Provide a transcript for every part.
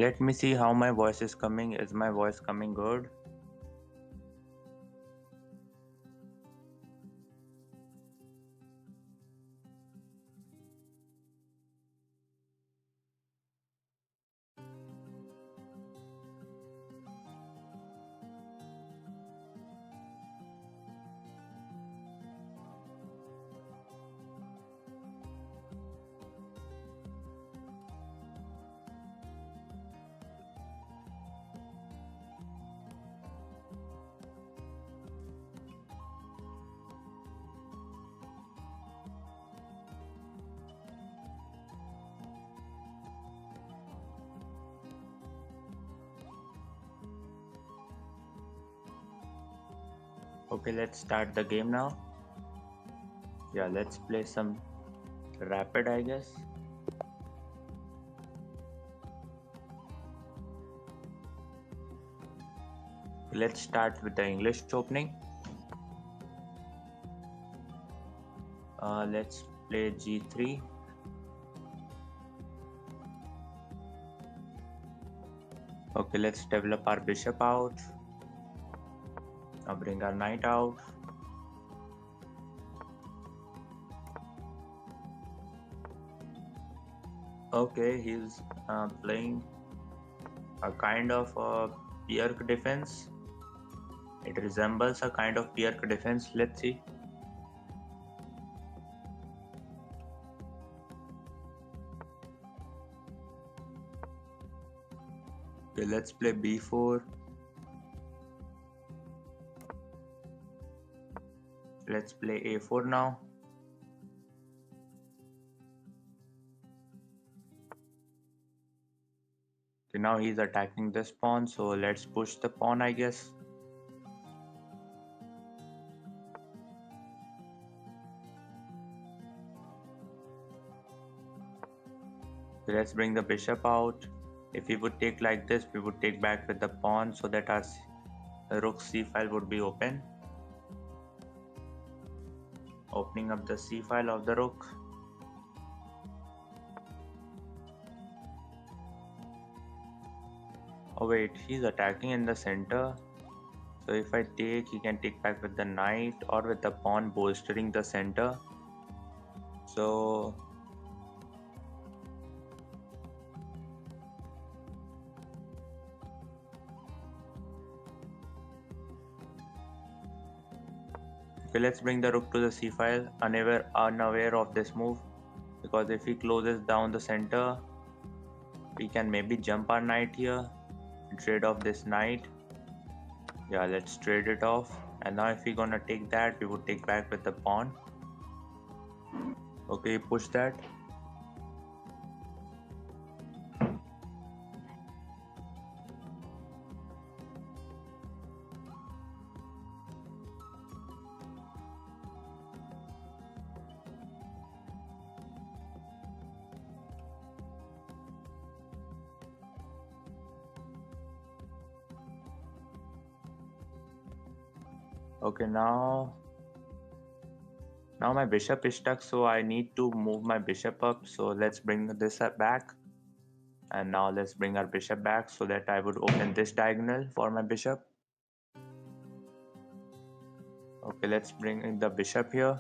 Let me see how my voice is coming. Is my voice coming good? Okay, let's start the game now. Yeah, let's play some rapid, I guess. Let's start with the English opening. Let's play g3. Okay, let's develop our bishop out. Now bring our knight out. Okay, he's playing a kind of a Pierk defense. It resembles a kind of Pierk defense. Let's see. Okay, let's play b4. Let's play a4 now. Okay, now he's attacking this pawn, so let's push the pawn, I guess. So let's bring the bishop out. If we would take like this, we would take back with the pawn so that our rook c file would be open. Opening up the c file of the rook. Oh wait, he's attacking in the center. So if I take, he can take back with the knight or with the pawn bolstering the center. So okay, let's bring the rook to the c file, unaware of this move, because if he closes down the center, we can maybe jump our knight here and trade off this knight. Yeah, let's trade it off. And now if we're gonna take that, we would take back with the pawn. Okay, push that. Okay, now my bishop is stuck, so I need to move my bishop up. So let's bring this back. And now let's bring our bishop back so that I would open this diagonal for my bishop. Okay, let's bring in the bishop here.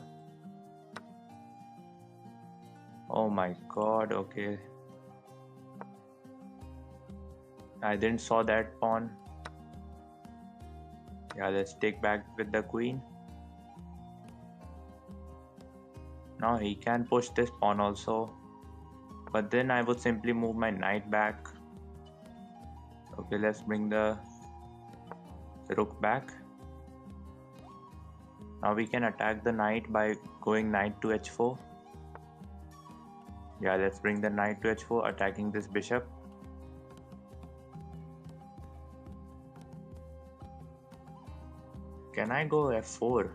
Oh my god, okay. I didn't saw that pawn. Yeah, let's take back with the queen. Now he can push this pawn also. But then I would simply move my knight back. Okay, let's bring the rook back. Now we can attack the knight by going knight to h4. Yeah, let's bring the knight to h4, attacking this bishop. Can I go f4?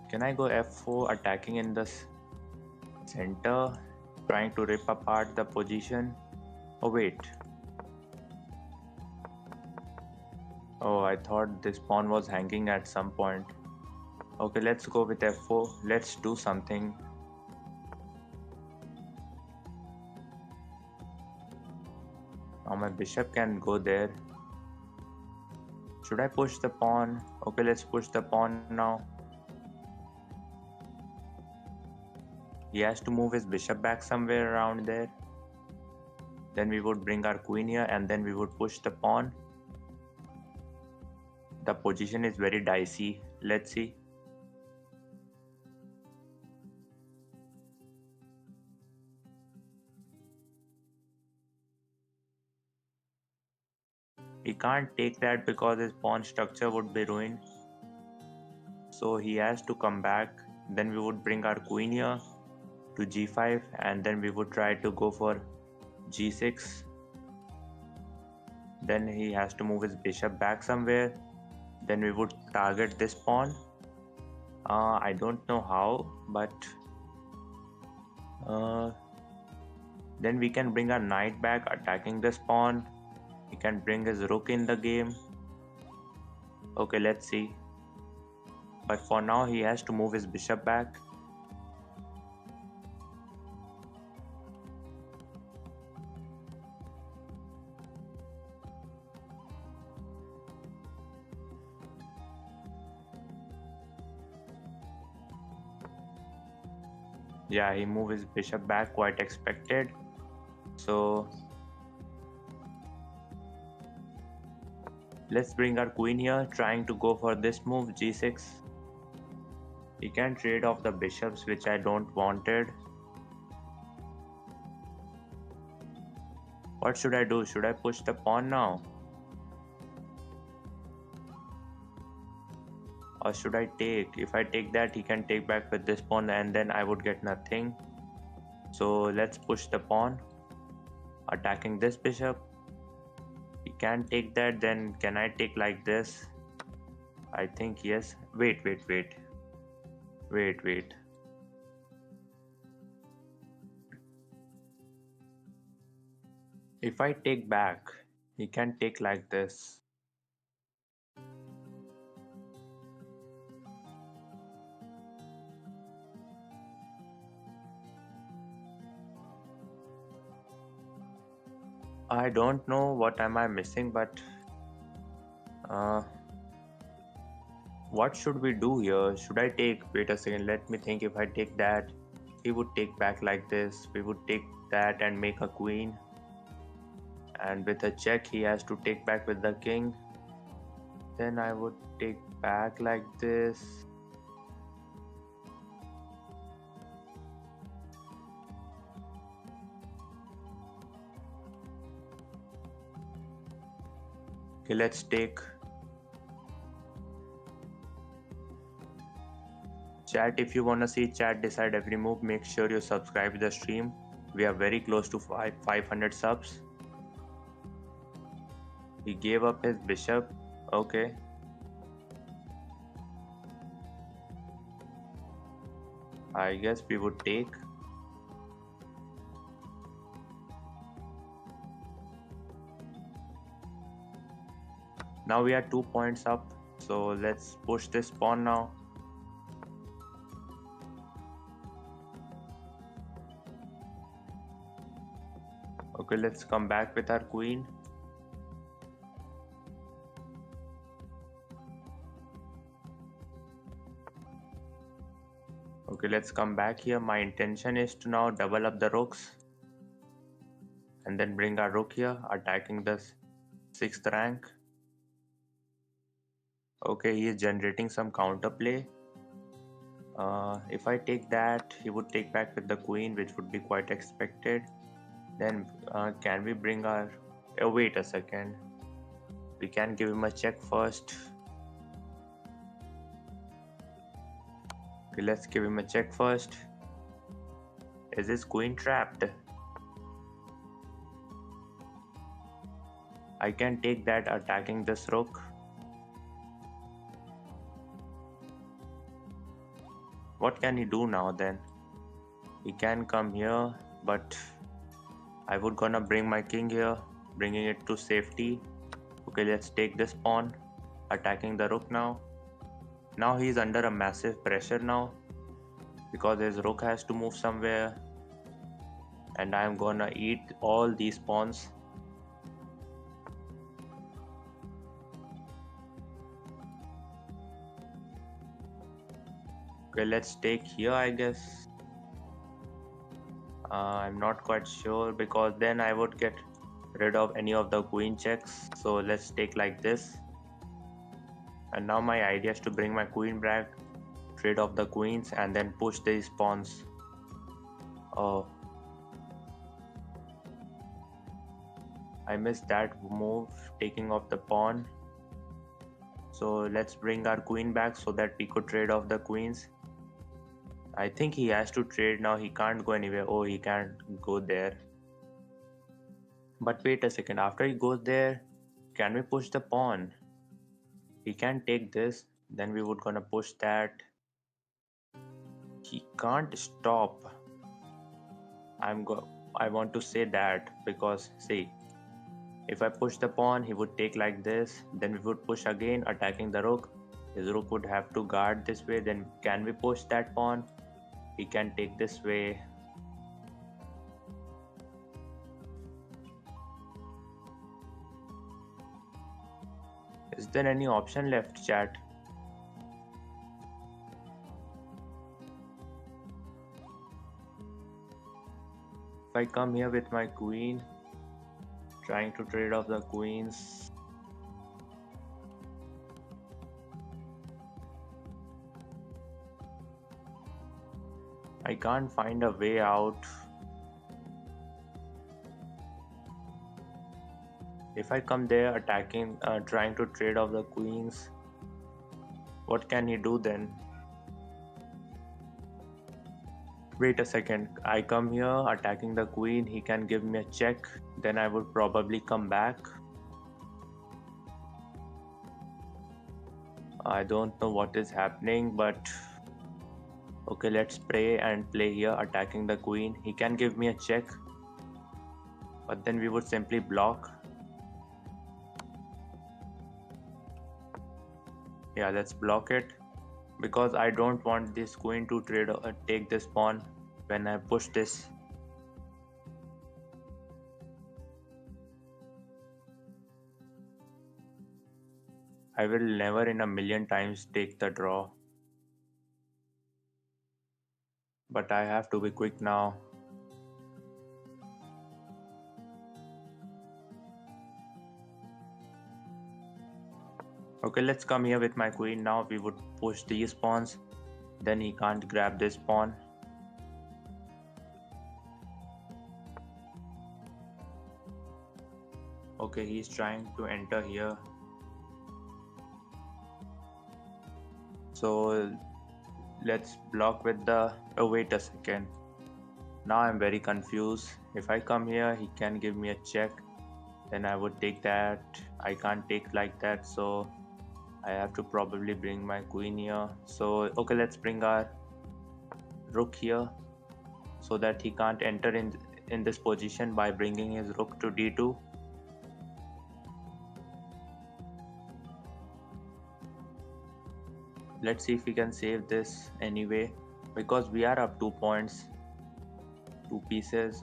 Can I go f4, attacking in the center, trying to rip apart the position? Oh wait. Oh, I thought this pawn was hanging at some point. Okay, let's go with f4. Let's do something. Now my bishop can go there. Should I push the pawn? Okay, let's push the pawn now. He has to move his bishop back somewhere around there. Then we would bring our queen here and then we would push the pawn. The position is very dicey. Let's see. He can't take that because his pawn structure would be ruined. So he has to come back. Then we would bring our queen here to g5 and then we would try to go for g6. Then he has to move his bishop back somewhere. Then we would target this pawn. I don't know how, but then we can bring our knight back attacking this pawn. He can bring his rook in the game. Okay, let's see. But for now he has to move his bishop back. Yeah, he moved his bishop back, quite expected. So let's bring our queen here, trying to go for this move, g6. He can trade off the bishops, which I don't wanted. What should I do? Should I push the pawn now? Or should I take? If I take that, he can take back with this pawn and then I would get nothing. So let's push the pawn, attacking this bishop. He can take that, then can I take like this? I think yes. Wait. If I take back, he can take like this. I don't know what am I missing, but what should we do here? Should I take? Wait a second, let me think. If I take that, he would take back like this. We would take that and make a queen. And with a check, he has to take back with the king. Then I would take back like this. Okay, let's take. Chat, if you wanna see chat decide every move, make sure you subscribe to the stream. We are very close to 500 subs. He gave up his bishop. Okay. I guess we would take. Now we are 2 points up. So let's push this pawn now. Okay, let's come back with our queen. Okay, let's come back here. My intention is to now double up the rooks and then bring our rook here, attacking the 6th rank. Okay, he is generating some counterplay. If I take that, he would take back with the queen, which would be quite expected. Then can we bring our... Oh, wait a second. We can give him a check first. Okay, let's give him a check first. Is his queen trapped? I can take that, attacking this rook. What can he do now then? He can come here, but I would gonna bring my king here, bringing it to safety. Okay, let's take this pawn, attacking the rook now. Now he is under a massive pressure now because his rook has to move somewhere and I am gonna eat all these pawns. Okay, let's take here, I guess. I'm not quite sure because then I would get rid of any of the queen checks. So let's take like this. And now my idea is to bring my queen back, trade off the queens, and then push these pawns. Oh, I missed that move, taking off the pawn. So let's bring our queen back so that we could trade off the queens. I think he has to trade now. He can't go anywhere. Oh, he can't go there. But wait a second. After he goes there, can we push the pawn? He can take this. Then we would gonna push that. He can't stop. I want to say that because see, if I push the pawn, he would take like this. Then we would push again, attacking the rook. His rook would have to guard this way. Then can we push that pawn? He can take this way. Is there any option left, chat? If I come here with my queen, trying to trade off the queens. I can't find a way out. If I come there attacking, trying to trade off the queens, what can he do then? Wait a second, I come here attacking the queen, he can give me a check, then I would probably come back. I don't know what is happening, but okay, let's pray and play here attacking the queen. He can give me a check, but then we would simply block. Yeah, let's block it because I don't want this queen to take this pawn when I push this. I will never in a million times take the draw. But I have to be quick now. Okay, let's come here with my queen now. We would push these pawns. Then he can't grab this pawn. Okay, he's trying to enter here. So let's block with the... Oh, wait a second. Now I'm very confused. If I come here, he can give me a check. Then I would take that. I can't take like that, so I have to probably bring my queen here. So okay, let's bring our rook here so that he can't enter in this position by bringing his rook to d2. Let's see if we can save this anyway because we are up 2 points, 2 pieces.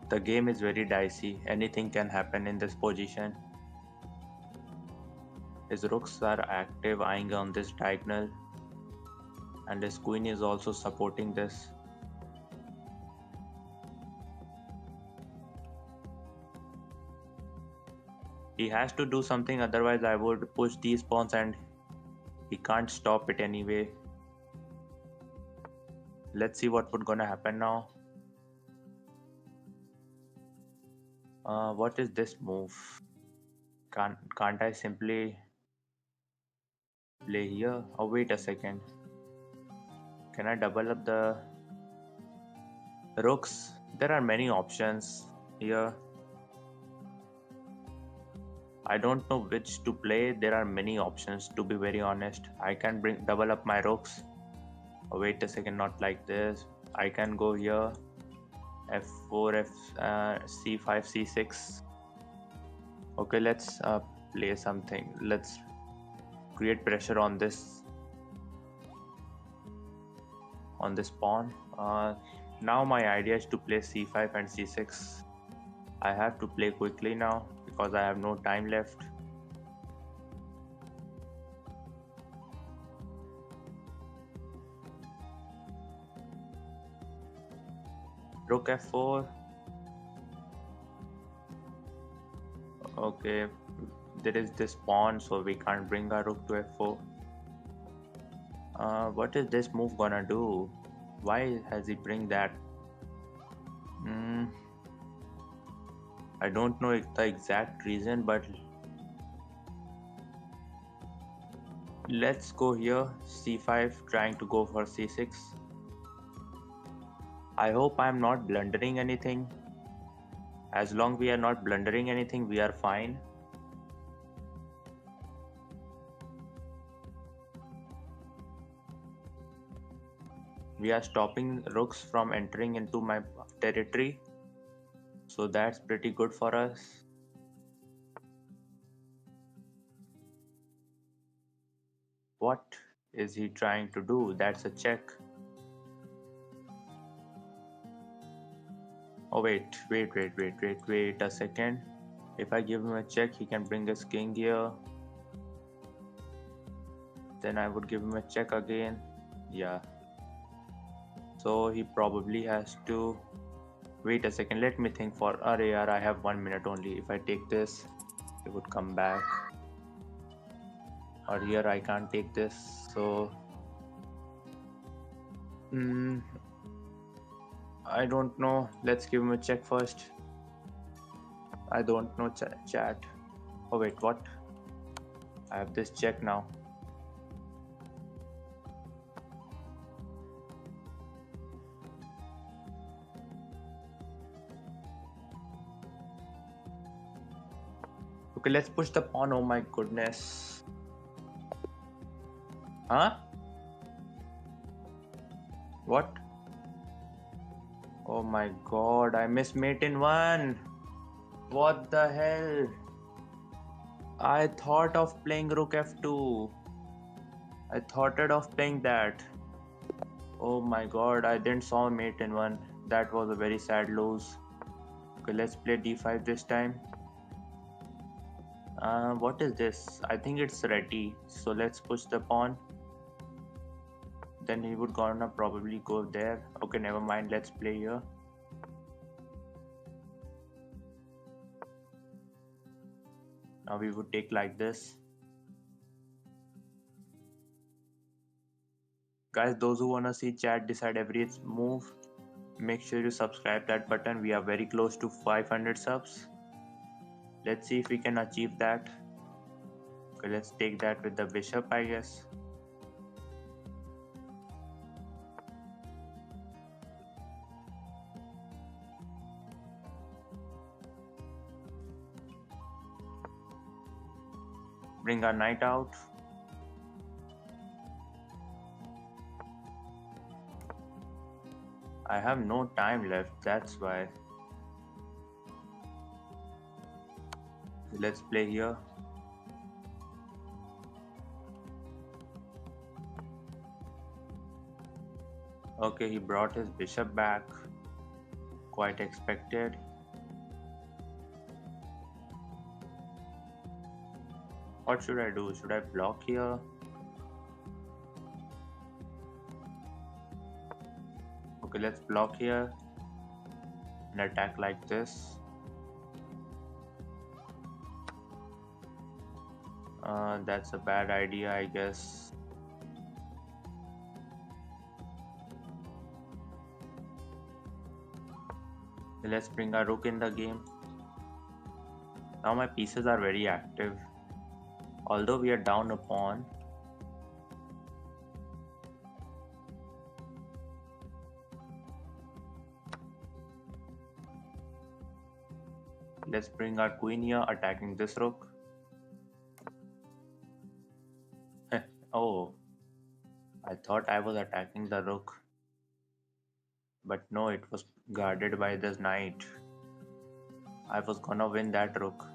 The game is very dicey. Anything can happen in this position. His rooks are active, eyeing on this diagonal, and his queen is also supporting this. He has to do something, otherwise I would push these pawns and he can't stop it anyway. Let's see what would gonna happen now. What is this move? Can't I simply play here? Oh, wait a second. Can I double up the rooks? There are many options here. I don't know which to play. There are many options, to be very honest. I can double up my rooks. Oh, wait a second, not like this. I can go here. F4, C5, C6. Okay, let's play something. Let's create pressure on this pawn. Now my idea is to play C5 and C6. I have to play quickly now because I have no time left. Rook f4. Okay, there is this pawn, so we can't bring our rook to f4. What is this move gonna do? Why has he bring that? I don't know the exact reason, but let's go here. c5, trying to go for c6. I hope I'm not blundering anything. As long we are not blundering anything, we are fine. We are stopping rooks from entering into my territory, so that's pretty good for us. What is he trying to do? That's a check. Oh wait a second. If I give him a check, he can bring his king here. Then I would give him a check again. Yeah. So he probably has to... Wait a second, let me think for... Array, I have 1 minute only. If I take this, it would come back. Or here I can't take this, so... I don't know. Let's give him a check first. I don't know chat. Oh wait, what? I have this check now. Okay, let's push the pawn. Oh my goodness. Huh? What? Oh my god, I missed mate in 1. What the hell? I thought of playing rook f2. I thought of playing that. Oh my god, I didn't saw mate in 1. That was a very sad lose. Okay, let's play d5 this time. What is this? I think it's ready. So let's push the pawn. Then he would gonna probably go there. Okay, never mind. Let's play here. Now we would take like this. Guys, those who wanna see chat decide every move, make sure you subscribe that button. We are very close to 500 subs. Let's see if we can achieve that. Okay, let's take that with the bishop, I guess. Bring our knight out. I have no time left, that's why. Let's play here. Okay, he brought his bishop back. Quite expected. What should I do? Should I block here? Okay, let's block here and attack like this. That's a bad idea, I guess. Let's bring our rook in the game. Now my pieces are very active. Although we are down a pawn, let's bring our queen here, attacking this rook. Oh, I thought I was attacking the rook, but no, it was guarded by this knight. I was gonna win that rook,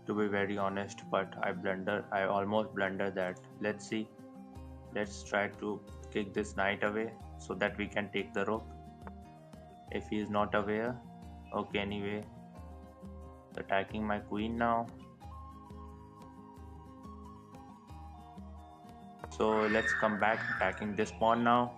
to be very honest, but I almost blundered that. Let's see. Let's try to kick this knight away so that we can take the rook. If he is not aware. Okay, anyway. Attacking my queen now. So let's come back, attacking this pawn now.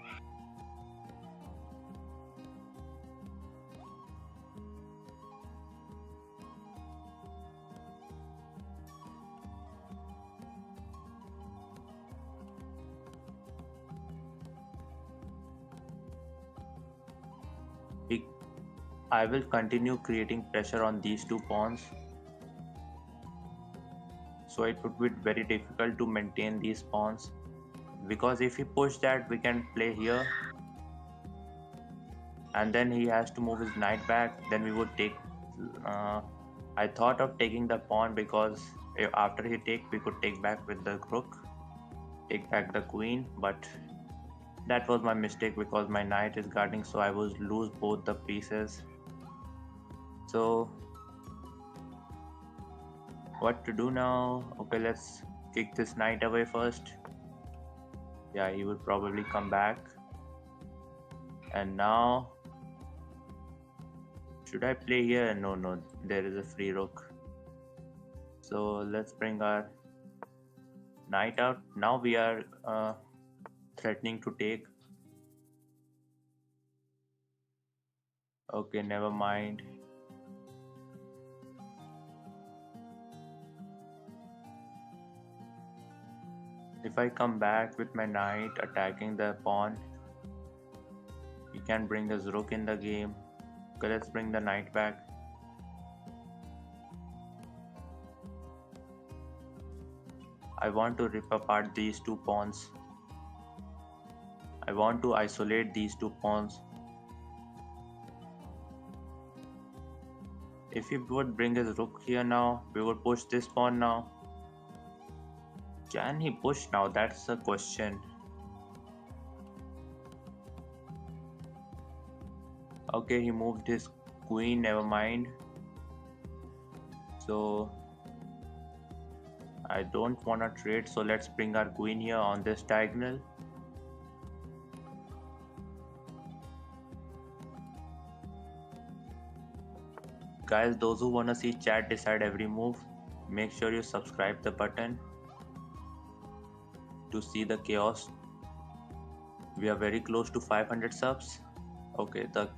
I will continue creating pressure on these two pawns. So it would be very difficult to maintain these pawns. Because if he push that, we can play here. And then he has to move his knight back. Then we would take... I thought of taking the pawn because after he take, we could take back with the rook. Take back the queen. But that was my mistake because my knight is guarding. So I would lose both the pieces. So what to do now? Okay, let's kick this knight away first. Yeah, he would probably come back. And now, should I play here? No, there is a free rook. So let's bring our knight out. Now we are threatening to take. Okay, never mind. If I come back with my knight attacking the pawn, he can bring his rook in the game. Okay, let's bring the knight back. I want to rip apart these two pawns. I want to isolate these two pawns. If he would bring his rook here now, we would push this pawn now. Can he push now? That's the question. Okay, he moved his queen, never mind. So I don't want to trade, so let's bring our queen here on this diagonal. Guys, those who want to see chat decide every move, make sure you subscribe the button to see the chaos. We are very close to 500 subs. Okay, the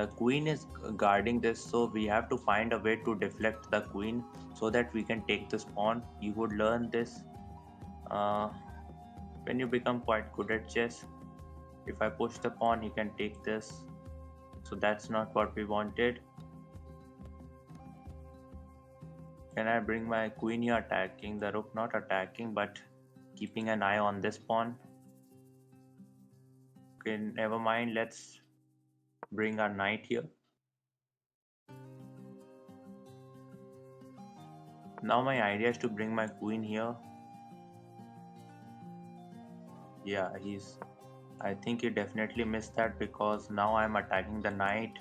queen is guarding this, so we have to find a way to deflect the queen so that we can take this pawn. You would learn this when you become quite good at chess. If I push the pawn, he can take this. So that's not what we wanted. Can I bring my queen here attacking the rook? Not attacking, but keeping an eye on this pawn. Okay, never mind. Let's bring our knight here. Now my idea is to bring my queen here. Yeah, I think he definitely missed that because now I'm attacking the knight.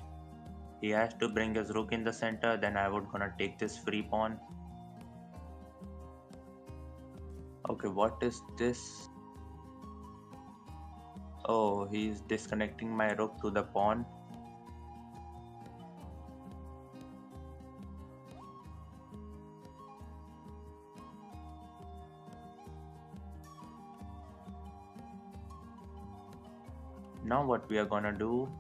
He has to bring his rook in the center, then I would gonna take this free pawn. Okay, what is this? Oh, he's disconnecting my rook to the pawn. Now what we are gonna do?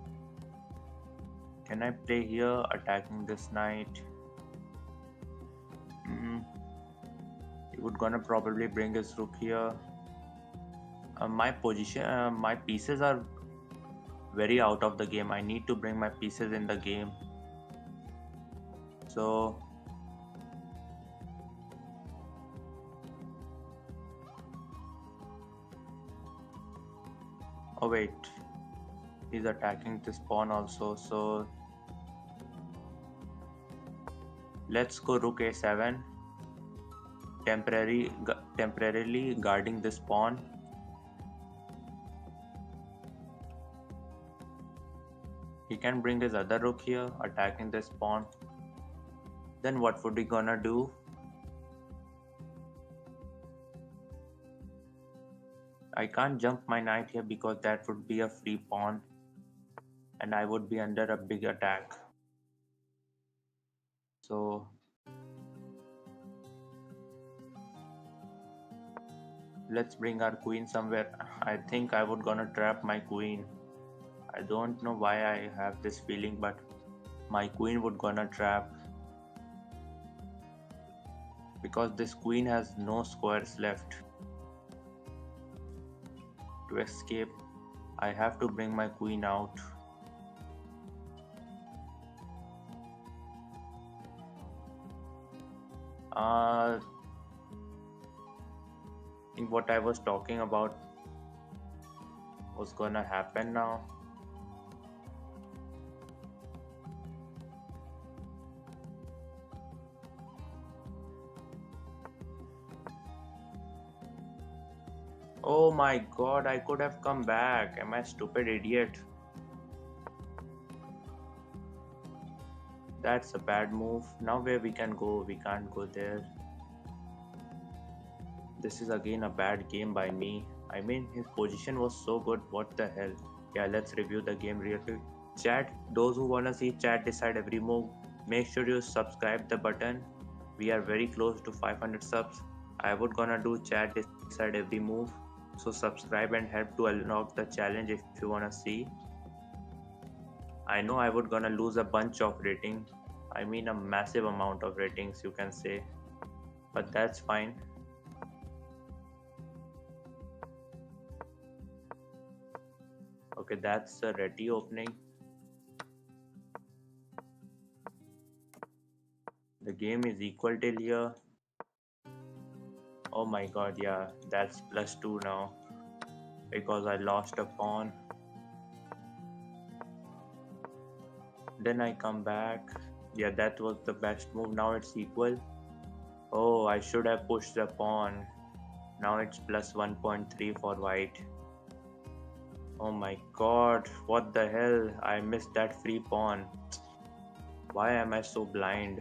Can I play here attacking this knight? He would gonna probably bring his rook here. My position, my pieces are very out of the game. I need to bring my pieces in the game. So oh wait, he's attacking this pawn also. So let's go rook a7, temporarily guarding this pawn. He can bring his other rook here, attacking this pawn. Then what would he gonna do? I can't jump my knight here because that would be a free pawn and I would be under a big attack. So let's bring our queen somewhere. I think I would gonna trap my queen. I don't know why I have this feeling, but my queen would gonna trap because this queen has no squares left. To escape, I have to bring my queen out. I think what I was talking about was gonna happen now. Oh my god, I could have come back. Am I a stupid idiot? That's a bad move. Now where we can go? We can't go there. This is again a bad game by me. I mean, his position was so good. What the hell? Yeah, let's review the game real quick. Chat, those who wanna see chat decide every move, make sure you subscribe the button. We are very close to 500 subs. I would gonna do chat decide every move. So subscribe and help to unlock the challenge if you wanna see. I know I would gonna lose a bunch of rating. I mean a massive amount of ratings you can say. But that's fine. Okay, that's a ready opening. The game is equal till here. Oh my god, yeah, that's +2 now. Because I lost a pawn. Then I come back. Yeah, that was the best move. Now it's equal. Oh, I should have pushed the pawn. Now it's +1.3 for white. Oh my god, what the hell? I missed that free pawn. Why am I so blind?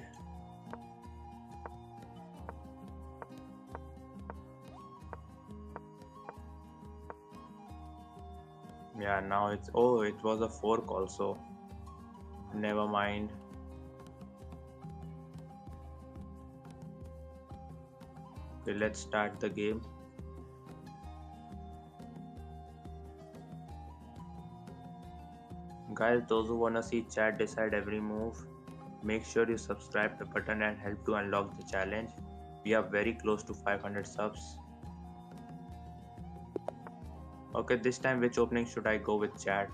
Yeah, now it's... Oh, it was a fork also. Never mind. Okay, let's start the game. Guys, those who wanna see chat decide every move, make sure you subscribe the button and help to unlock the challenge. We are very close to 500 subs. Okay, this time which opening should I go with chat?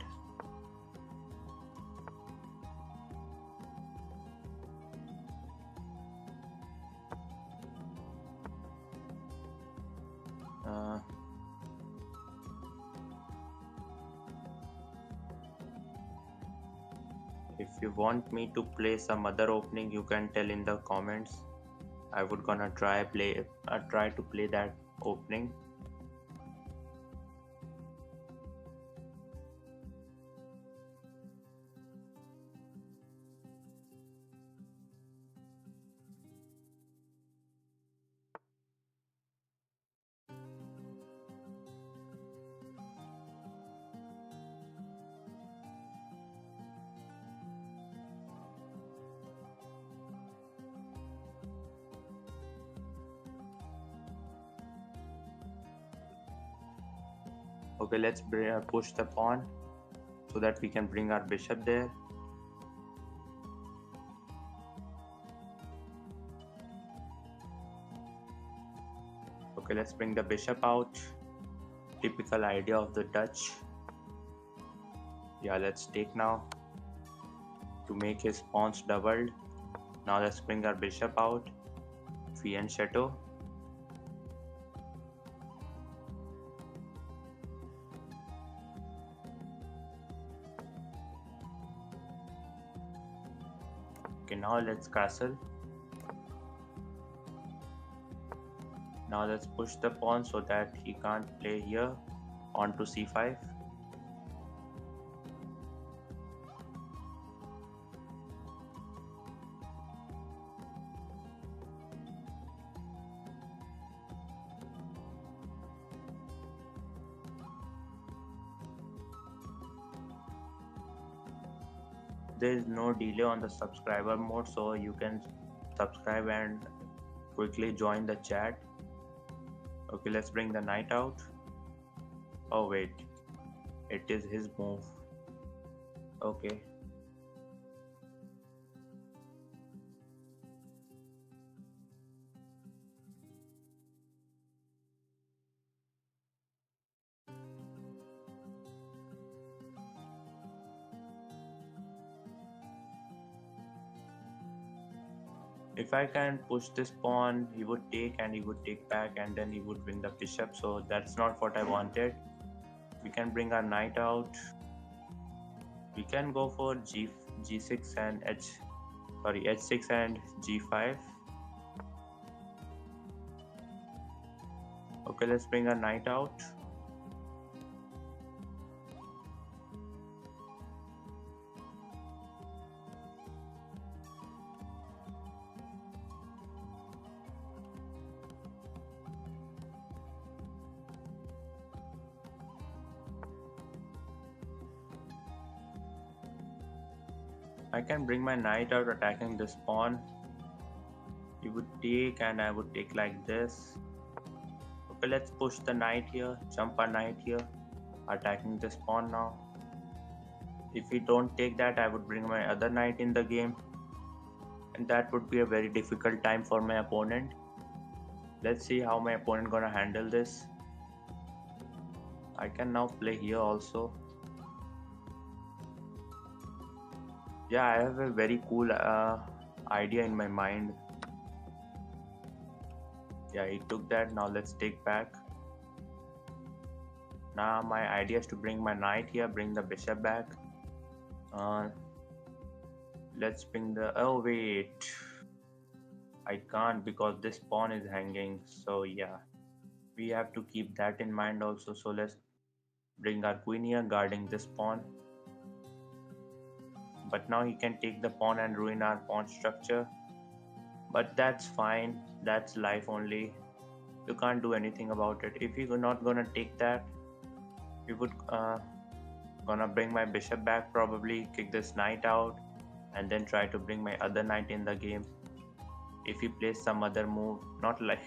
If you want me to play some other opening, you can tell in the comments. I would gonna try to play that opening. Okay, let's push the pawn so that we can bring our bishop there. Okay, let's bring the bishop out. Typical idea of the Dutch. Yeah, let's take now to make his pawns doubled. Now let's bring our bishop out. Fianchetto. Okay, now let's castle. Now let's push the pawn so that he can't play here. On to c5. there is no delay on the subscriber mode, so you can subscribe and quickly join the chat. Okay, let's bring the knight out. Oh wait, it is his move. Okay. If I can push this pawn, he would take and he would take back and then he would bring the bishop, so that's not what I wanted. We can bring our knight out. We can go for g6 and h6 and g5. Okay, let's bring our knight out. I can bring my knight out attacking this pawn. He would take and I would take like this. Okay, let's push the knight here, jump our knight here, attacking this pawn now. If we don't take that, I would bring my other knight in the game, and that would be a very difficult time for my opponent. Let's see how my opponent gonna handle this. I can now play here also. Yeah, I have a very cool idea in my mind. Yeah, he took that. Now let's take back. Now my idea is to bring my knight here, bring the bishop back. Let's bring the... Oh wait, I can't because this pawn is hanging. So yeah, we have to keep that in mind also. So let's bring our queen here, guarding this pawn. But now he can take the pawn and ruin our pawn structure. But that's fine. That's life only. You can't do anything about it. If you're not gonna take that, we would gonna bring my bishop back, probably kick this knight out, and then try to bring my other knight in the game. If he plays some other move, not like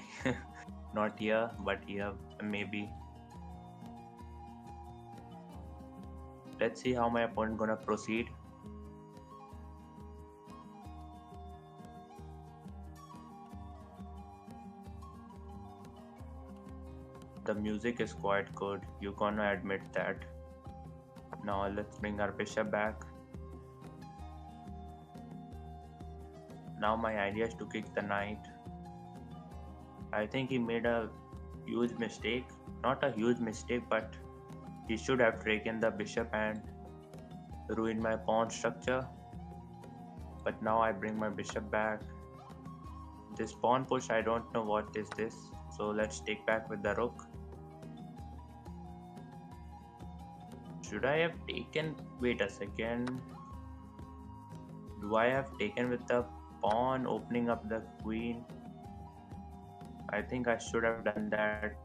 not here, but here maybe. Let's see how my opponent gonna proceed. The music is quite good, you're gonna admit that. Now let's bring our bishop back. Now my idea is to kick the knight. I think he made a huge mistake. Not a huge mistake, but he should have taken the bishop and ruined my pawn structure. But now I bring my bishop back. This pawn push, I don't know what is this. So let's take back with the rook. Should I have taken... Wait a second. Do I have taken with the pawn, opening up the queen? I think I should have done that.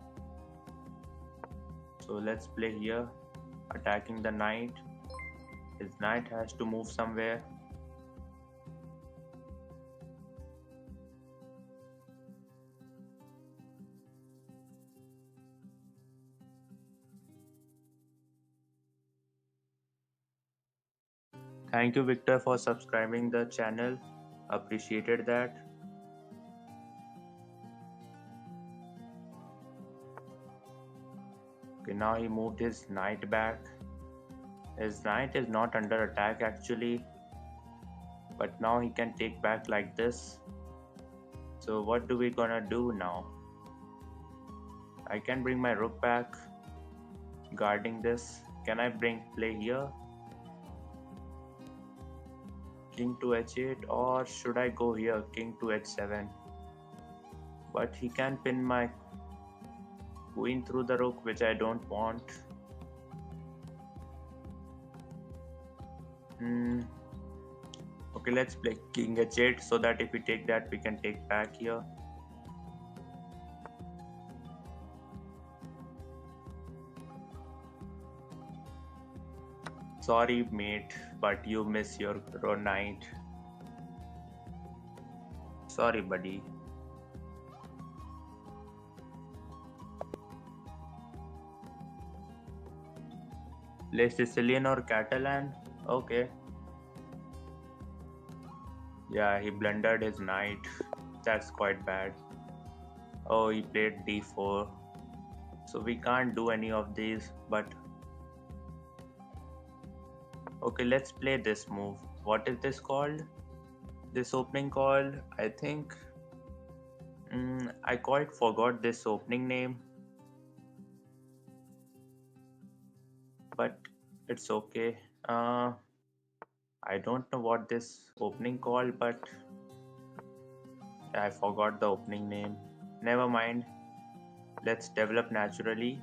So let's play here, attacking the knight. His knight has to move somewhere. Thank you, Victor, for subscribing the channel. Appreciated that. Okay, now he moved his knight back. His knight is not under attack actually, but now he can take back like this. So what do we gonna do now? I can bring my rook back, guarding this. Can I play here? King to h8, or should I go here, king to h7? But he can pin my queen through the rook, which I don't want. Okay, let's play king h8 so that if we take that, we can take back here. Sorry, mate, but you miss your knight. Sorry, buddy. Play Sicilian or Catalan? Okay. Yeah, he blundered his knight. That's quite bad. Oh, he played d4. So we can't do any of these, but okay, let's play this move. What is this called? This opening called, I think, I quite forgot this opening name, but it's okay. I don't know what this opening called, but I forgot the opening name. Never mind. Let's develop naturally.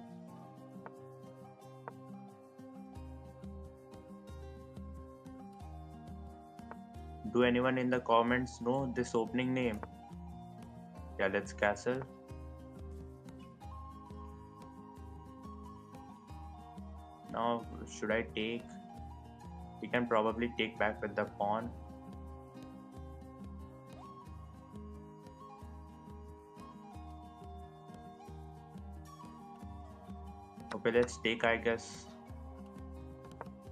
Do anyone in the comments know this opening name? Yeah, let's castle. Now, should I take? We can probably take back with the pawn. Okay, let's take, I guess.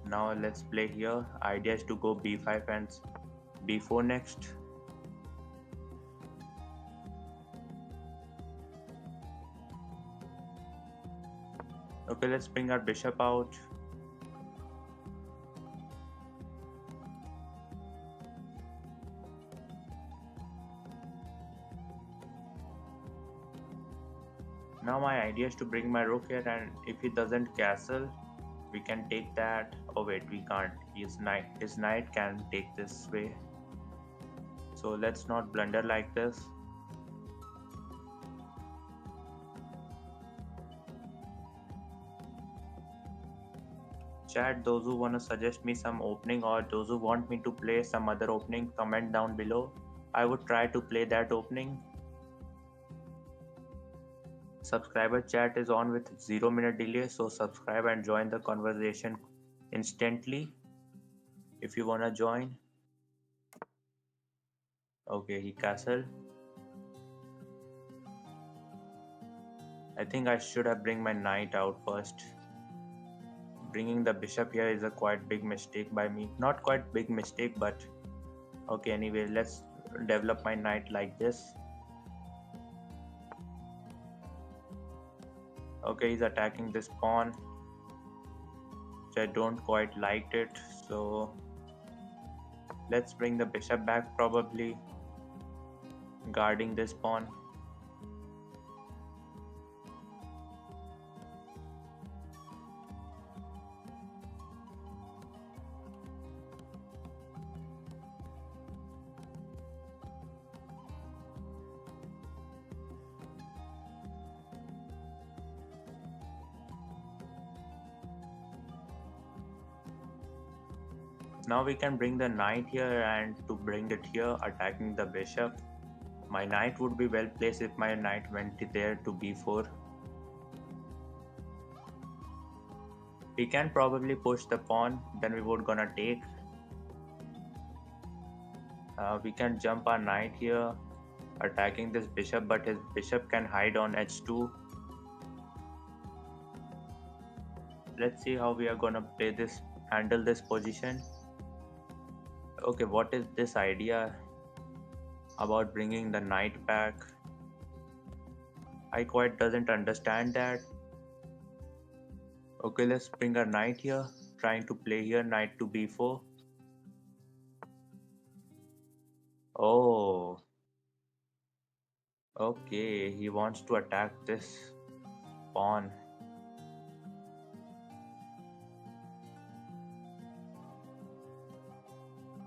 Now let's play here. Idea is to go b5 and b4 next. Okay, let's bring our bishop out. Now my idea is to bring my rook here, and if he doesn't castle, we can take that. Oh wait, we can't. His knight can take this way. So let's not blunder like this. Chat, those who want to suggest me some opening or those who want me to play some other opening, comment down below. I would try to play that opening. Subscriber chat is on with 0-minute delay, so subscribe and join the conversation instantly if you wanna join. Okay, he castled. I think I should have bring my knight out first. Bringing the bishop here is a quite big mistake by me. Not quite big mistake, but okay, anyway, let's develop my knight like this. Okay, he's attacking this pawn, which I don't quite liked it, so let's bring the bishop back, probably guarding this pawn. Now we can bring the knight here, and to bring it here, attacking the bishop. My knight would be well placed if my knight went there to b4. We can probably push the pawn, then we would gonna take. We can jump our knight here, attacking this bishop, but his bishop can hide on h2. Let's see how we are gonna play this, handle this position. Okay, what is this idea about bringing the knight back? I quite doesn't understand that. Okay, let's bring our knight here, trying to play here knight to b4. Oh, okay, he wants to attack this pawn.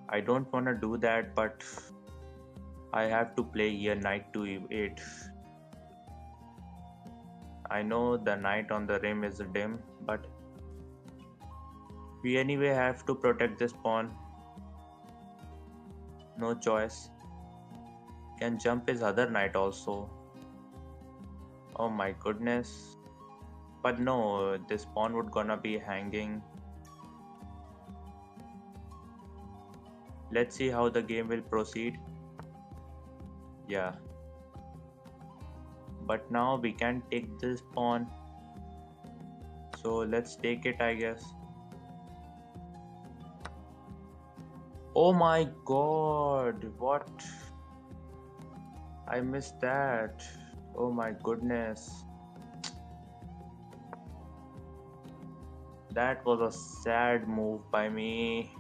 I don't want to do that, but I have to play here knight to e8. I know the knight on the rim is dim, but we anyway have to protect this pawn. No choice. Can jump his other knight also. Oh my goodness. But no, this pawn would gonna be hanging. Let's see how the game will proceed. Yeah, but now we can take this pawn. So let's take it, I guess. Oh my god, what? I missed that. Oh my goodness. That was a sad move by me.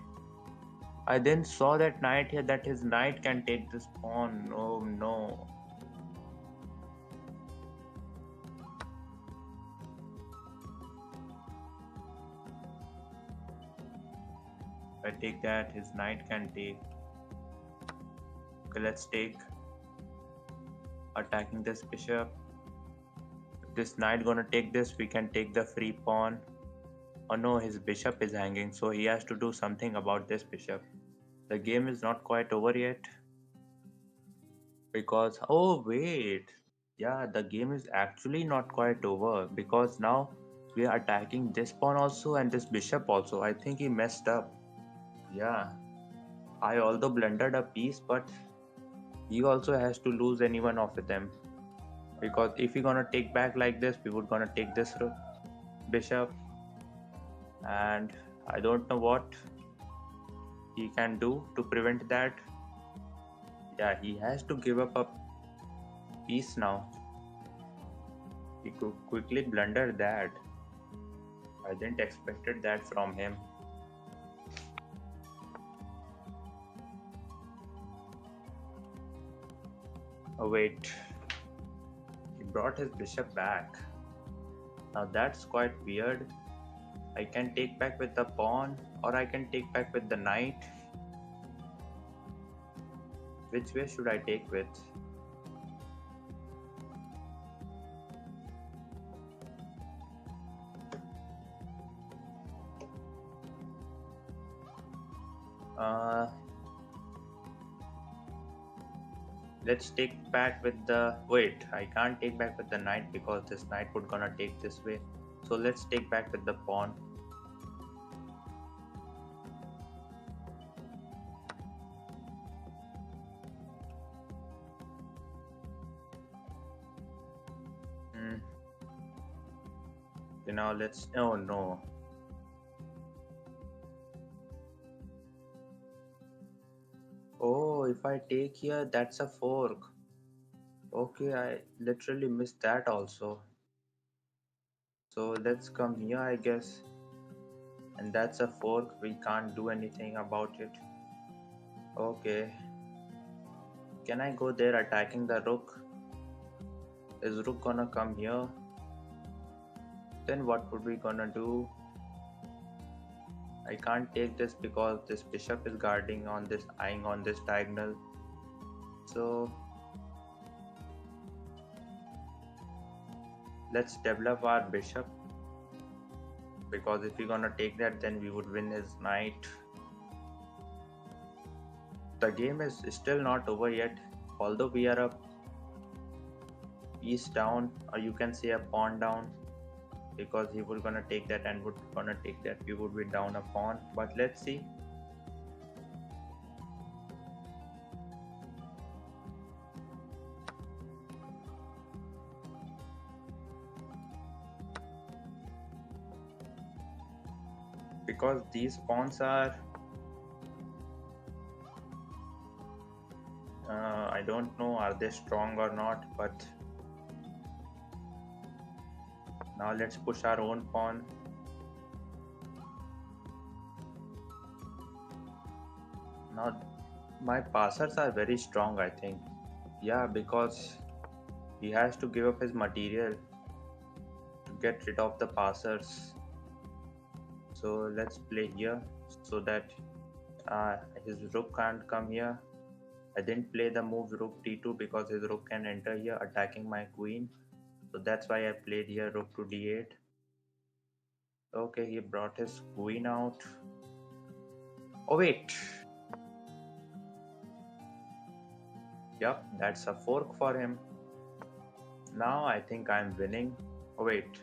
I then saw that knight here, that his knight can take this pawn. Oh no. If I take that, his knight can take. Okay, let's take. Attacking this bishop. If this knight gonna take this, we can take the free pawn. Oh no, his bishop is hanging, so he has to do something about this bishop. The game is not quite over yet. Because, oh wait, yeah, the game is actually not quite over because now we are attacking this pawn also and this bishop also. I think he messed up. Yeah, I although blundered a piece, but he also has to lose any one of them, because if we gonna take back like this, we would gonna take this bishop, and I don't know what he can do to prevent that. Yeah, he has to give up a piece now. He could quickly blunder that. I didn't expected that from him. Oh wait, he brought his bishop back. Now that's quite weird. I can take back with the pawn or I can take back with the knight. Which way should I take with? Let's take back with the... Wait, I can't take back with the knight because this knight would gonna take this way. So let's take back with the pawn. So now let's... Oh no. Oh, if I take here, that's a fork. Okay, I literally missed that also. So let's come here, I guess. And that's a fork. We can't do anything about it. Okay. Can I go there attacking the rook? Is rook gonna come here? Then what would we gonna do? I can't take this because this bishop is guarding on this, eyeing on this diagonal. So let's develop our bishop, because if we're gonna take that, then we would win his knight. The game is still not over yet, although we are a piece down, or you can say a pawn down, because he would gonna take that and would gonna take that, we would be down a pawn. But let's see. Because these pawns are I don't know are they strong or not, but now let's push our own pawn. Now my passers are very strong, I think. Yeah, because he has to give up his material to get rid of the passers. So let's play here so that his rook can't come here. I didn't play the move rook d2 because his rook can enter here attacking my queen. So that's why I played here rook to d8. Okay, he brought his queen out. Oh wait. Yup, that's a fork for him. Now I think I'm winning. Oh wait.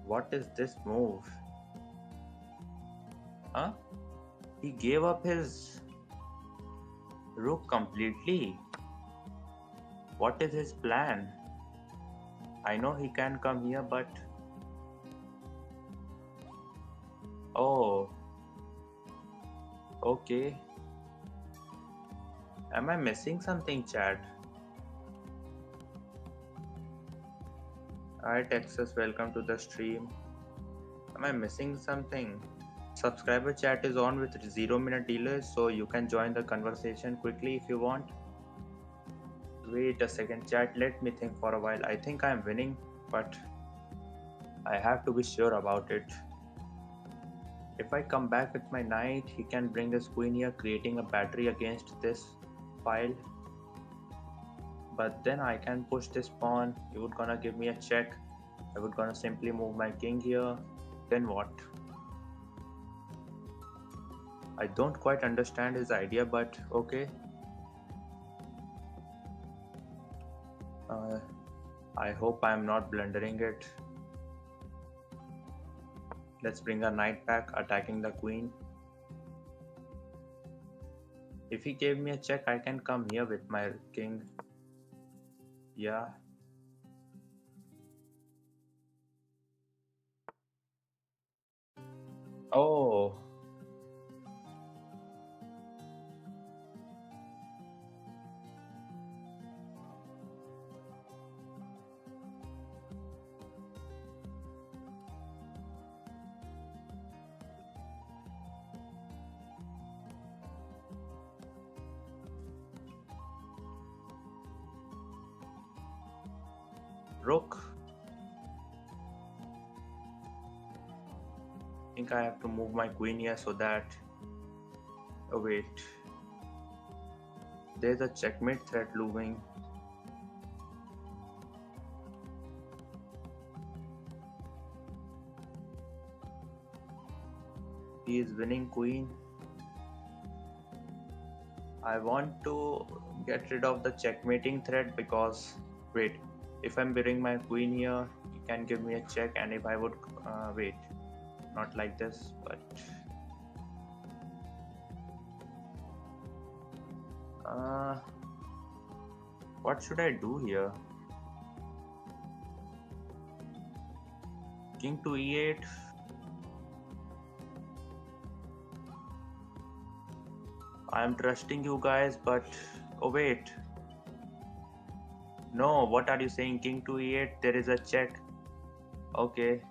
What is this move? Huh? He gave up his rook completely. What is his plan? I know he can come here, but... Oh, okay. Am I missing something, chat? Hi, Texas. Welcome to the stream. Am I missing something? Subscriber chat is on with 0 minute delay, so you can join the conversation quickly if you want. Wait a second, chat. Let me think for a while. I think I'm winning, but I have to be sure about it. If I come back with my knight, he can bring his queen here, creating a battery against this file. But then I can push this pawn. He would gonna give me a check. I would gonna simply move my king here. Then what? I don't quite understand his idea, but okay. I hope I'm not blundering it. Let's bring a knight back, attacking the queen. If he gave me a check, I can come here with my king. Yeah. Oh. Rook. I think I have to move my queen here so that... Oh wait. There's a checkmate threat looming. He is winning queen. I want to get rid of the checkmating threat because... Wait. If I'm bringing my queen here, he can give me a check, and if I would... wait. Not like this, but... what should I do here? King to e8. I am trusting you guys, but... Oh wait. No, what are you saying? King to e8, there is a check. Okay.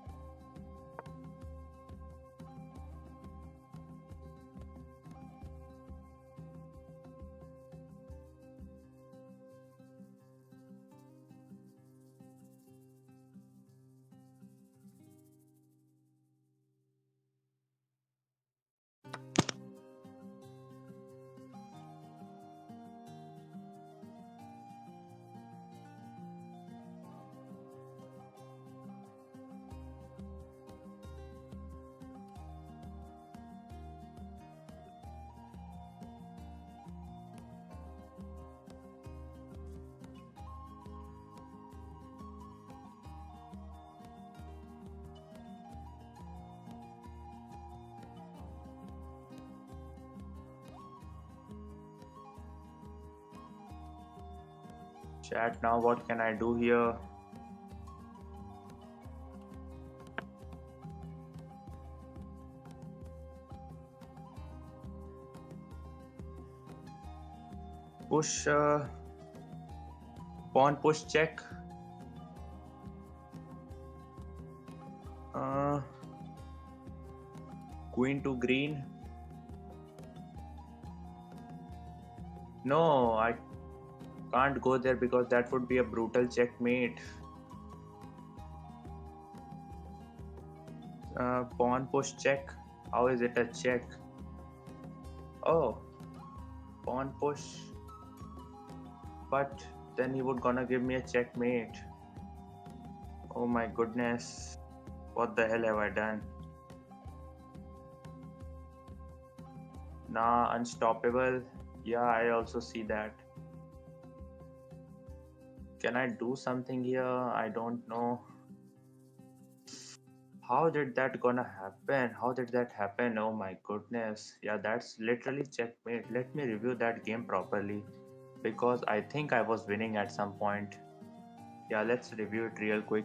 Chat, now what can I do here? Push, pawn push check. Queen to green. No, I can't go there because that would be a brutal checkmate. Pawn push check. How is it a check? Oh, pawn push. But then he would gonna give me a checkmate. Oh my goodness. What the hell have I done? Nah, unstoppable. Yeah, I also see that. Can I do something here? I don't know. How did that gonna happen? How did that happen? Oh my goodness. Yeah, that's literally checkmate. Let me review that game properly because I think I was winning at some point. Yeah, let's review it real quick.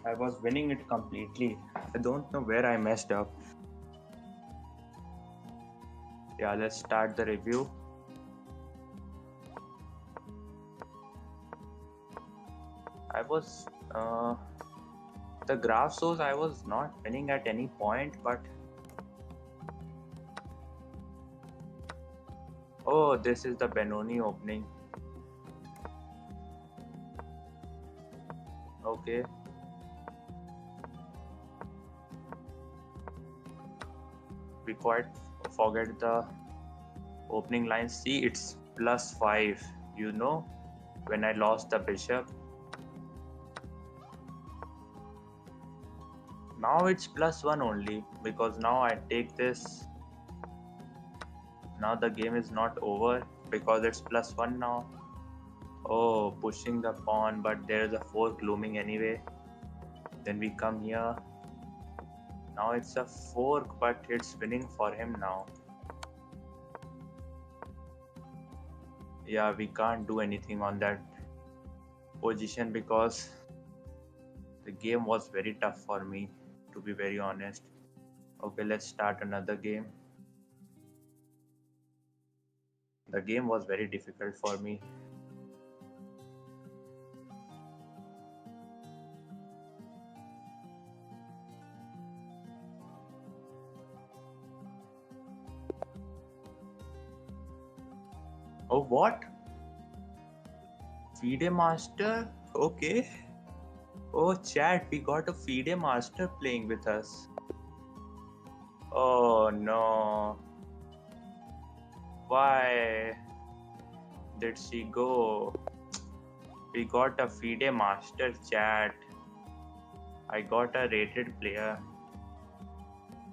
I was winning it completely. I don't know where I messed up. Yeah, let's start the review. I was the graph shows I was not winning at any point, but oh, this is the Benoni opening. Okay, we quite forget the opening line. See, it's +5. You know, when I lost the bishop, now it's +1 only because now I take this. Now the game is not over because it's +1 now. Oh, pushing the pawn, but there's a fork looming anyway. Then we come here. Now it's a fork, but it's winning for him now. Yeah, we can't do anything on that position because the game was very tough for me, to be very honest. Okay, let's start another game. The game was very difficult for me. Oh, what? FIDE Master? Okay. Oh, chat, we got a FIDE Master playing with us. Oh no. Why did she go? We got a FIDE Master, chat. I got a rated player.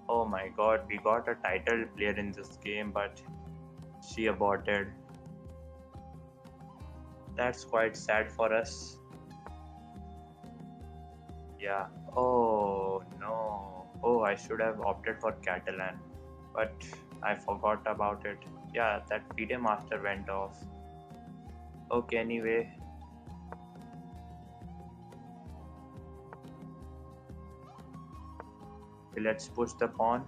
Oh my god, we got a titled player in this game, but she aborted. That's quite sad for us. Yeah. Oh no. Oh, I should have opted for Catalan, but I forgot about it. Yeah, that FIDE Master went off. Okay, anyway. Let's push the pawn.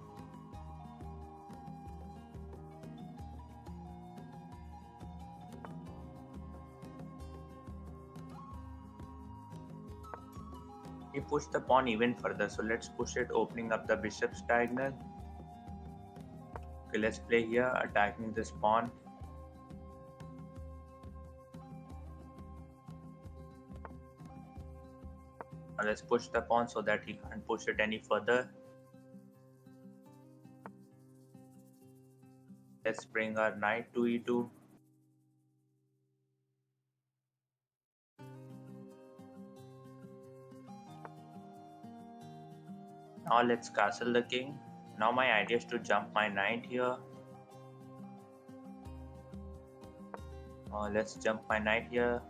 He pushed the pawn even further, so let's push it, opening up the bishop's diagonal. Okay, let's play here, attacking this pawn. Now let's push the pawn so that he can't push it any further. Let's bring our knight to e2. Now let's castle the king. Now my idea is to jump my knight here. Let's jump my knight here.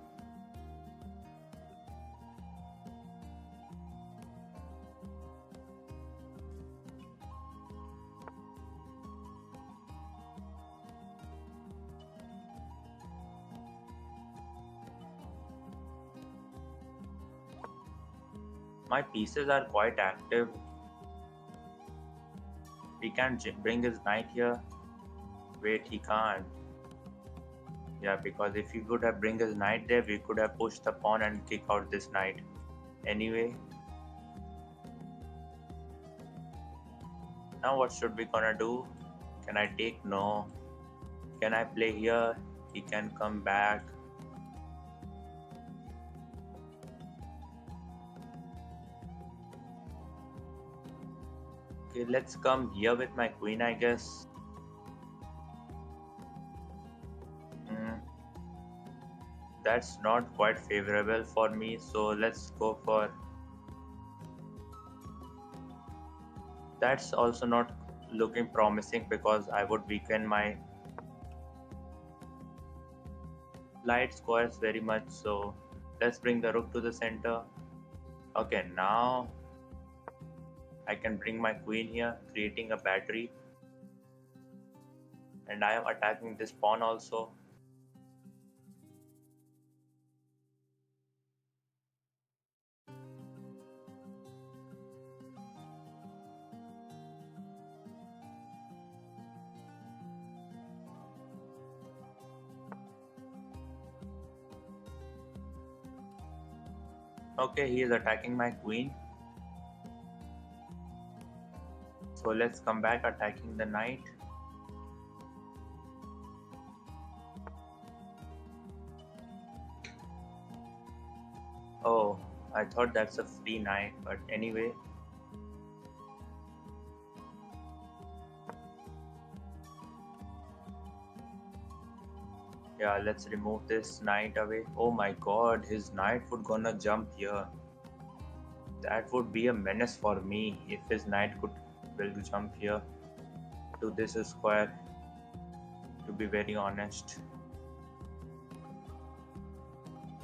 My pieces are quite active. He can bring his knight here. Wait, he can't. Yeah, because if he would have bring his knight there, we could have pushed the pawn and kick out this knight. Anyway. Now what should we gonna do? Can I take? No. Can I play here? He can come back. Okay, let's come here with my queen, I guess. That's not quite favorable for me, so let's go for That's also not looking promising because I would weaken my light squares very much. So let's bring the rook to the center. Okay, now I can bring my queen here, creating a battery, and I am attacking this pawn also. Okay, he is attacking my queen. So let's come back attacking the knight. Oh, I thought that's a free knight, but anyway. Yeah, let's remove this knight away. Oh my god, his knight would gonna jump here. That would be a menace for me if his knight could will jump here to this square, to be very honest.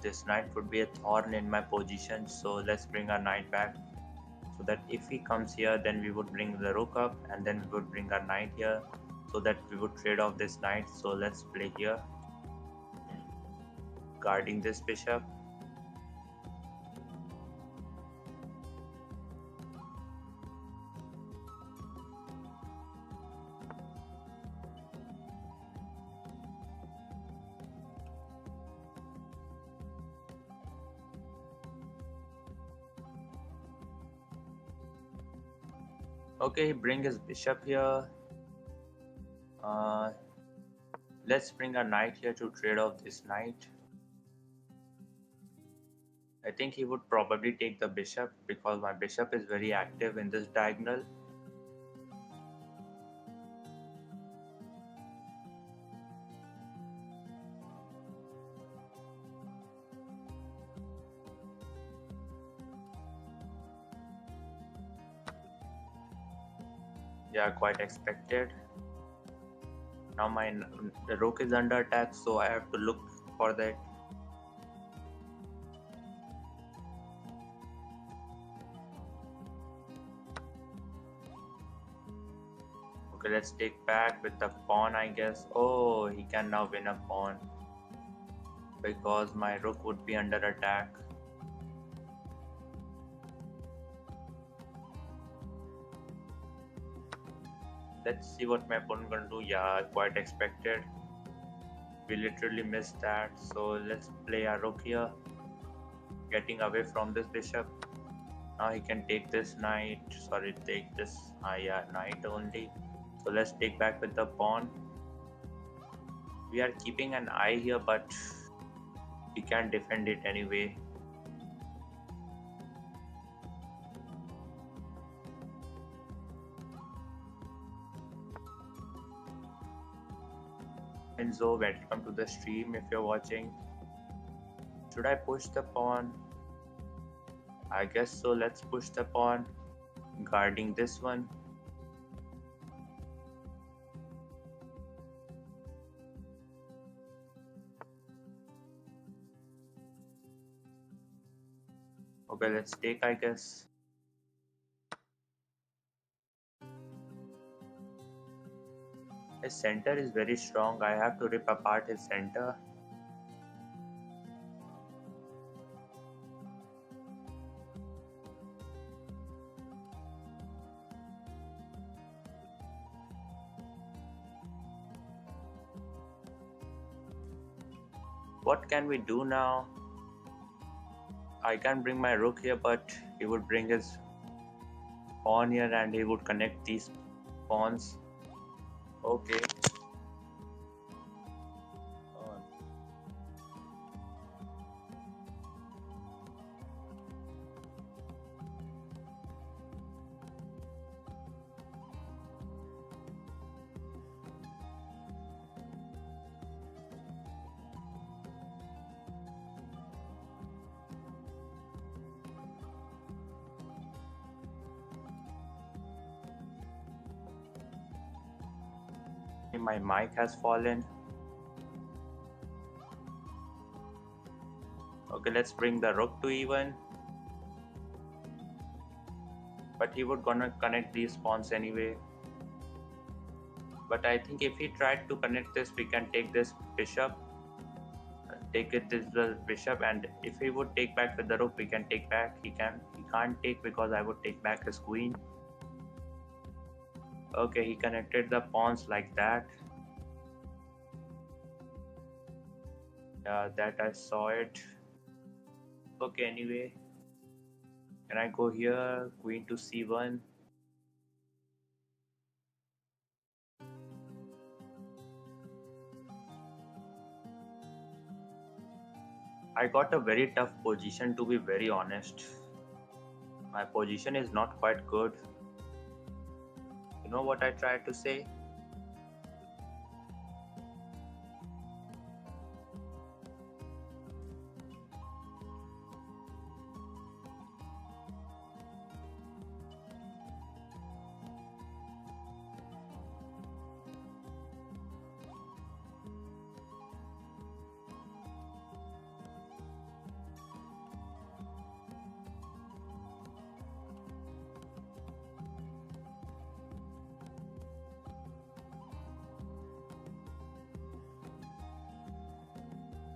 This knight would be a thorn in my position, so let's bring our knight back. So that if he comes here, then we would bring the rook up and then we would bring our knight here so that we would trade off this knight. So let's play here, guarding this bishop. Okay, bring his bishop here. Let's bring our knight here to trade off this knight. I think he would probably take the bishop because my bishop is very active in this diagonal. Yeah, quite expected. Now the rook is under attack, so I have to look for that. Okay, let's take back with the pawn, I guess. Oh, he can now win a pawn because my rook would be under attack. Let's see what my opponent gonna do. Yeah, quite expected. We literally missed that. So let's play a rook here, getting away from this bishop. Now he can take this knight. Sorry, take this. Yeah, knight only. So let's take back with the pawn. We are keeping an eye here, but we can't defend it anyway. Enzo, welcome to the stream if you're watching. Should I push the pawn? I guess so. Let's push the pawn, guarding this one. Okay, let's take, I guess. His center is very strong. I have to rip apart his center. What can we do now? I can bring my rook here, but he would bring his pawn here and he would connect these pawns. Okay. my mic has fallen. Okay, let's bring the rook to e1. But he would gonna connect these pawns anyway. But I think if he tried to connect this, we can take this bishop. Take it this the bishop, and if he would take back with the rook, we can take back. He can't take because I would take back his queen. Okay, he connected the pawns like that. Yeah, that I saw it. Okay, anyway, can I go here? Queen to c1. I got a very tough position, to be very honest. My position is not quite good. You know what I tried to say?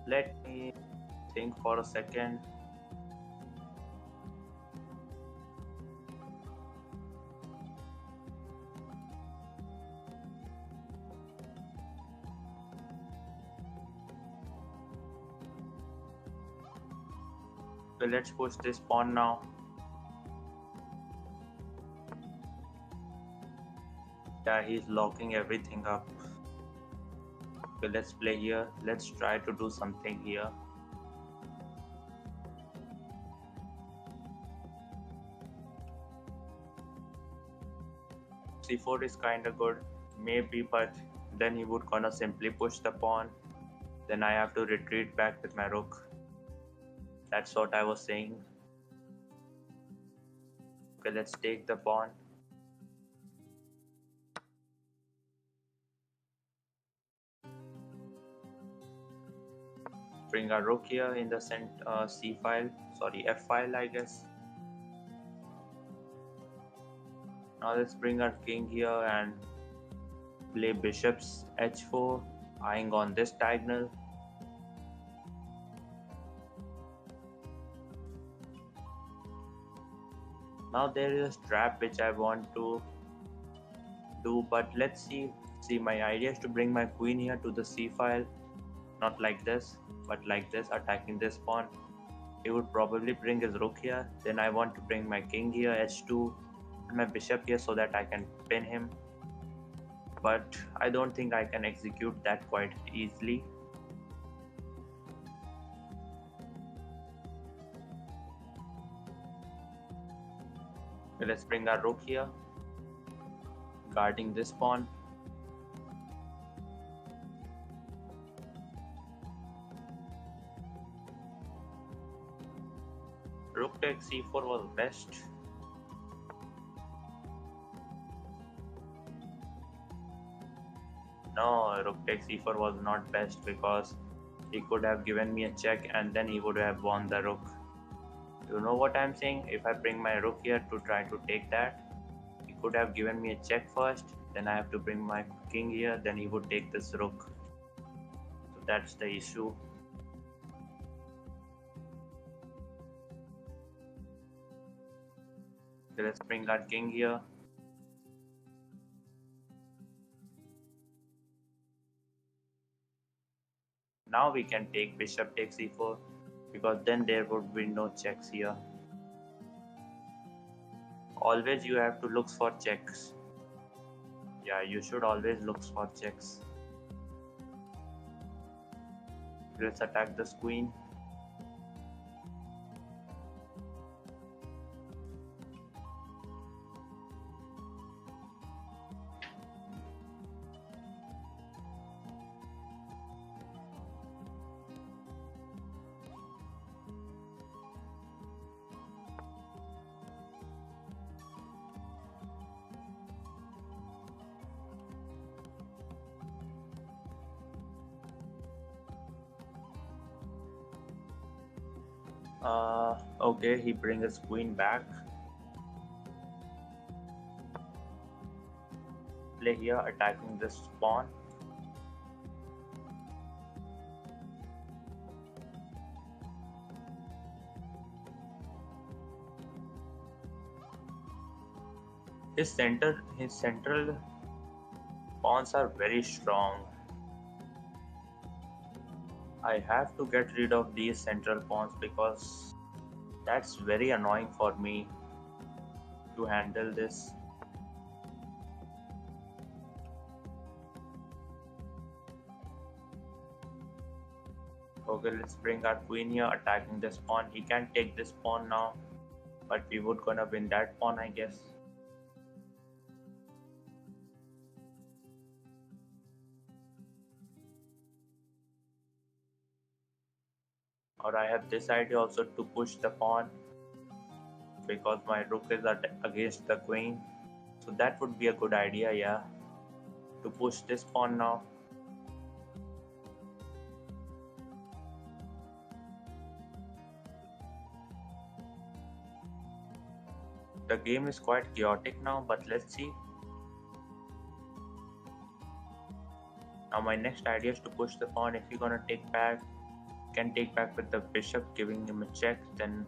Let me think for a second. So let's push this pawn now. Yeah, he's locking everything up. Okay, let's play here. Let's try to do something here. c4 is kinda good, maybe, but then he would gonna simply push the pawn. Then I have to retreat back with my rook. That's what I was saying. Okay, let's take the pawn. Bring our rook here in the c file, sorry, f file, I guess. Now let's bring our king here and play bishops h4, eyeing on this diagonal. Now there is a trap which I want to do, but let's see. See, my idea is to bring my queen here to the c file, not like this, but like this, attacking this pawn. He would probably bring his rook here. Then I want to bring my king here, h2, and my bishop here so that I can pin him. But I don't think I can execute that quite easily. Okay, let's bring our rook here, guarding this pawn. Rook takes c4 was best. No, rook takes c4 was not best because he could have given me a check and then he would have won the rook. You know what I'm saying? If I bring my rook here to try to take that, he could have given me a check first, then I have to bring my king here, then he would take this rook. So that's the issue. So let's bring our king here. Now we can take bishop takes e4 because then there would be no checks here. Always you have to look for checks. Yeah, you should always look for checks. Let's attack this queen. Okay, he brings his queen back. Play here, attacking this pawn. His central pawns are very strong. I have to get rid of these central pawns because that's very annoying for me to handle this. Okay, let's bring our queen here, attacking this pawn. He can take this pawn now, but we would gonna win that pawn, I guess. Or I have this idea also to push the pawn because my rook is against the queen. So that would be a good idea, yeah, to push this pawn now. The game is quite chaotic now, but let's see. Now my next idea is to push the pawn. If you're gonna take back, can take back with the bishop, giving him a check, then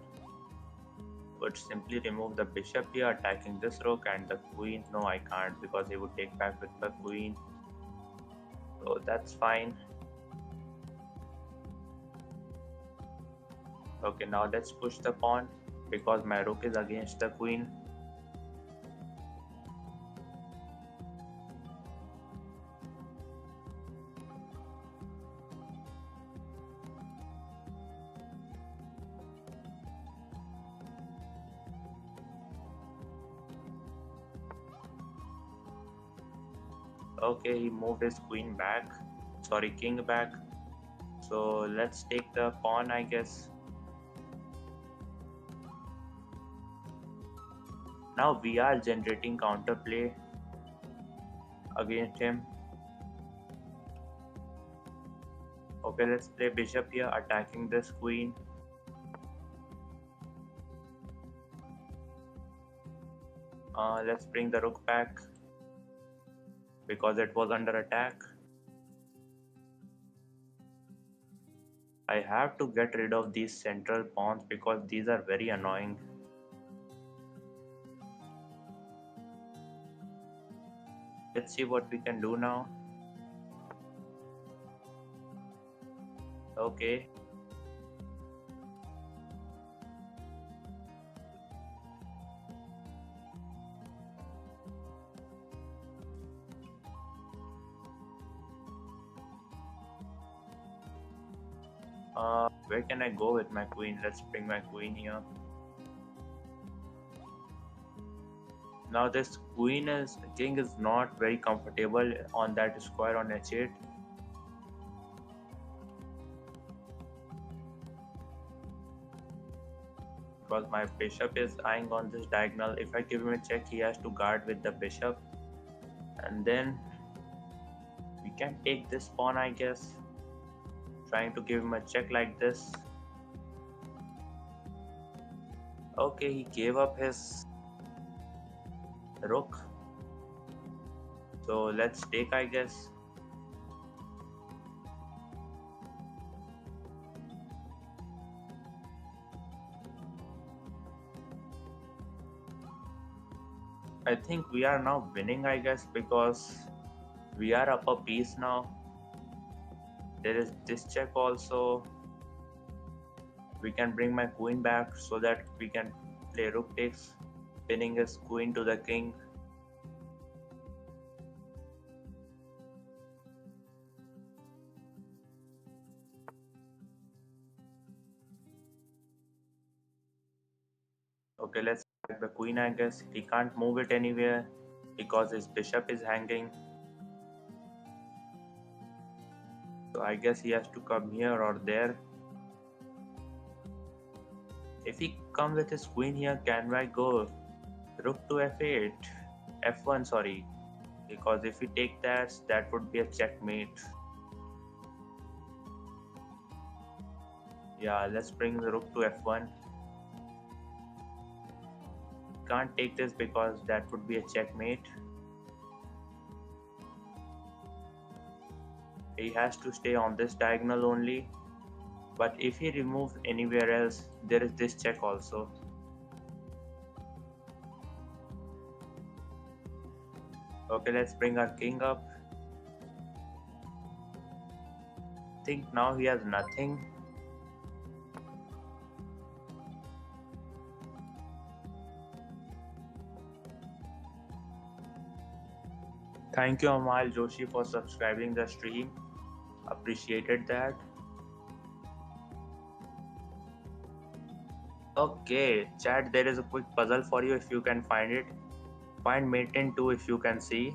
would simply remove the bishop here, attacking this rook and the queen. No, I can't because he would take back with the queen. So that's fine. Okay, now let's push the pawn because my rook is against the queen. Okay, he moved his queen back. Sorry, king back. So let's take the pawn, I guess. Now we are generating counterplay against him. Okay, let's play bishop here, attacking this queen. Let's bring the rook back because it was under attack. I have to get rid of these central pawns because these are very annoying. Let's see what we can do now. Okay. Where can I go with my queen? Let's bring my queen here. Now this king is not very comfortable on that square on h8. Because my bishop is eyeing on this diagonal. If I give him a check, he has to guard with the bishop. And then we can take this pawn, I guess. Trying to give him a check like this. Okay, he gave up his rook. So let's take, I guess. I think we are now winning, I guess, because we are up a piece now. There is this check also. We can bring my queen back so that we can play rook takes, pinning his queen to the king. Okay, let's take the queen, I guess. He can't move it anywhere because his bishop is hanging. So I guess he has to come here or there. If he comes with his queen here, can I go rook to f8? f1, sorry. Because if we take that, that would be a checkmate. Yeah, let's bring the rook to f1. Can't take this because that would be a checkmate. He has to stay on this diagonal only. But if he removes anywhere else, there is this check also. Okay, let's bring our king up. Think now he has nothing. Thank you Amal Joshi for subscribing the stream. Appreciated that. Okay, chat, there is a quick puzzle for you if you can find it. Find mate in 2 if you can see.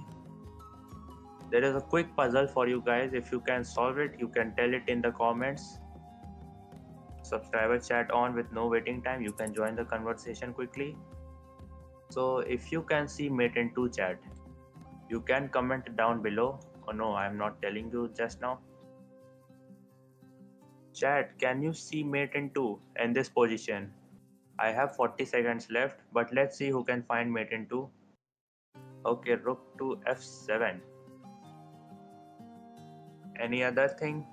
There is a quick puzzle for you guys. If you can solve it, you can tell it in the comments. Subscriber chat on with no waiting time. You can join the conversation quickly. So if you can see mate in 2 chat, you can comment down below. Oh no, I'm not telling you just now. Chat, can you see mate in 2 in this position? I have 40 seconds left, but let's see who can find mate in 2. Okay, rook to f7. Any other thing?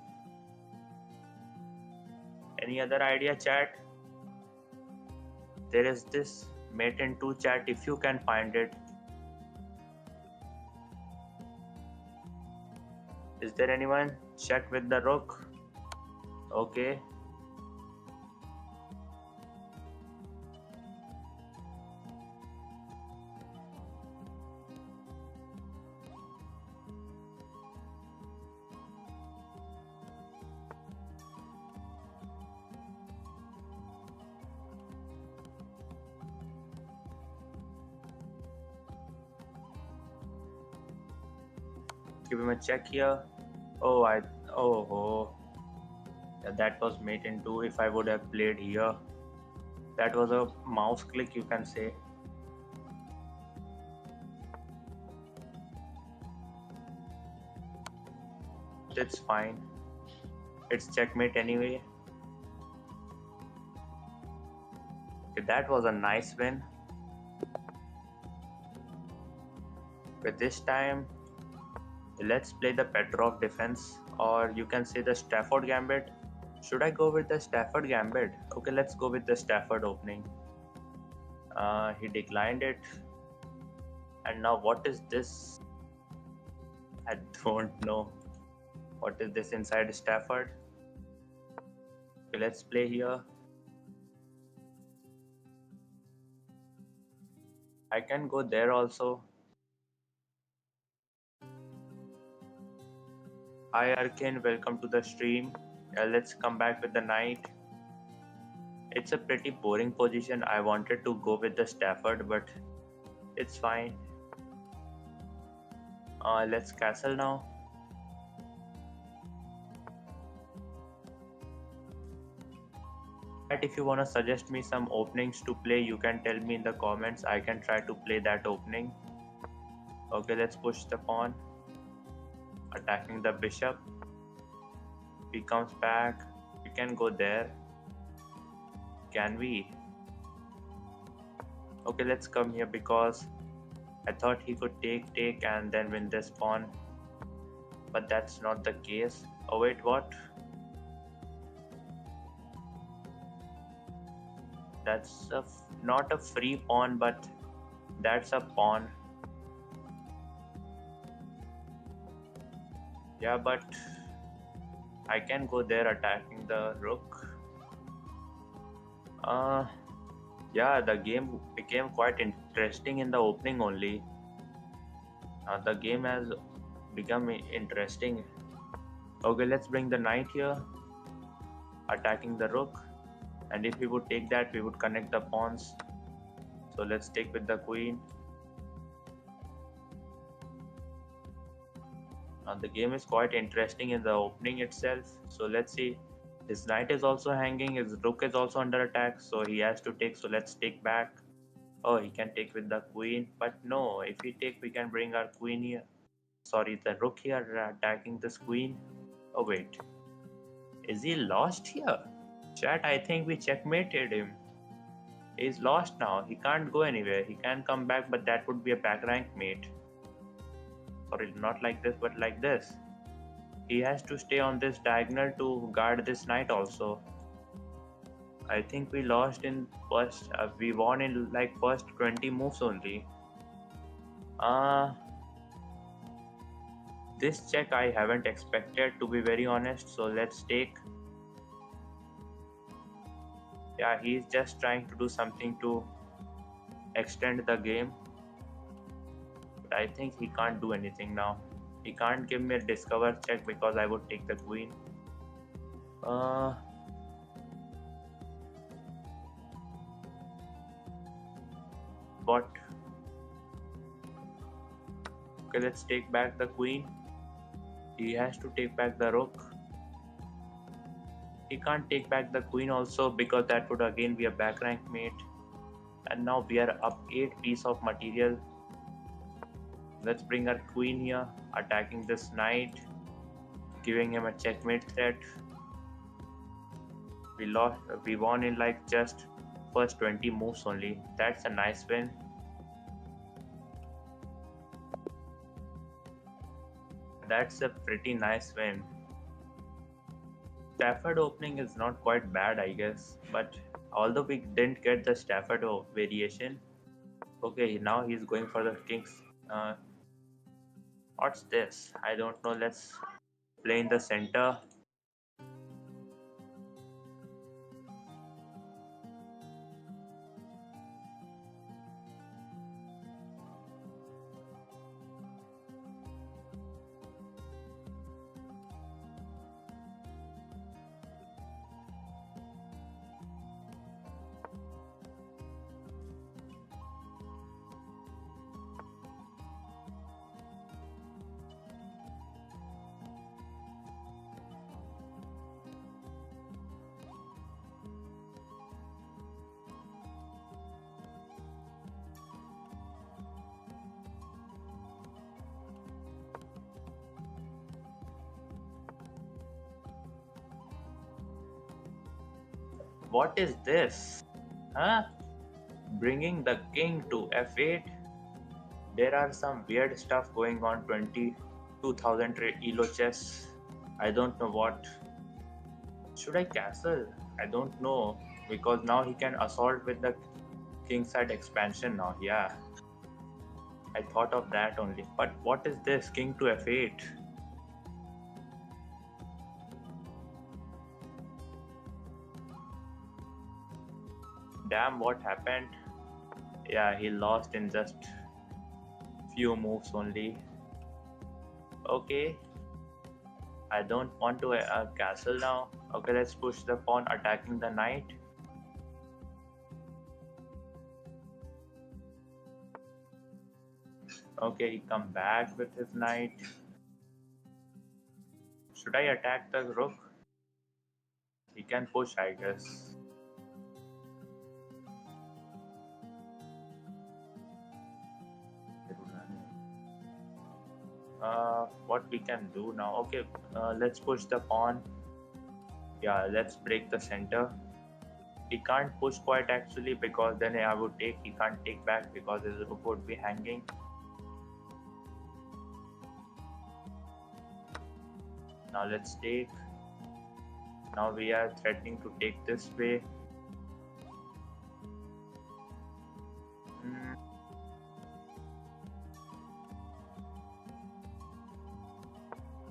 Any other idea, chat? There is this mate in 2 chat if you can find it. Is there anyone? Check with the rook. Okay. Give him a check here. Oh, yeah, that was mate in 2 if I would have played here. That was a mouse click, you can say. It's fine. It's checkmate anyway. Okay, that was a nice win. But this time, let's play the Petrov defense, or you can say the Stafford Gambit. Should I go with the Stafford Gambit? Okay, let's go with the Stafford opening. He declined it. And now what is this? I don't know. What is this inside Stafford? Okay, let's play here. I can go there also. Hi Arkin, welcome to the stream. Let's come back with the knight. It's a pretty boring position. I wanted to go with the Stafford, but it's fine. Let's castle now. But if you want to suggest me some openings to play, you can tell me in the comments. I can try to play that opening. Okay, let's push the pawn. Attacking the bishop. He comes back. We can go there. Can we? Okay, let's come here because I thought he could take and then win this pawn. But that's not the case. Oh wait, what? That's not a free pawn, but that's a pawn. Yeah, but I can go there attacking the rook. Yeah, the game became quite interesting in the opening only. The game has become interesting. Okay, let's bring the knight here, attacking the rook. And if we would take that, we would connect the pawns. So let's take with the queen. The game is quite interesting in the opening itself. So let's see. His knight is also hanging. His rook is also under attack. So he has to take. So let's take back. Oh, he can take with the queen. But no, if we take, we can bring our queen here. Sorry, the rook here attacking this queen. Oh wait. Is he lost here? Chat, I think we checkmated him. He's lost now. He can't go anywhere. He can come back, but that would be a back rank mate. Sorry, not like this, but like this. He has to stay on this diagonal to guard this knight also. I think we lost in first. We won in like first 20 moves only. Uh, this check I haven't expected, to be very honest. So let's take. Yeah, he's just trying to do something to extend the game. But I think he can't do anything now. He can't give me a discover check because I would take the queen. Uh, but okay, let's take back the queen. He has to take back the rook. He can't take back the queen also because that would again be a back rank mate. And now we are up 8 pieces of material. Let's bring our queen here, attacking this knight, giving him a checkmate threat. We won in like just first 20 moves only. That's a nice win. That's a pretty nice win. Stafford opening is not quite bad, I guess, but although we didn't get the Stafford variation, okay, now he's going for the kings. What's this? I don't know. Let's play in the center. What is this? Huh? Bringing the king to f8? There are some weird stuff going on 22,000 elo chess. I don't know what. Should I castle? I don't know because now he can assault with the kingside expansion now. Yeah, I thought of that only. But what is this? King to f8? Damn, what happened? Yeah, he lost in just few moves only. Okay, I don't want to castle now. Okay, let's push the pawn attacking the knight. Okay, he come back with his knight. Should I attack the rook? He can push, I guess. What we can do now? Okay, let's push the pawn. Yeah, let's break the center. He can't push quite actually because then I would take. He can't take back because his rook would be hanging. Now let's take. Now we are threatening to take this way.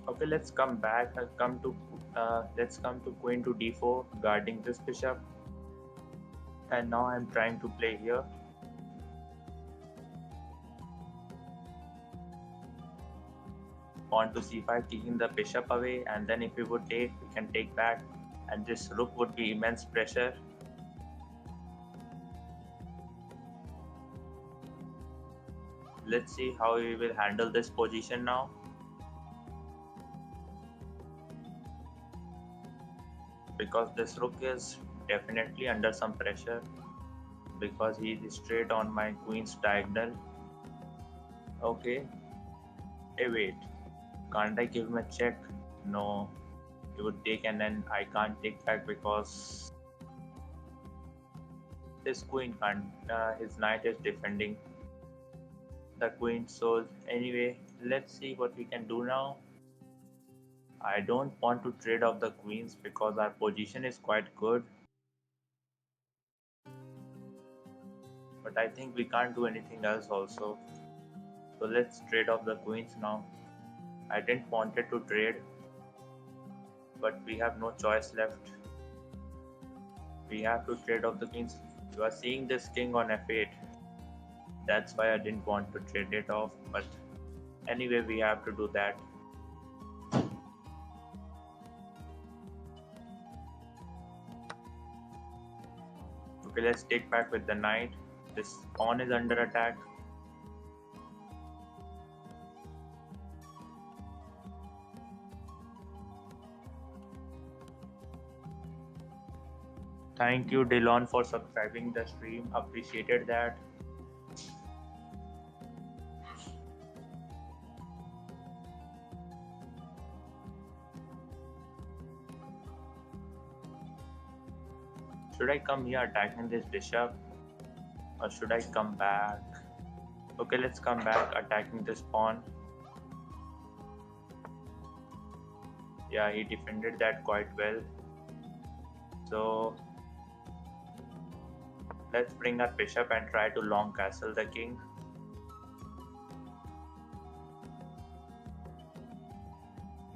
Okay, let's come back. Let's come to queen to d4, guarding this bishop. And now I'm trying to play here. Pawn to c5, taking the bishop away, and then if we would take, we can take back, and this rook would be immense pressure. Let's see how we will handle this position now. Because this rook is definitely under some pressure because he is straight on my queen's diagonal. Okay. Hey, wait. Can't I give him a check? No. He would take, and then I can't take back because his queen can't. His knight is defending the queen. So anyway, let's see what we can do now. I don't want to trade off the queens because our position is quite good. But I think we can't do anything else also. So let's trade off the queens now. I didn't want it to trade, but we have no choice left. We have to trade off the queens. You are seeing this king on f8. That's why I didn't want to trade it off, but anyway, we have to do that. Okay, let's take back with the knight. This pawn is under attack. Thank you, Dylan, for subscribing the stream. Appreciated that. Should I come here attacking this bishop, or should I come back? Okay, let's come back attacking this pawn. Yeah, he defended that quite well. So let's bring our bishop and try to long castle the king.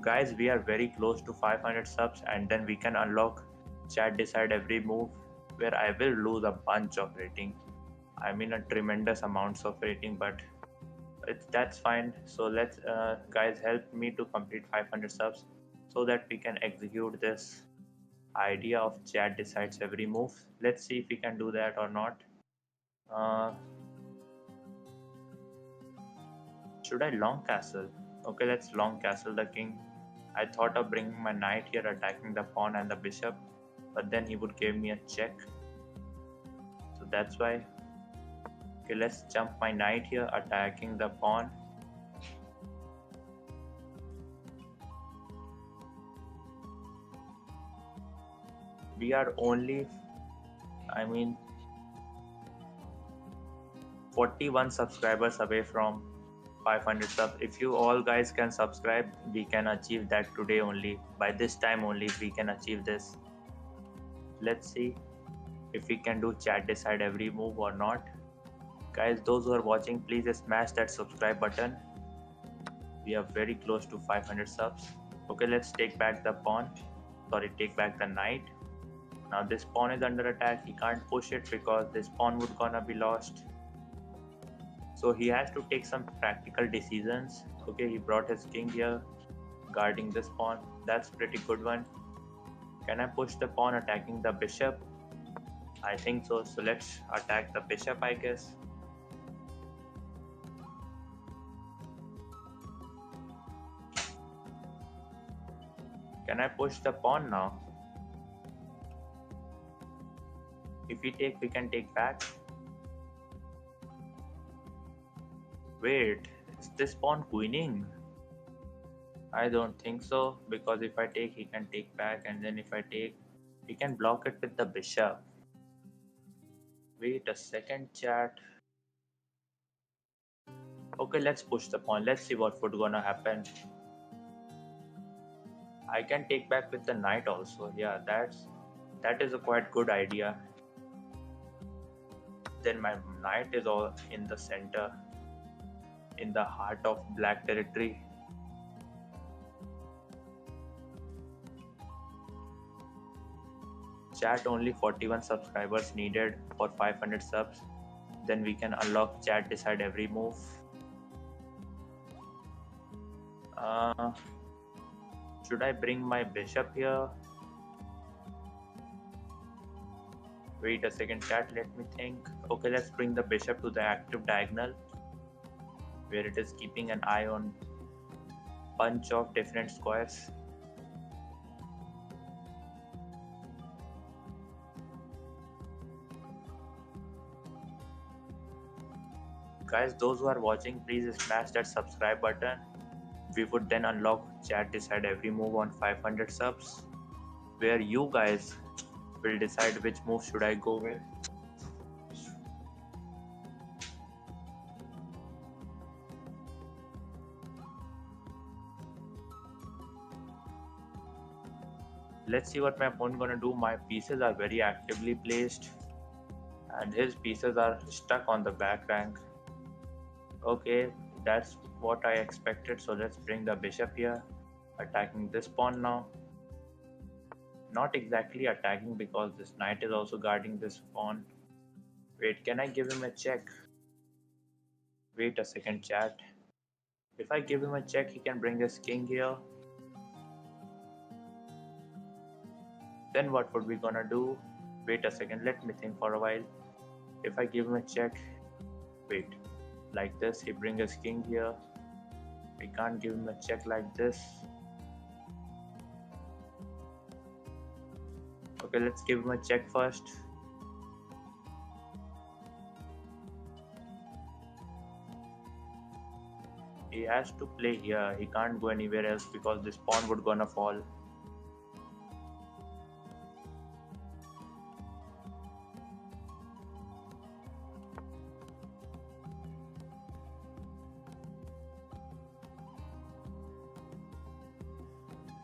Guys, we are very close to 500 subs, and then we can unlock chat decide every move, where I will lose a bunch of rating. I mean a tremendous amounts of rating, but that's fine. So let's guys, help me to complete 500 subs so that we can execute this idea of chat decides every move. Let's see if we can do that or not. Should I long castle? Okay, let's long castle the king. I thought of bringing my knight here attacking the pawn and the bishop, but then he would give me a check, so that's why. Okay, let's jump my knight here attacking the pawn. We are only, I mean, 41 subscribers away from 500 subs. If you all guys can subscribe, we can achieve that today only. By this time only we can achieve this. Let's see if we can do chat decide every move or not. Guys, those who are watching, please smash that subscribe button. We are very close to 500 subs. Okay, let's take back the pawn. Sorry, take back the knight. Now this pawn is under attack. He can't push it because this pawn would gonna be lost. So he has to take some practical decisions. Okay, he brought his king here, guarding this pawn. That's pretty good one. Can I push the pawn attacking the bishop? I think so. So let's attack the bishop, I guess. Can I push the pawn now? If we take, we can take back. Wait, is this pawn queening? I don't think so, because if I take, he can take back, and then if I take, he can block it with the bishop. Wait a second, chat. Okay, let's push the pawn. Let's see what would gonna happen. I can take back with the knight also. Yeah, that is a quite good idea. Then my knight is all in the center, in the heart of black territory. Chat, only 41 subscribers needed for 500 subs. Then we can unlock chat decide every move. Should I bring my bishop here? Wait a second, chat, let me think. Okay, let's bring the bishop to the active diagonal, where it is keeping an eye on bunch of different squares. Guys, those who are watching, please smash that subscribe button. We would then unlock chat decide every move on 500 subs, where you guys will decide which move should I go with. Let's see what my opponent gonna do. My pieces are very actively placed and his pieces are stuck on the back rank. Okay, that's what I expected. So let's bring the bishop here, attacking this pawn now. Not exactly attacking because this knight is also guarding this pawn. Wait, can I give him a check? Wait a second, chat. If I give him a check, he can bring his king here. Then what would we gonna do? Wait a second, let me think for a while. If I give him a check, wait, like this, he brings his king here. We can't give him a check like this. Okay, let's give him a check first. He has to play here. He can't go anywhere else because this pawn would gonna fall.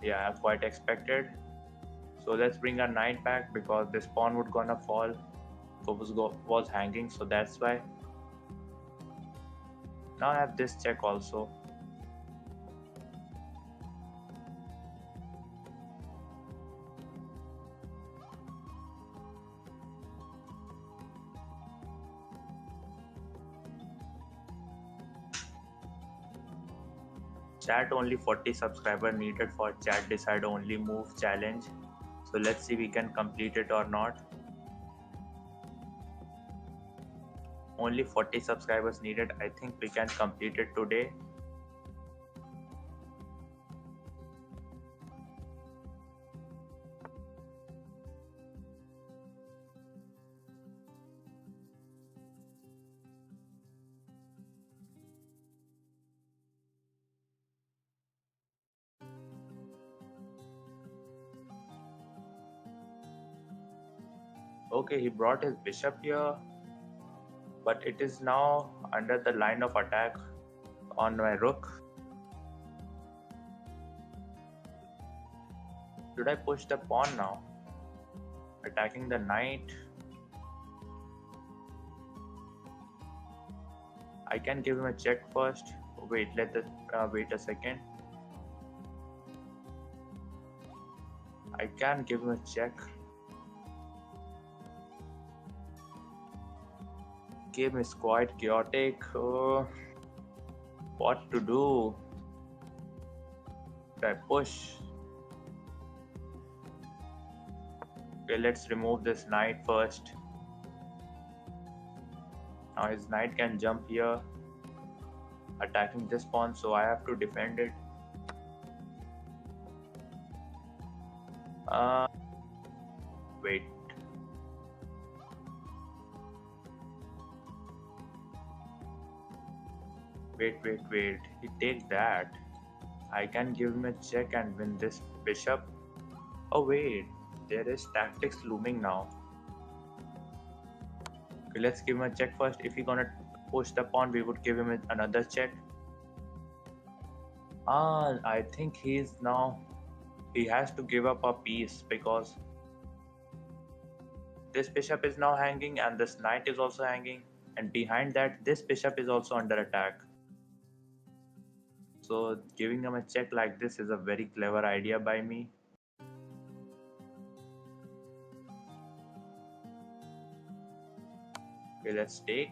Yeah, I quite expected. So let's bring our knight back because this pawn would gonna fall. Was hanging, so that's why. Now I have this check also. Chat only 40 subscriber needed for chat decide only move challenge. So let's see we can complete it or not. Only 40 subscribers needed. I think we can complete it today. Okay, he brought his bishop here, but it is now under the line of attack on my rook. Should I push the pawn now? Attacking the knight. I can give him a check first. Wait, wait a second. I can give him a check. Game is quite chaotic. What to do? Should I push? Okay, let's remove this knight first. Now his knight can jump here, attacking this pawn, so I have to defend it. Wait. Wait. He take that. I can give him a check and win this bishop. Oh wait, there is tactics looming now. Okay, let's give him a check first. If he gonna push the pawn, we would give him another check. I think he has to give up a piece because this bishop is now hanging and this knight is also hanging, and behind that this bishop is also under attack. So giving him a check like this is a very clever idea by me. Okay, let's take.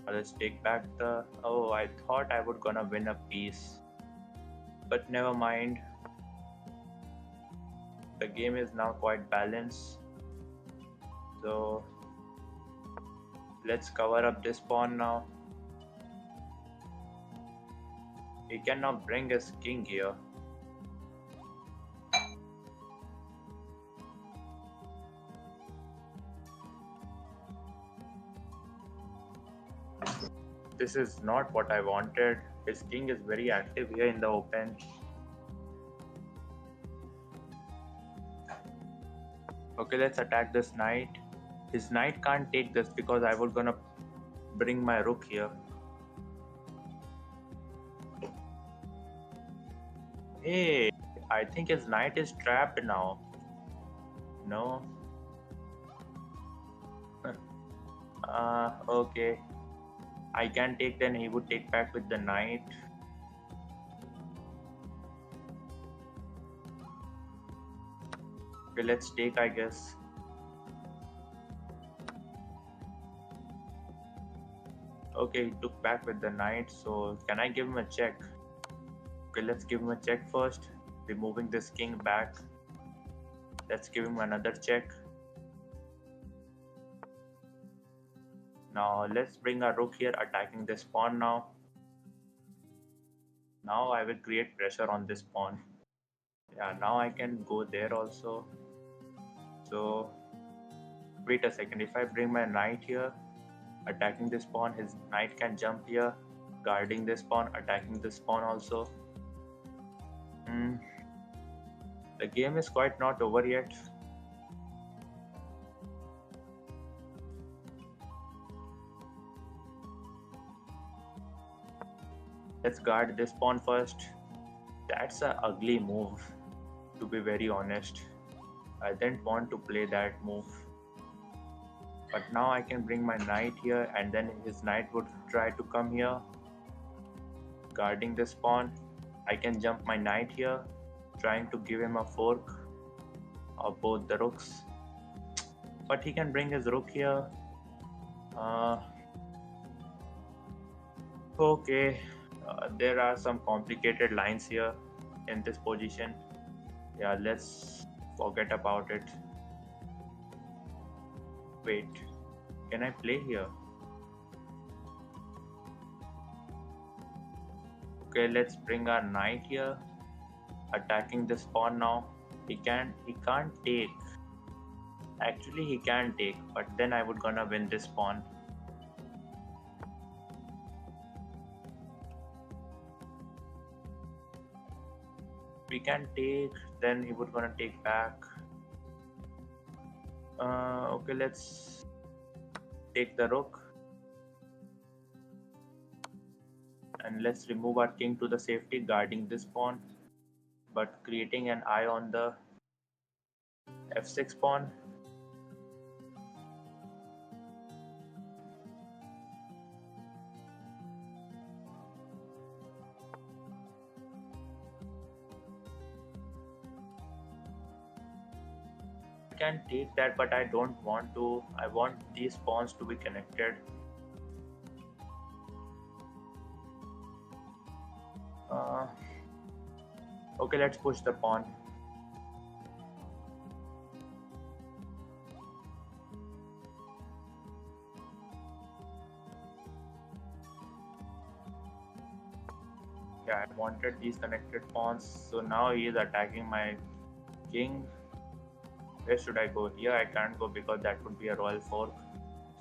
Let's take back the... Oh, I thought I would gonna win a piece. But never mind. The game is now quite balanced. So let's cover up this pawn now. He can now bring his king here. This is not what I wanted. His king is very active here in the open. Okay, let's attack this knight. His knight can't take this because I was gonna bring my rook here. Hey, I think his knight is trapped now. No. Okay. I can take, then he would take back with the knight. Okay, let's take, I guess. Okay, he took back with the knight, so can I give him a check? Okay, let's give him a check first. Removing this king back. Let's give him another check. Now let's bring our rook here, attacking this pawn now. Now I will create pressure on this pawn. Yeah, now I can go there also. So wait a second, if I bring my knight here, attacking this pawn, his knight can jump here, guarding this pawn, attacking this pawn also. The game is quite not over yet. Let's guard this pawn first. That's an ugly move, to be very honest. I didn't want to play that move. But now I can bring my knight here, and then his knight would try to come here, guarding this pawn. I can jump my knight here, trying to give him a fork of both the rooks. But he can bring his rook here. Okay, there are some complicated lines here in this position. Yeah, let's forget about it. Wait, can I play here? Okay, let's bring our knight here, attacking this pawn now. He can't take. Actually, he can take, but then I would gonna win this pawn. We can take, then he would gonna take back. Okay, let's take the rook. And let's remove our king to the safety, guarding this pawn, but creating an eye on the f6 pawn. I can take that, but I don't want to. I want these pawns to be connected. Okay, let's push the pawn. Yeah, I wanted these connected pawns, so now he is attacking my king. Where should I go? Here I can't go because that would be a royal fork.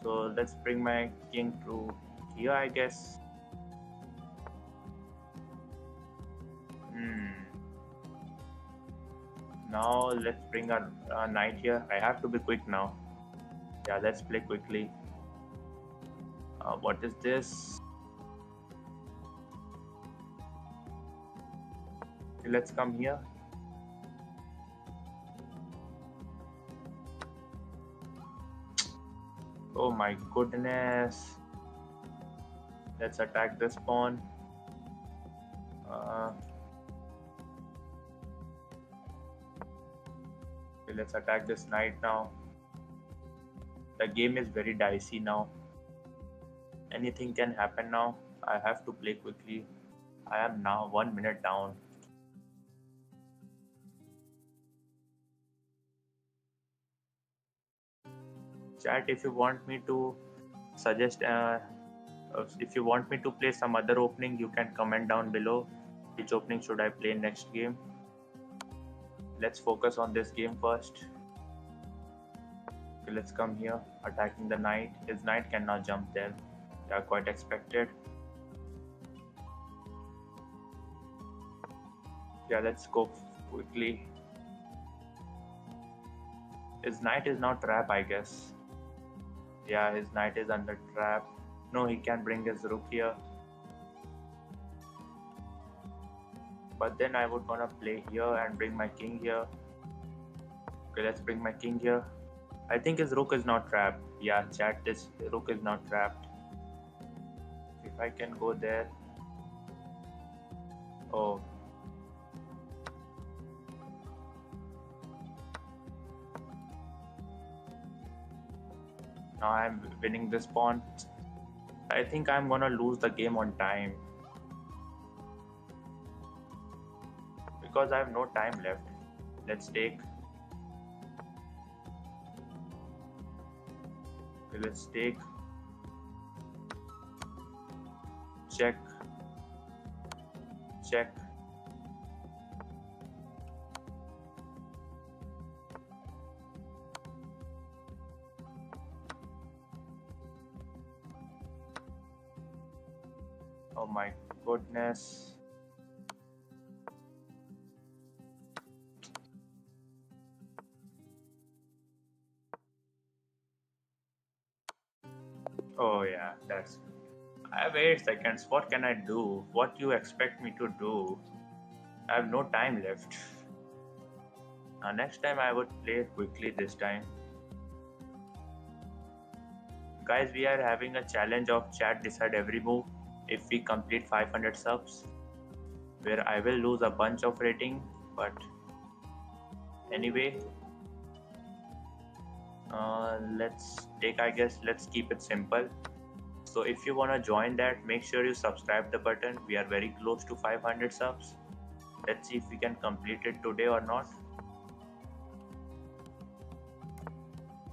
So let's bring my king to here, I guess. Now let's bring our knight here. I have to be quick now. Yeah, let's play quickly. What is this? Let's come here. Oh my goodness. Let's attack this pawn. Okay, let's attack this knight now. The game is very dicey now. Anything can happen now. I have to play quickly. I am now 1 minute down. Chat, if you want me to suggest, if you want me to play some other opening, you can comment down below. Which opening should I play next game? Let's focus on this game first. Okay, let's come here, attacking the knight. His knight cannot jump there. Yeah, quite expected. Yeah, let's go quickly. His knight is now trap, I guess. Yeah, his knight is under trap. No, he can bring his rook here. But then I would gonna play here and bring my king here. Okay, let's bring my king here. I think his rook is not trapped. Yeah, chat, this rook is not trapped. If I can go there. Oh. Now I'm winning this pawn. I think I'm gonna lose the game on time. Because I have no time left. Let's take. Okay, let's take. Check. Check. Oh my goodness. Oh yeah, that's. I have 8 seconds. What can I do? What do you expect me to do? I have no time left. Next time I would play quickly this time. Guys, we are having a challenge of chat decide every move if we complete 500 subs, where I will lose a bunch of rating, but anyway, let's take, I guess, let's keep it simple. So if you want to join that, make sure you subscribe the button. We are very close to 500 subs. Let's see if we can complete it today or not.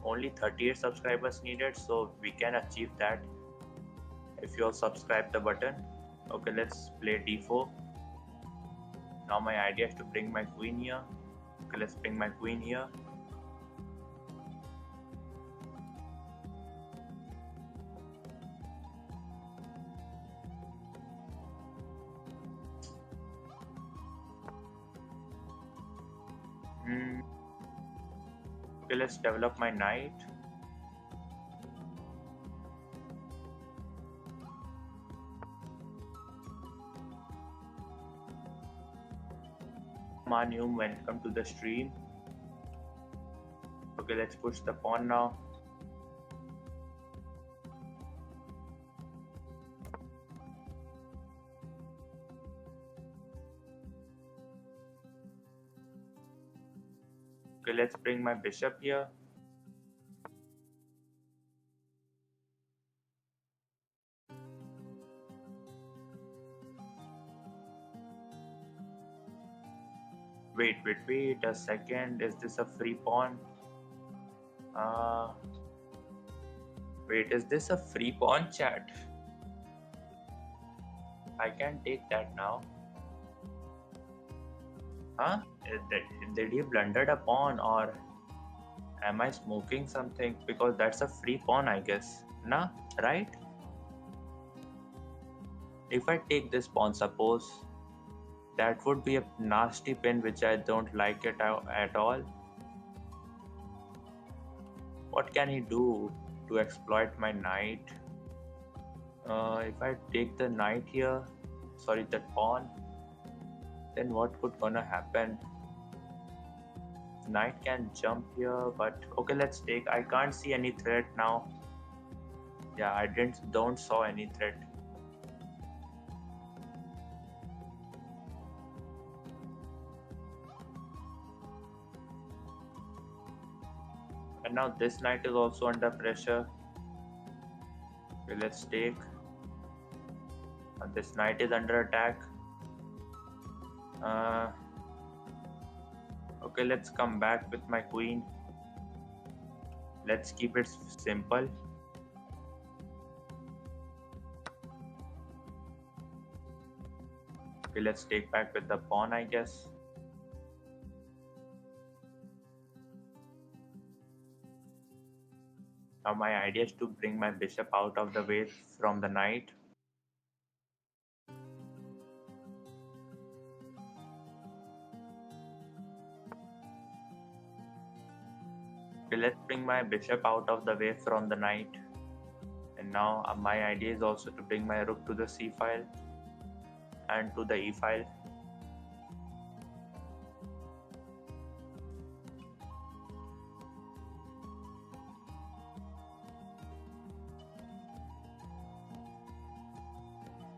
Only 38 subscribers needed, so we can achieve that if you all subscribe the button. Okay, let's play d4. Now my idea is to bring my queen here. Okay, let's bring my queen here. Okay, let's develop my knight. Manium, welcome to the stream. Okay, let's push the pawn now. Okay, let's bring my bishop here. Wait a second. Is this a free pawn? Wait, is this a free pawn, chat? I can take that now. Huh? Did he blundered a pawn, or am I smoking something? Because that's a free pawn, I guess. Nah, right? If I take this pawn, suppose, that would be a nasty pin which I don't like it at all. What can he do to exploit my knight? If I take the knight here, sorry, the pawn, then what could gonna happen? Knight can jump here, but okay, let's take. I can't see any threat now. Yeah, I don't saw any threat. And now this knight is also under pressure. Okay, let's take. This knight is under attack. Okay, let's come back with my queen. Let's keep it simple. Okay, let's take back with the pawn, I guess. Now my idea is to bring my bishop out of the way from the knight. Okay, let's bring my bishop out of the way from the knight. And now my idea is also to bring my rook to the c file and to the e file.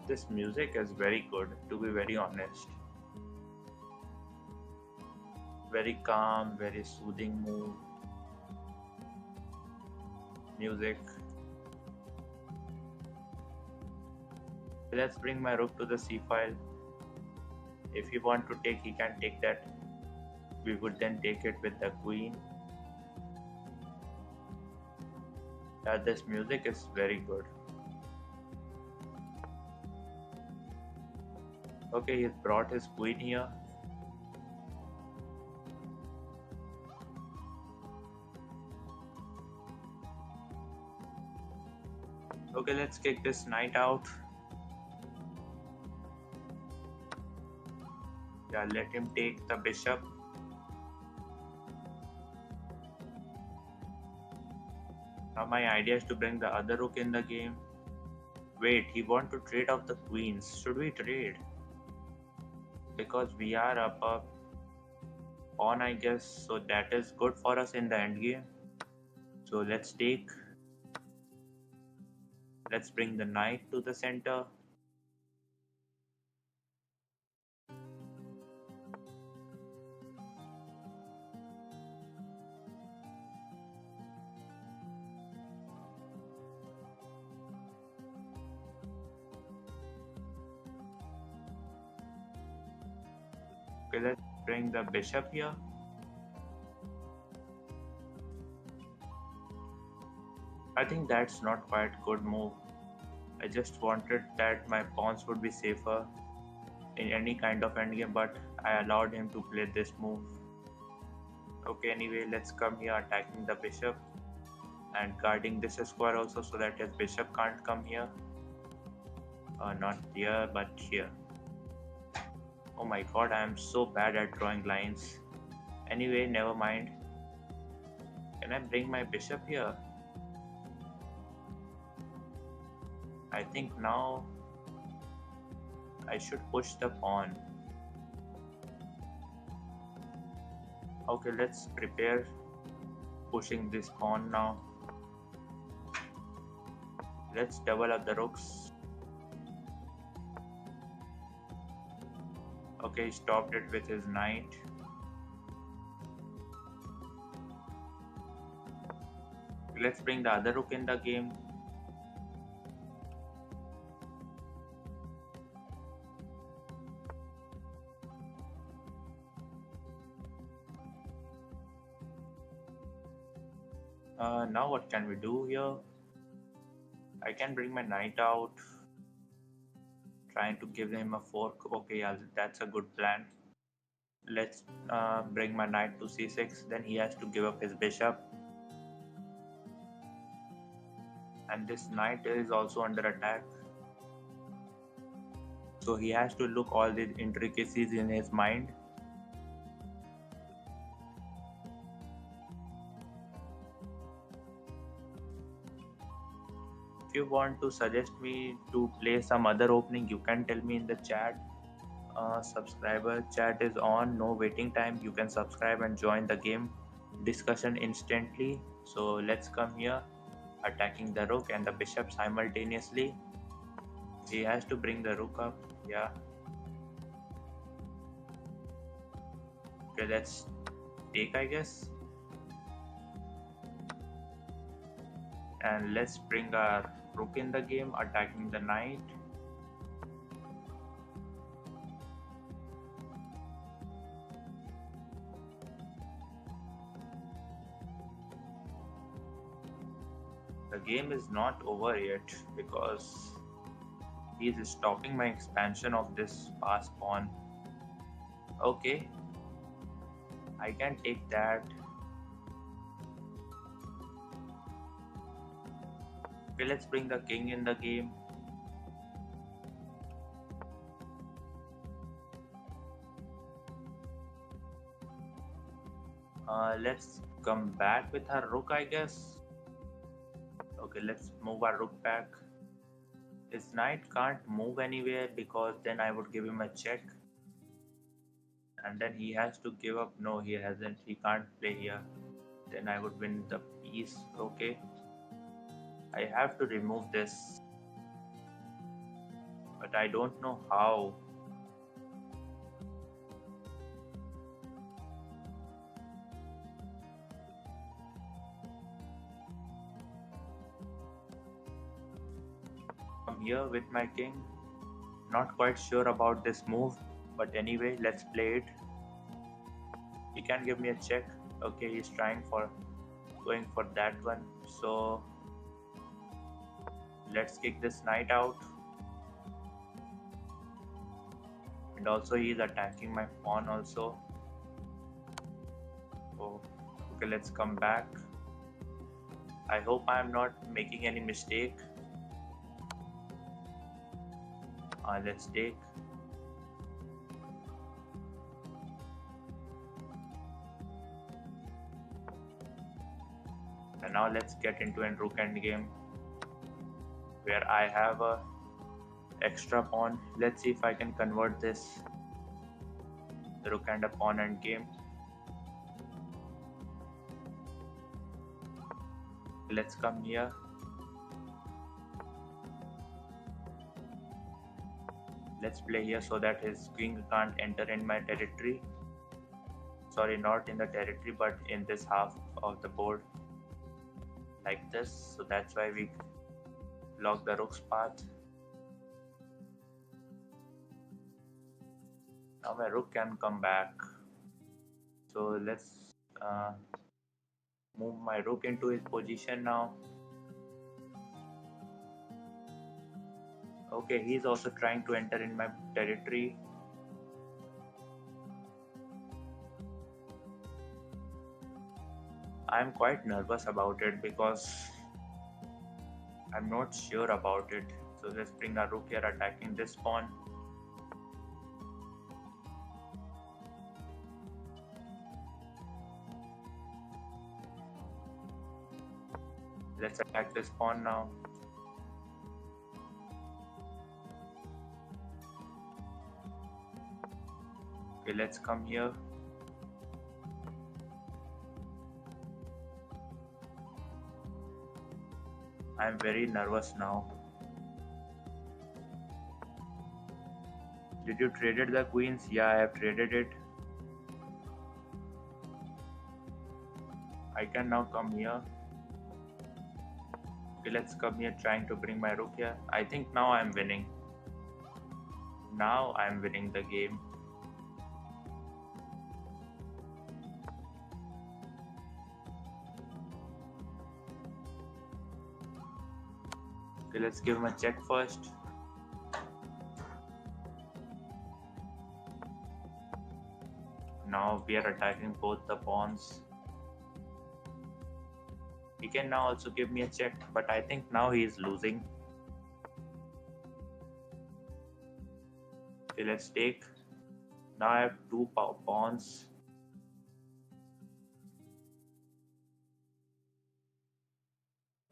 This music is very good, to be very honest. Very calm, very soothing move. Music. Let's bring my rook to the c file. If he want to take, he can take that. We would then take it with the queen. This music is very good. Okay, he's brought his queen here. Okay, let's kick this knight out. Yeah, let him take the bishop. Now my idea is to bring the other rook in the game. Wait, he want to trade off the queens. Should we trade? Because we are up a pawn, I guess, so that is good for us in the endgame. So let's take. Let's bring the knight to the center. Okay, let's bring the bishop here. I think that's not quite good move. I just wanted that my pawns would be safer in any kind of endgame, but I allowed him to play this move. Okay, anyway, let's come here attacking the bishop and guarding this square also so that his bishop can't come here. Not here, but here. Oh my god, I am so bad at drawing lines. Anyway, never mind. Can I bring my bishop here? I think now I should push the pawn. Okay, let's prepare pushing this pawn now. Let's double up the rooks. Okay, he stopped it with his knight. Let's bring the other rook in the game. Now what can we do here? I can bring my knight out, trying to give him a fork. Okay, yeah, that's a good plan. Let's bring my knight to c6, then he has to give up his bishop. And this knight is also under attack. So he has to look all these intricacies in his mind. If you want to suggest me to play some other opening, you can tell me in the chat. Subscriber chat is on, no waiting time. You can subscribe and join the game discussion instantly. So let's come here, attacking the rook and the bishop simultaneously. He has to bring the rook up. Yeah. Okay, let's take, I guess. And let's bring our rook in the game, attacking the knight. The game is not over yet because he is stopping my expansion of this pass pawn. Okay, I can take that. Okay, let's bring the king in the game. Let's come back with our rook, I guess. Okay, let's move our rook back. His knight can't move anywhere because then I would give him a check. And then he has to give up. No, he hasn't. He can't play here. Then I would win the piece. Okay. I have to remove this. But I don't know how. I'm here with my king. Not quite sure about this move. But anyway, let's play it. He can give me a check. Okay, he's trying for going for that one. So let's kick this knight out. And also he's attacking my pawn also. Oh, okay, let's come back. I hope I'm not making any mistake. Let's take. And now let's get into a rook endgame where I have a extra pawn. Let's see if I can convert this rook and a pawn endgame. Let's come here. Let's play here so that his king can't enter in my territory. Sorry, not in the territory, but in this half of the board. Like this. So that's why we block the rook's path. Now my rook can come back. So let's move my rook into his position now. Okay, he's also trying to enter in my territory. I'm quite nervous about it because I'm not sure about it. So let's bring our rook here attacking this pawn. Let's attack this pawn now. Okay, let's come here. I'm very nervous now. Did you traded the queens? Yeah, I have traded it. I can now come here. Okay, let's come here trying to bring my rook here. I think now I'm winning. Now I'm winning the game. Okay, let's give him a check first. Now we are attacking both the pawns. He can now also give me a check, but I think now he is losing. Okay, let's take. Now I have two pawns.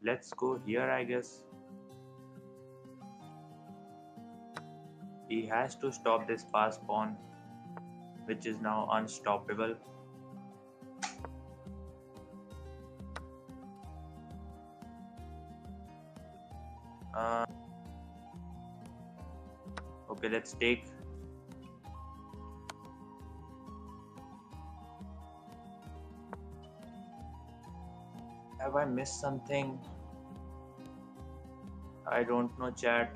Let's go here, I guess. He has to stop this pass pawn, which is now unstoppable. Okay, let's take. Have I missed something? I don't know, chat.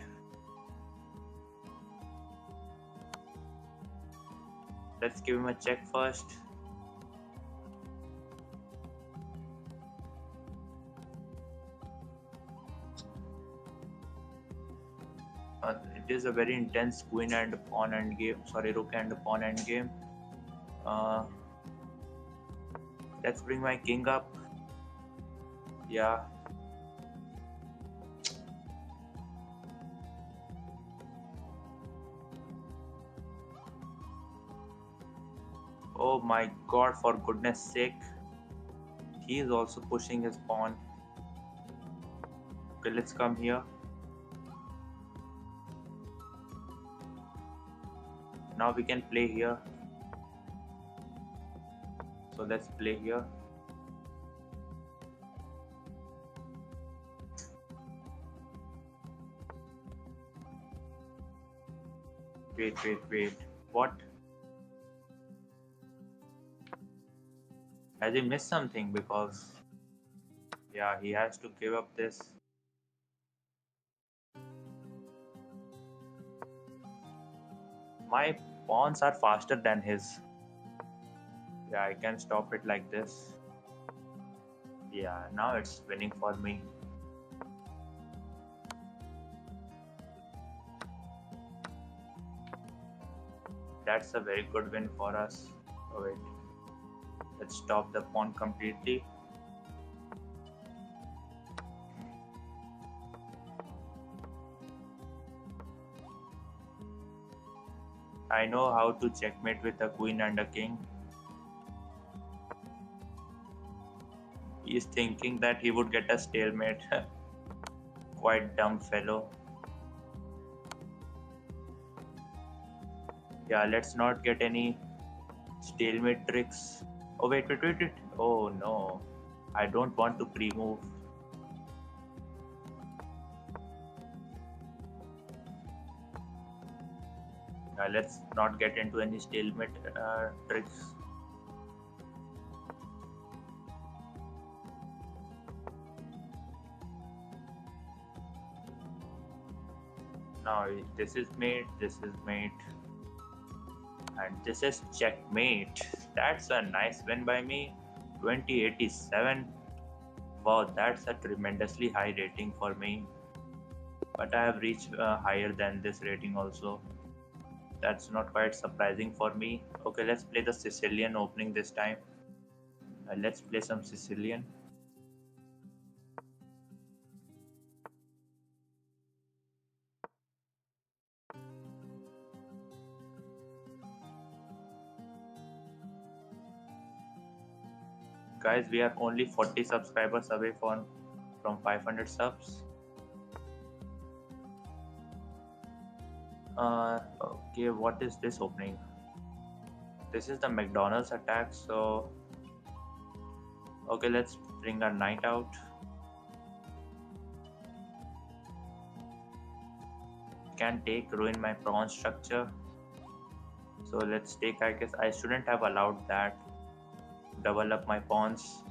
Let's give him a check first. It is a very intense queen and pawn end game. Sorry, rook and pawn end game. Let's bring my king up. Yeah. Oh my god, for goodness sake. He is also pushing his pawn. Okay, let's come here. Now we can play here. So let's play here. Wait. What? Has he missed something? Because yeah, he has to give up this. My pawns are faster than his. Yeah, I can stop it like this. Yeah, now it's winning for me. That's a very good win for us. Oh wait, let's stop the pawn completely. I know how to checkmate with a queen and a king. He's thinking that he would get a stalemate. Quite dumb fellow. Yeah, let's not get any stalemate tricks. Oh wait. Oh no. I don't want to pre-move. Let's not get into any stalemate tricks. Now this is mate, and this is checkmate. That's a nice win by me. 2087. Wow, that's a tremendously high rating for me. But I have reached higher than this rating also. That's not quite surprising for me. Okay, let's play the Sicilian opening this time. Let's play some Sicilian. Guys, we are only 40 subscribers away from 500 subs. Okay, what is this opening? This is the McDonald's attack, so okay, let's bring our knight out. Can take, ruin my pawn structure. So let's take, I guess I shouldn't have allowed that. Double up my pawns.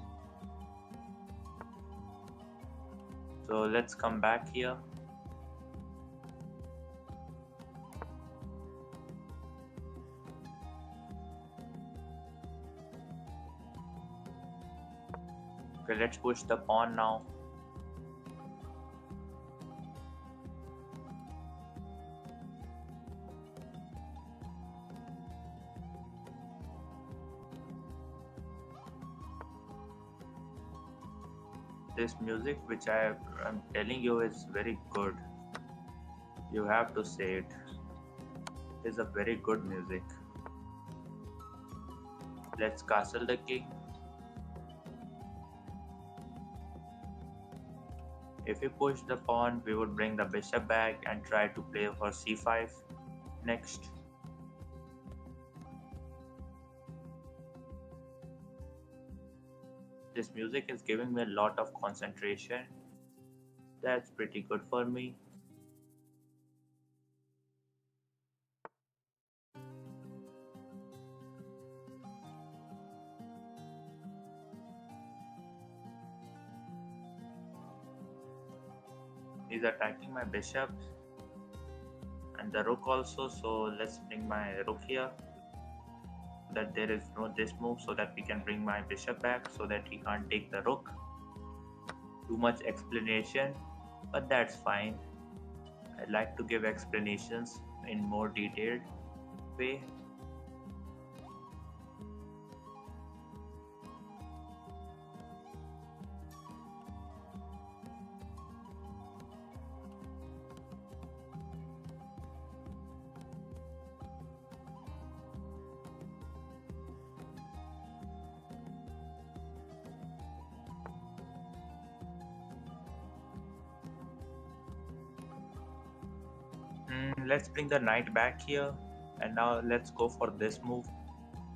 So let's come back here. Okay, let's push the pawn now. This music which I'm telling you is very good. You have to say it. It is a very good music. Let's castle the king. If we push the pawn, we would bring the bishop back and try to play for c5 next. This music is giving me a lot of concentration. That's pretty good for me. He's attacking my bishop and the rook also, so let's bring my rook here. That there is no this move so that we can bring my bishop back so that he can't take the rook. Too much explanation, but that's fine. I like to give explanations in more detailed way. let's bring the knight back here. And now let's go for this move.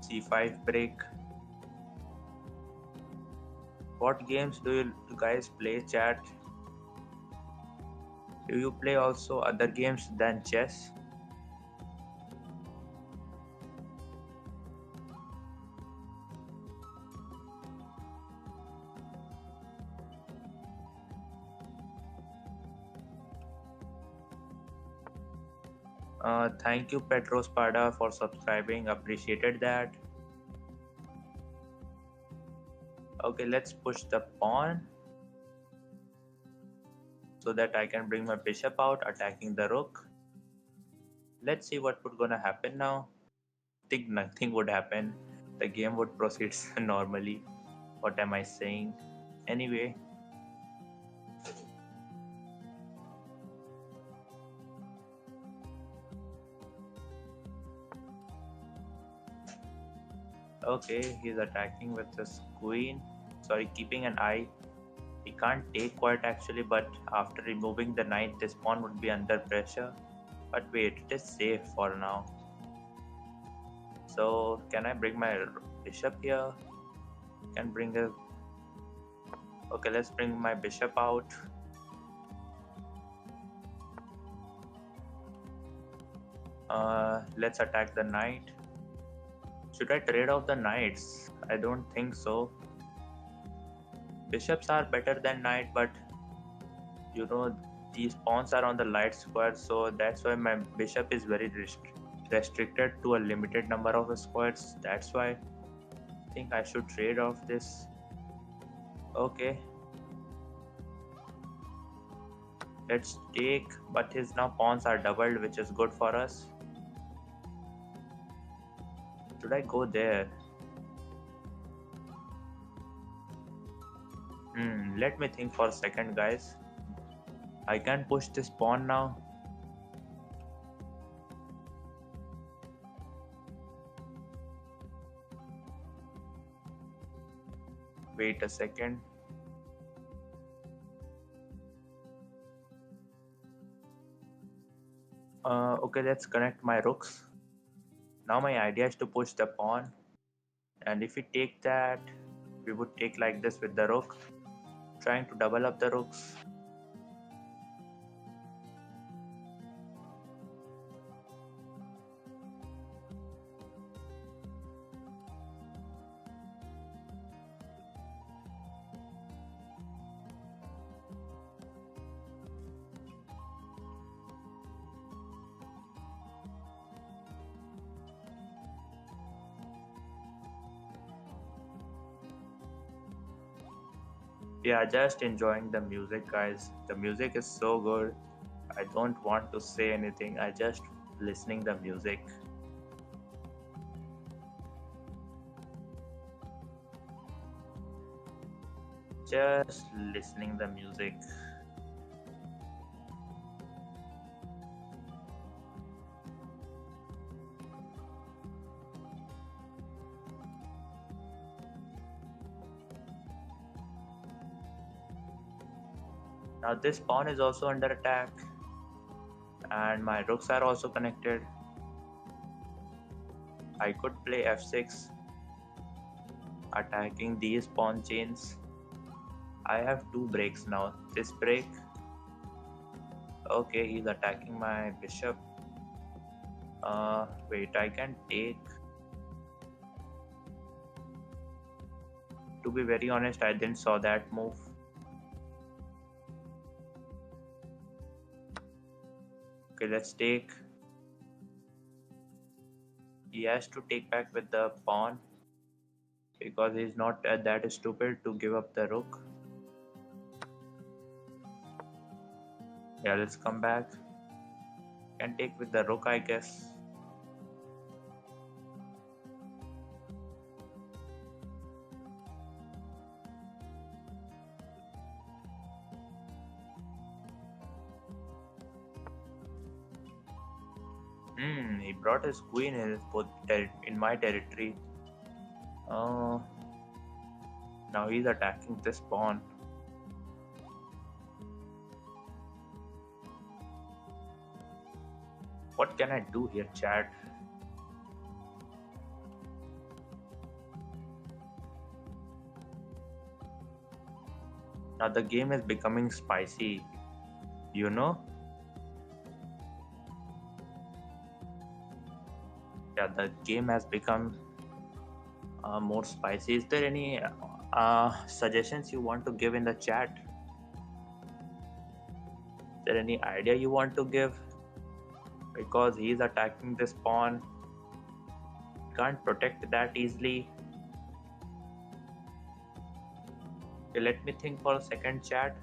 c5 break. What games do you guys play, chat? Do you play also other games than chess? Thank you, Petro Spada, for subscribing. Appreciated that. Okay, let's push the pawn so that I can bring my bishop out, attacking the rook. Let's see what would gonna happen now. Think nothing would happen. The game would proceed normally. What am I saying? Anyway, okay, he's attacking with his queen. Sorry, keeping an eye. He can't take quite actually, but after removing the knight, this pawn would be under pressure. But wait, it is safe for now. So can I bring my bishop here? Can bring a... Okay, let's bring my bishop out. Let's attack the knight. Should I trade off the knights? I don't think so. Bishops are better than knight, but you know these pawns are on the light square, so that's why my bishop is very restricted to a limited number of squares. That's why I think I should trade off this. Okay, let's take, but his now pawns are doubled, which is good for us. Should I go there? Let me think for a second, guys. I can push this pawn now. Wait a second. Okay, let's connect my rooks. Now my idea is to push the pawn, and if we take that, we would take like this with the rook, trying to double up the rooks. Yeah, just enjoying the music, guys. The music is so good. I don't want to say anything. I just listening the music. Just listening the music. Now this pawn is also under attack, and my rooks are also connected. I could play f6, attacking these pawn chains. I have two breaks now. This break. Okay, he's attacking my bishop. Wait, I can take. To be very honest, I didn't saw that move. Okay, let's take. He has to take back with the pawn because he's not that stupid to give up the rook. Yeah, let's come back. Can take with the rook, I guess. He brought his queen in my territory. Now he's attacking this pawn. What can I do here, chat? Now the game is becoming spicy, you know? Yeah, the game has become more spicy. Is there any suggestions you want to give in the chat? Is there any idea you want to give? Because he's attacking this pawn, can't protect that easily. Okay, let me think for a second, chat.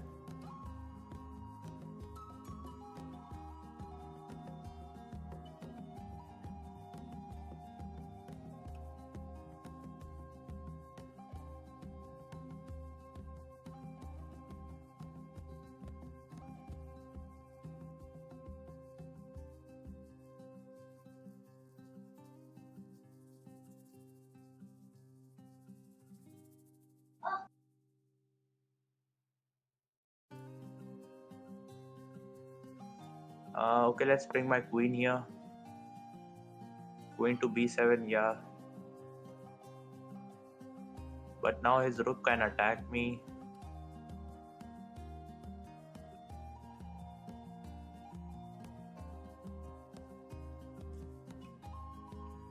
Okay, let's bring my queen here. Queen to b7, yeah. But now his rook can attack me.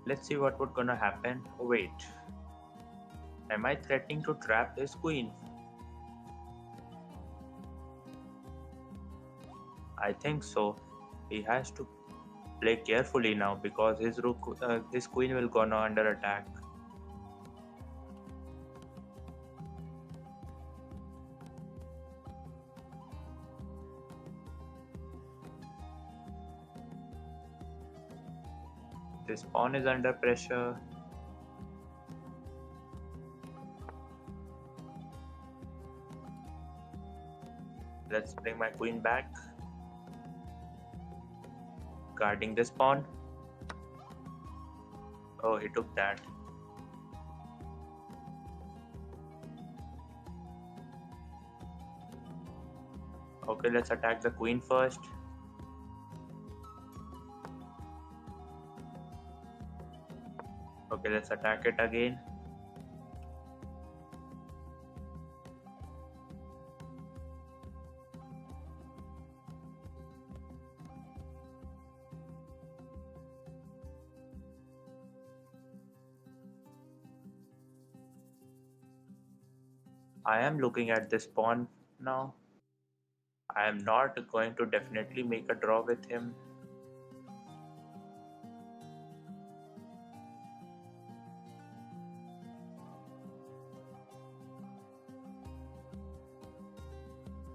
Let's see what would gonna happen. Oh, wait. Am I threatening to trap his queen? I think so. He has to play carefully now because his queen will gonna under attack. This pawn is under pressure. Let's bring my queen back. Guarding this pawn. Oh, he took that. Okay, let's attack the queen first. Okay, let's attack it again. I am looking at this pawn now. I am not going to definitely make a draw with him.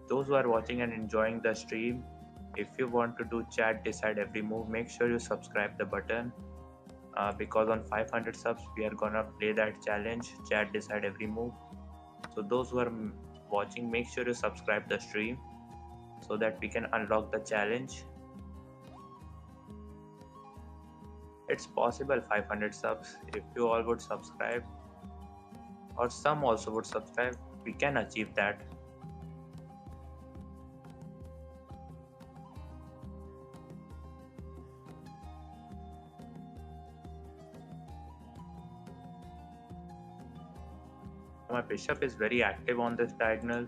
Those who are watching and enjoying the stream, if you want to do chat decide every move, make sure you subscribe the button because on 500 subs we are gonna play that challenge, chat decide every move. So those who are watching, make sure you subscribe the stream so that we can unlock the challenge. It's possible 500 subs. If you all would subscribe or some also would subscribe, we can achieve that. My bishop is very active on this diagonal.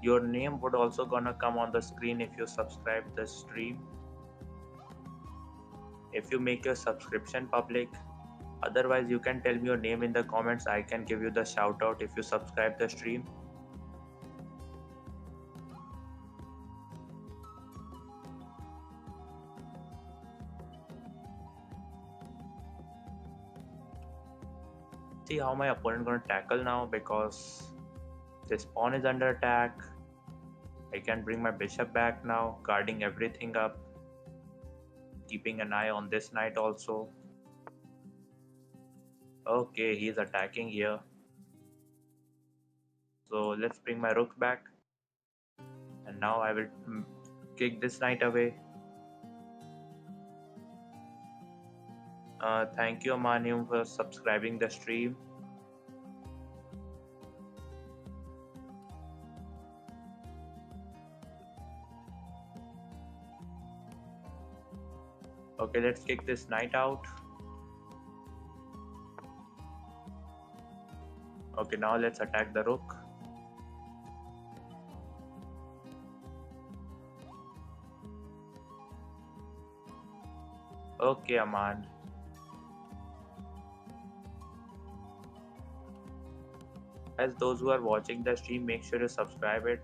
Your name would also gonna come on the screen if you subscribe the stream. If you make your subscription public, otherwise you can tell me your name in the comments. I can give you the shout out if you subscribe the stream. See how my opponent gonna tackle now because this pawn is under attack. I can bring my bishop back now, guarding everything up, keeping an eye on this knight also. Okay, he's attacking here. So let's bring my rook back. And now I will kick this knight away. Thank you, Manu, for subscribing the stream. Okay, let's kick this knight out. Okay, now let's attack the rook. Okay, Aman. As those who are watching the stream, make sure to subscribe it.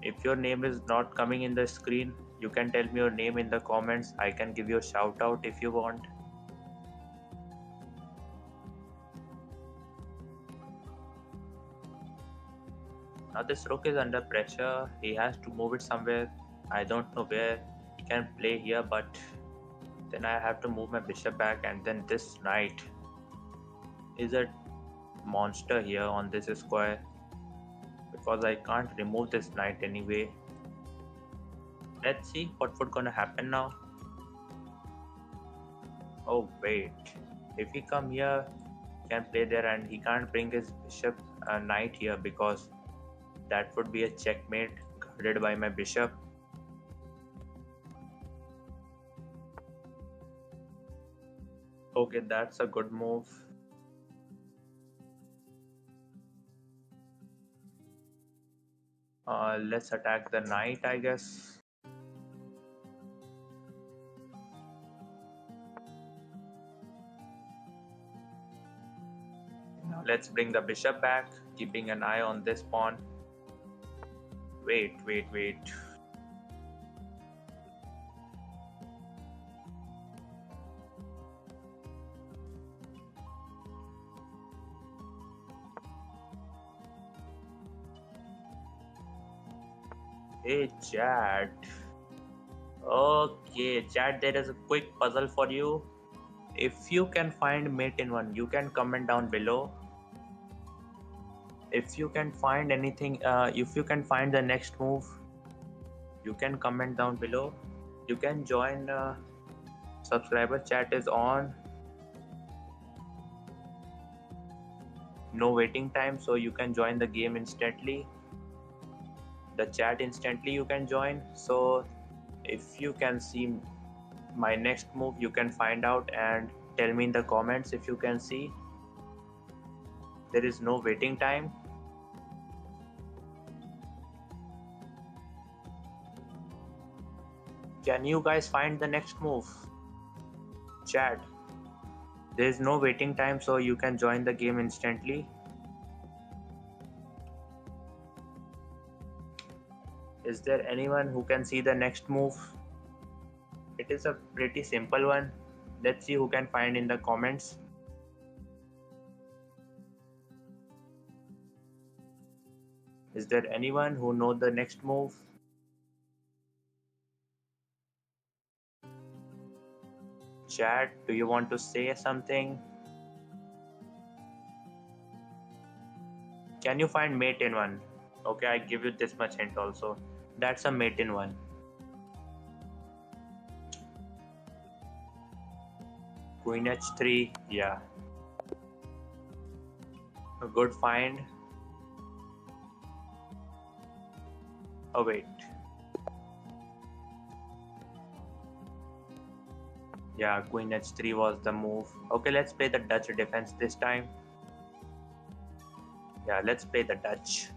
If your name is not coming in the screen, you can tell me your name in the comments. I can give you a shout out if you want. Now this rook is under pressure. He has to move it somewhere. I don't know where. He can play here, but then I have to move my bishop back, and then this knight is a monster here on this square because I can't remove this knight anyway. Let's see what would gonna happen now. Oh wait, if he come here, he can play there, and he can't bring his bishop knight here because that would be a checkmate guarded by my bishop. Okay, that's a good move. Let's attack the knight, I guess. Now let's bring the bishop back, keeping an eye on this pawn. Wait. Hey, chat. Okay, chat, there is a quick puzzle for you. If you can find mate in one, you can comment down below. If you can find anything, if you can find the next move, you can comment down below. You can join. Subscriber chat is on. No waiting time, so you can join the game instantly. The chat instantly you can join. So if you can see my next move, you can find out and tell me in the comments if you can see. There is no waiting time. Can you guys find the next move? Chat. There is no waiting time, so you can join the game instantly. Is there anyone who can see the next move? It is a pretty simple one. Let's see who can find in the comments. Is there anyone who knows the next move? Chat, do you want to say something? Can you find mate in one? Okay, I give you this much hint also. That's a mate in one. Queen h3, yeah. A good find. Oh wait. Yeah, Queen h3 was the move. Okay, let's play the Dutch defense this time. Yeah, let's play the Dutch.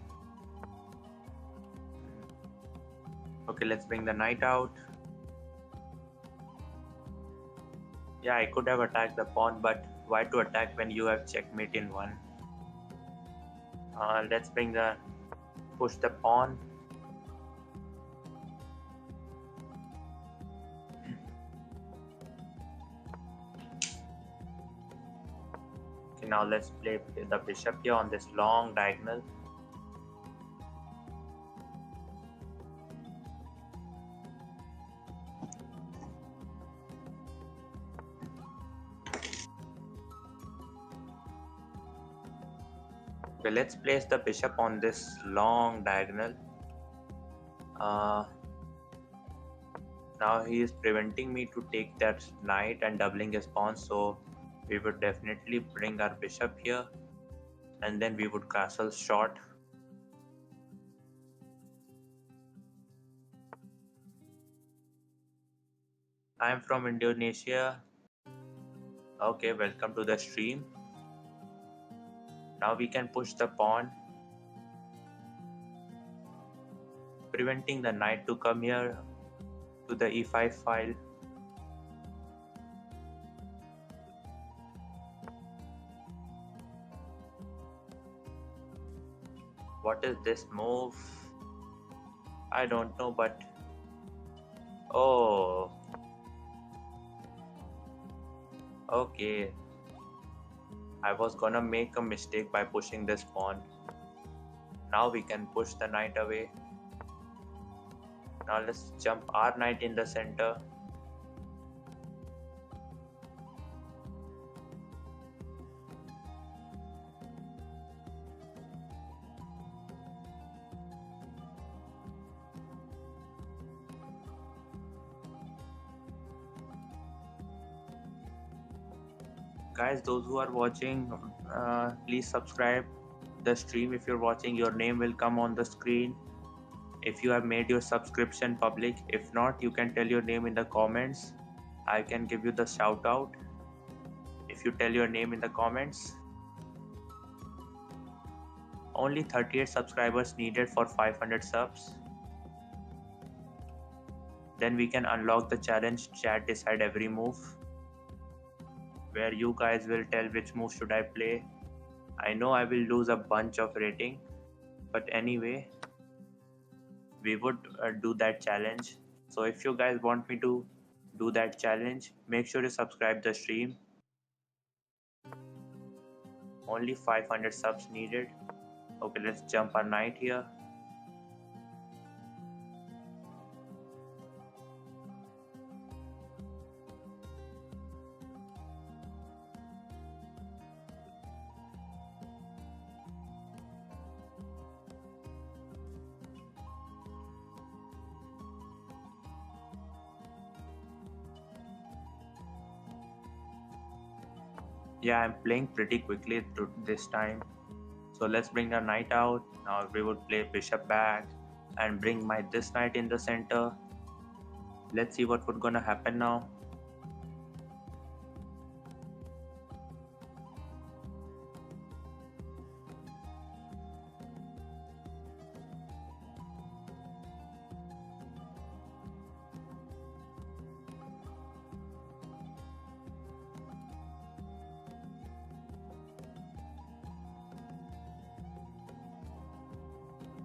Okay, let's bring the knight out. Yeah, I could have attacked the pawn, but why to attack when you have checkmate in one? Let's push the pawn. Okay, now let's play the bishop here on this long diagonal. Okay, let's place the bishop on this long diagonal. Now he is preventing me to take that knight and doubling his pawn, so we would definitely bring our bishop here and then we would castle short. I'm from Indonesia. Okay, welcome to the stream. Now we can push the pawn, preventing the knight to come here to the e5 file. What is this move? I don't know, but oh, okay. I was gonna make a mistake by pushing this pawn. Now we can push the knight away. Now let's jump our knight in the center. Guys, those who are watching, please subscribe the stream. If you're watching, your name will come on the screen if you have made your subscription public. If not, you can tell your name in the comments. I can give you the shout out if you tell your name in the comments. Only 38 subscribers needed for 500 subs. Then we can unlock the challenge chat decide every move, where you guys will tell which move should I play. I know I will lose a bunch of rating, but anyway, we would do that challenge. So if you guys want me to do that challenge, make sure to subscribe the stream. Only 500 subs needed. Okay, let's jump our knight here. Yeah, I'm playing pretty quickly this time. So let's bring the knight out. Now we would play bishop back and bring my this knight in the center. Let's see what would gonna happen now.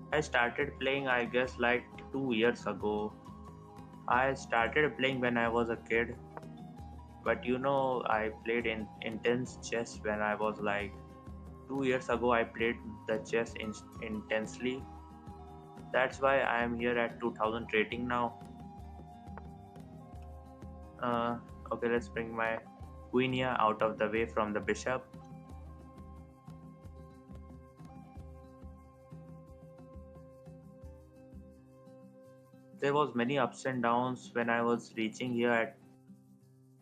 I started playing, I guess, like 2 years ago. I started playing when I was a kid, but I played in intense chess when I was like 2 years ago. I played the chess intensely. That's why I am here at 2000 rating now. Okay, let's bring my queen here out of the way from the bishop. There was many ups and downs when I was reaching here at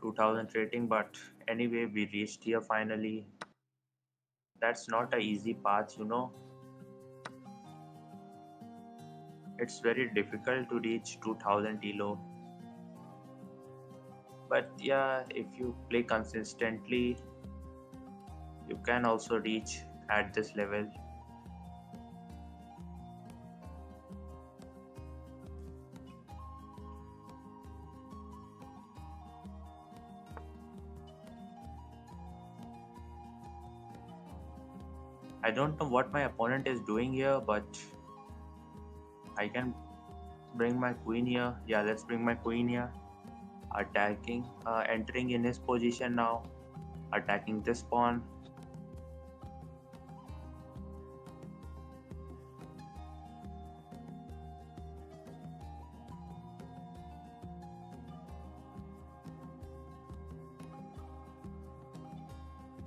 2000 rating, but anyway, we reached here finally. That's not a easy path. It's very difficult to reach 2000 elo. But yeah, if you play consistently, you can also reach at this level. I don't know what my opponent is doing here, but I can bring my queen here. Yeah, let's bring my queen here. Attacking, entering in his position now. Attacking this pawn.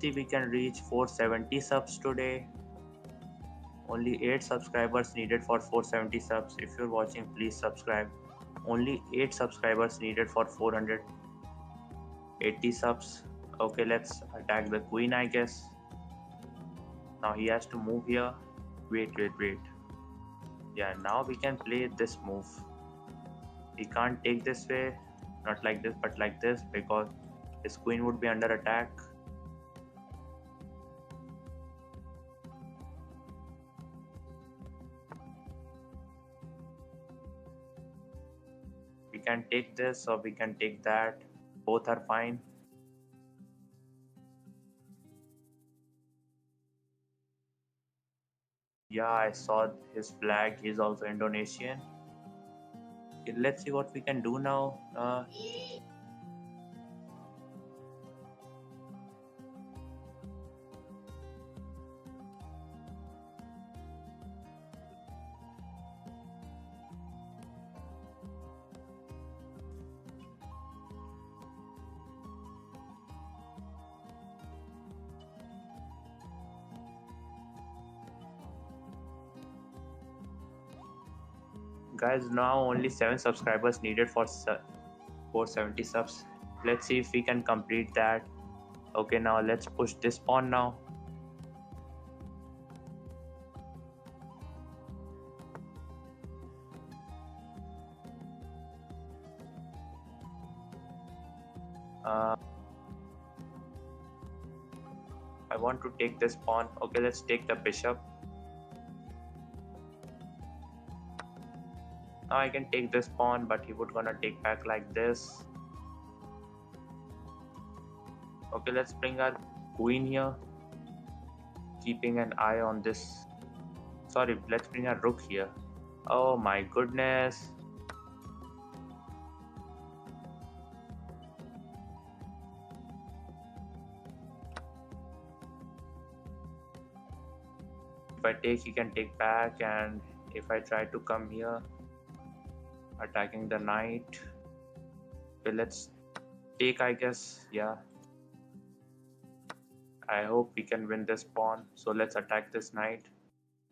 See, we can reach 470 subs today. Only 8 subscribers needed for 470 subs. If you're watching, please subscribe. Only 8 subscribers needed for 480 subs. Okay, let's attack the queen, I guess. Now he has to move here. Wait. Yeah, now we can play this move. He can't take this way. Not like this, but like this, because his queen would be under attack. We can take this or we can take that. Both are fine. Yeah, I saw his flag. He's also Indonesian. Okay, let's see what we can do now. Guys, now only 7 subscribers needed for 470 subs. Let's see if we can complete that. Okay, now let's push this pawn now. I want to take this pawn. Okay, let's take the bishop. Now I can take this pawn, but he would gonna take back like this. Okay, let's bring our queen here, keeping an eye on this. Sorry, let's bring our rook here. Oh my goodness. If I take, he can take back, and if I try to come here, attacking the knight. Okay, let's take, I guess. Yeah. I hope we can win this pawn. So let's attack this knight.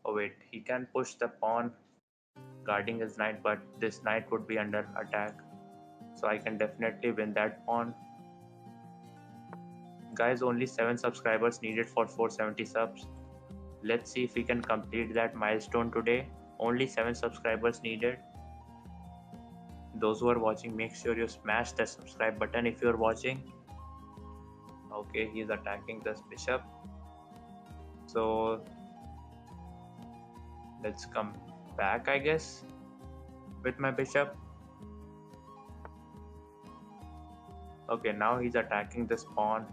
Oh wait, he can push the pawn guarding his knight, but this knight would be under attack. So I can definitely win that pawn. Guys, only 7 subscribers needed for 470 subs. Let's see if we can complete that milestone today. Only 7 subscribers needed. Those who are watching, make sure you smash the subscribe button if you're watching. Okay, he's attacking this bishop. So let's come back, I guess, with my bishop. Okay, now he's attacking this pawn.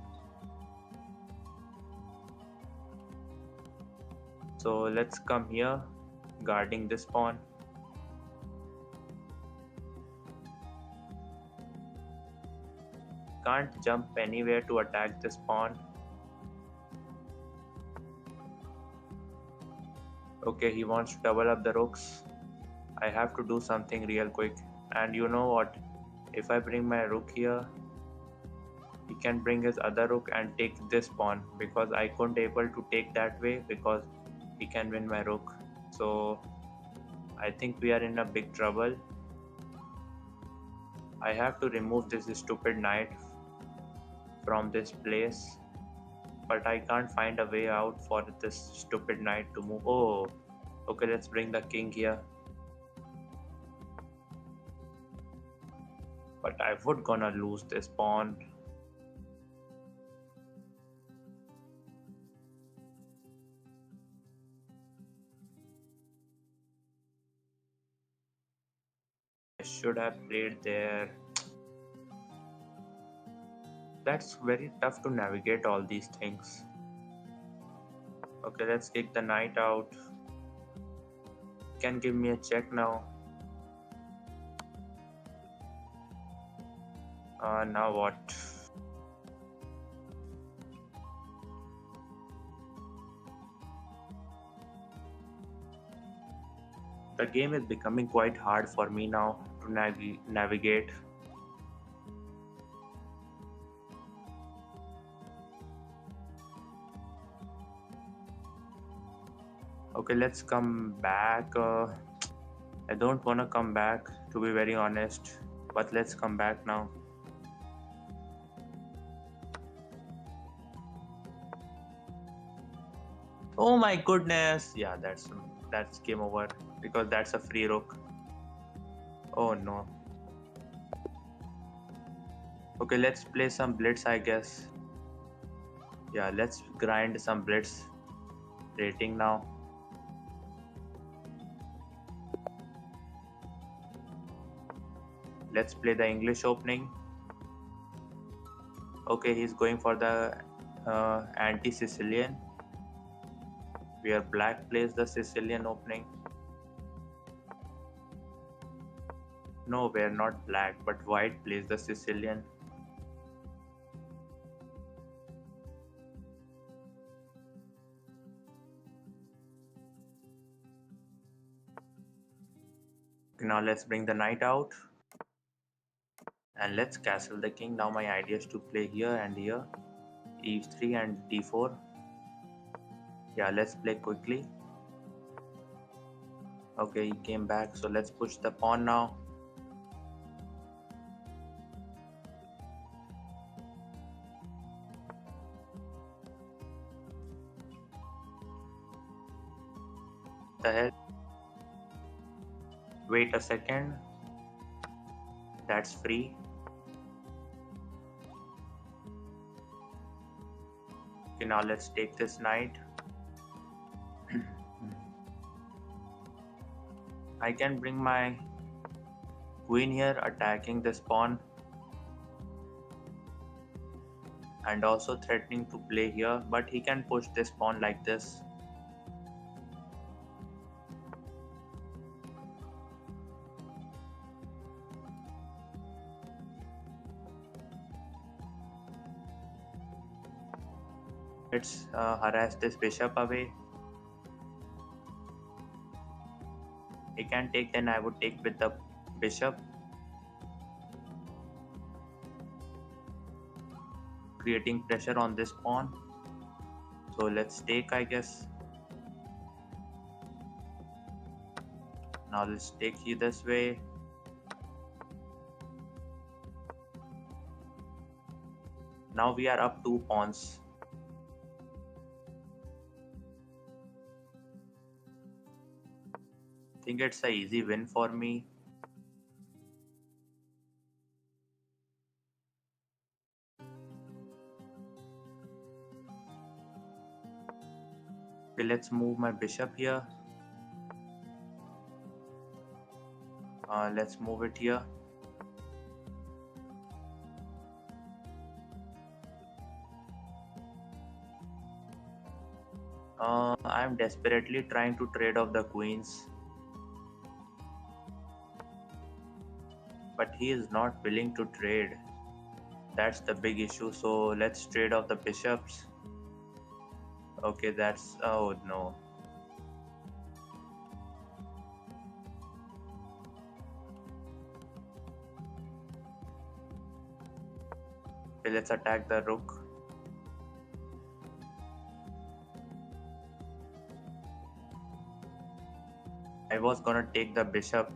So let's come here, guarding this pawn. Can't jump anywhere to attack this pawn. Okay, he wants to double up the rooks. I have to do something real quick. And you know what? If I bring my rook here, he can bring his other rook and take this pawn, because I couldn't able to take that way because he can win my rook. So I think we are in a big trouble. I have to remove this stupid knight from this place, but I can't find a way out for this stupid knight to move. Oh, okay, let's bring the king here. But I would gonna lose this pawn. I should have played there. That's very tough to navigate all these things. Okay, let's kick the knight out. Can give me a check now. Now what? The game is becoming quite hard for me now to navigate. Okay, let's come back. I don't want to come back, to be very honest, but let's come back now. Oh my goodness! Yeah, that's game over, because that's a free rook. Oh no. Okay, let's play some Blitz, I guess. Yeah, let's grind some Blitz rating now. Let's play the English opening. Okay, he's going for the anti-Sicilian, where black plays the Sicilian opening. No, we're not black, but white plays the Sicilian. Now let's bring the knight out. And let's castle the king. Now my idea is to play here and here. E3 and d4. Yeah, let's play quickly. Okay, he came back, so let's push the pawn now. The hell? Wait a second. That's free. Okay, now let's take this knight. I can bring my queen here, attacking this pawn. And also threatening to play here, but he can push this pawn like this. Let's harass this bishop away. He can take, then I would take with the bishop, creating pressure on this pawn. So let's take, I guess. Now let's take you this way. Now we are up 2 pawns. I think it's an easy win for me. Okay, let's move my bishop here. Let's move it here. I'm desperately trying to trade off the queens, but he is not willing to trade. That's the big issue. So let's trade off the bishops. Okay, that's, oh no. Okay, let's attack the rook. I was gonna take the bishop,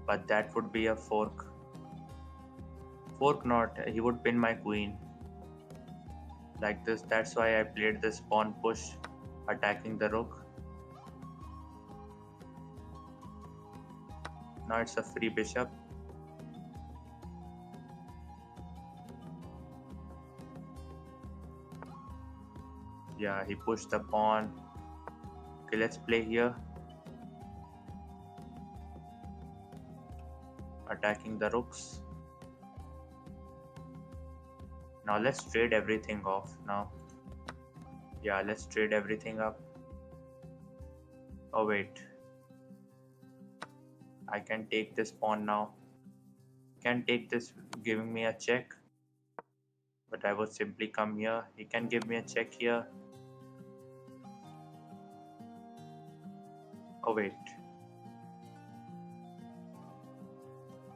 but that would be a fork. Fork not, he would pin my queen. Like this, that's why I played this pawn push, attacking the rook. Now it's a free bishop. Yeah, he pushed the pawn. Okay, let's play here. Attacking the rooks. Now let's trade everything off now. Yeah, let's trade everything up. Oh wait. I can take this pawn now. Can take this, giving me a check. But I would simply come here. He can give me a check here. Oh wait.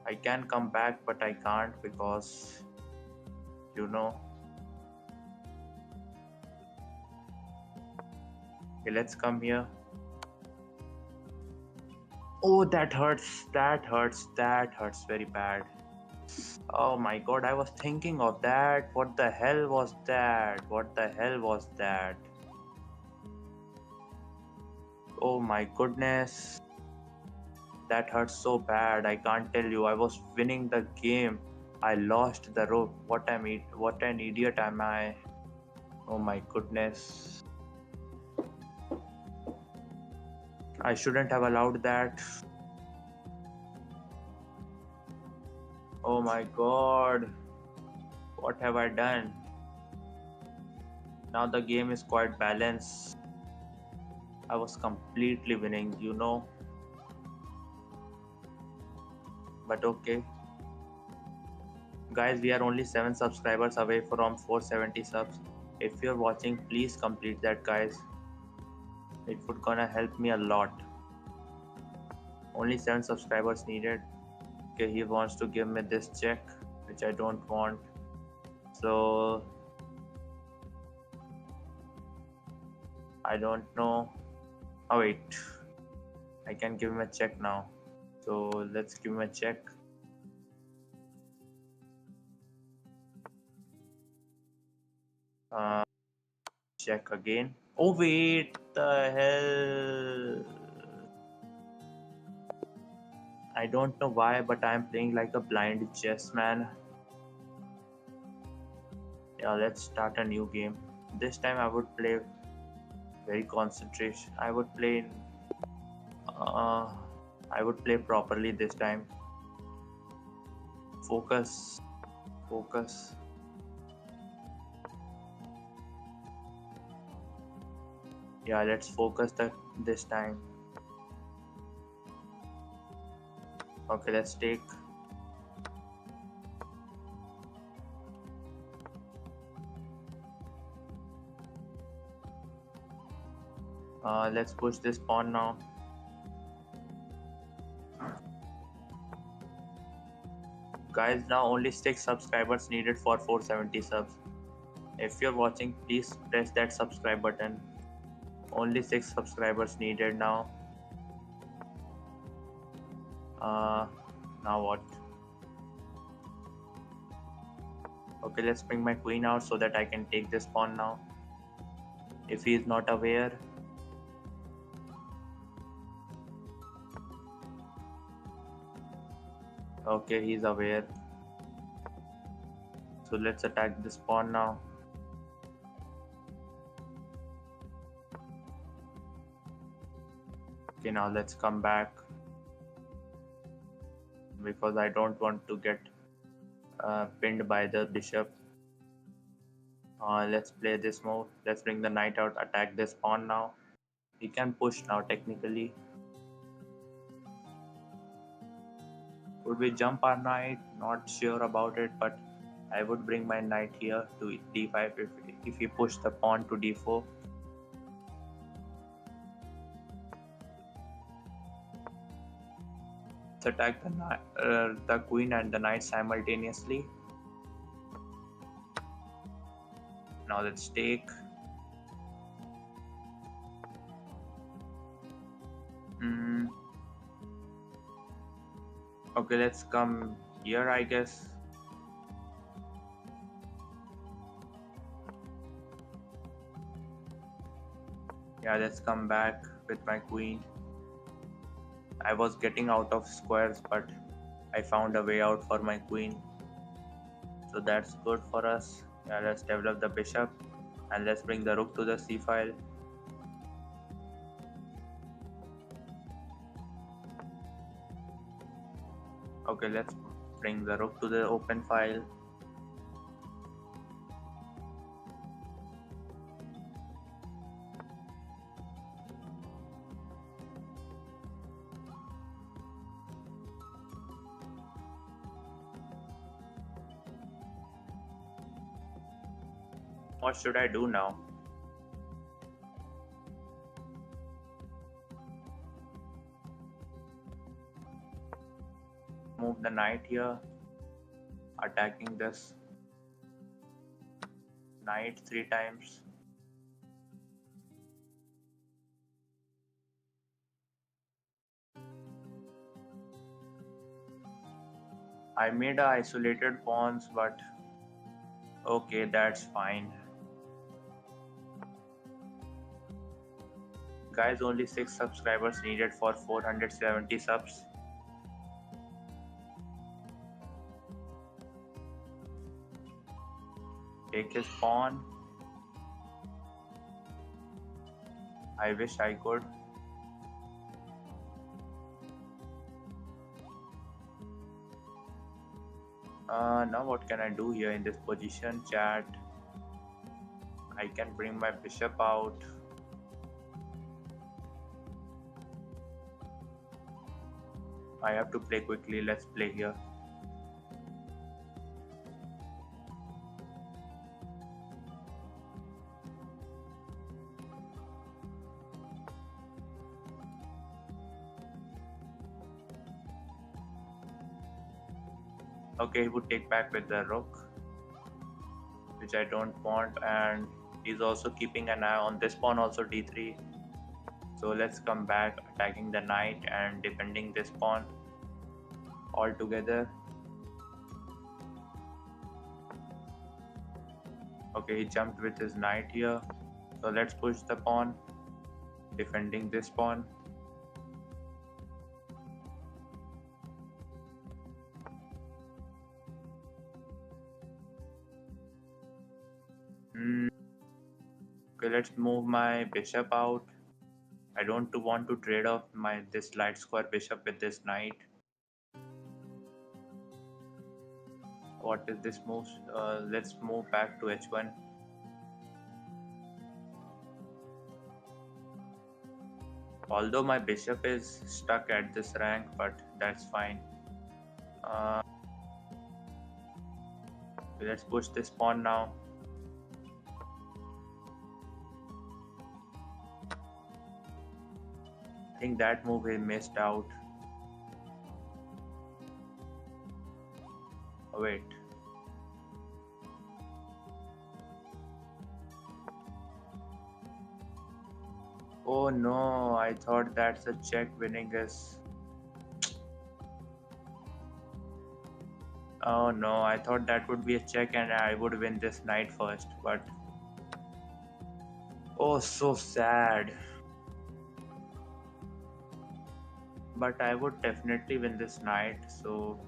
I can come back, but I can't because, you know. Okay, let's come here. Oh, that hurts. That hurts. That hurts very bad. Oh my god, I was thinking of that. What the hell was that? What the hell was that? Oh my goodness. That hurts so bad. I can't tell you. I was winning the game. I lost the rook. What an idiot am I? Oh my goodness. I shouldn't have allowed that. Oh my god. What have I done? Now the game is quite balanced. I was completely winning, you know. But okay. Guys, we are only 7 subscribers away from 470 subs. If you're watching, please complete that, guys. It would gonna help me a lot. Only 7 subscribers needed. Okay, he wants to give me this check, which I don't want. So I don't know. Oh wait, I can give him a check now. So let's give him a check. Check again. Oh wait, the hell. I don't know why, but I'm playing like a blind chess man. Yeah, let's start a new game. This time I would play very concentration. Uh, I would play properly this time. Focus, focus. Yeah, let's focus this time. Okay, let's take. Let's push this pawn now. Guys, now only 6 subscribers needed for 470 subs. If you're watching, please press that subscribe button. Only 6 subscribers needed now. Now what? Okay, let's bring my queen out so that I can take this pawn now. If he is not aware. Okay, he's aware. So let's attack this pawn now. Okay, now let's come back. Because I don't want to get pinned by the bishop. Let's play this move. Let's bring the knight out, attack this pawn now. We can push now technically. Would we jump our knight? Not sure about it, but I would bring my knight here to d5 if we push the pawn to d4. Let's attack the queen and the knight simultaneously. Now let's take. Okay, let's come here, I guess. Yeah, let's come back with my queen. I was getting out of squares, but I found a way out for my queen. So that's good for us. Yeah, let's develop the bishop and let's bring the rook to the c file. Okay, let's bring the rook to the open file. What should I do now? Move the knight here, attacking this knight 3 times. I made a isolated pawns, but okay, that's fine. Guys, only 6 subscribers needed for 470 subs. take his pawn. I wish I could. Now what can I do here in this position, chat? I can bring my bishop out. I have to play quickly. Let's play here. Okay, he would take back with the rook, which I don't want, and he's also keeping an eye on this pawn, also d3. So let's come back, attacking the knight and defending this pawn all together. Okay, he jumped with his knight here. So let's push the pawn, defending this pawn. Okay, let's move my bishop out. I don't want to trade off this light square bishop with this knight. What is this move? Let's move back to h1. Although my bishop is stuck at this rank, but that's fine. Let's push this pawn now. I think that move he missed out. Oh, wait. Oh no, I thought that's a check winning is. Oh no, I thought that would be a check and I would win this knight first, but. Oh, so sad. But I would definitely win this knight, so.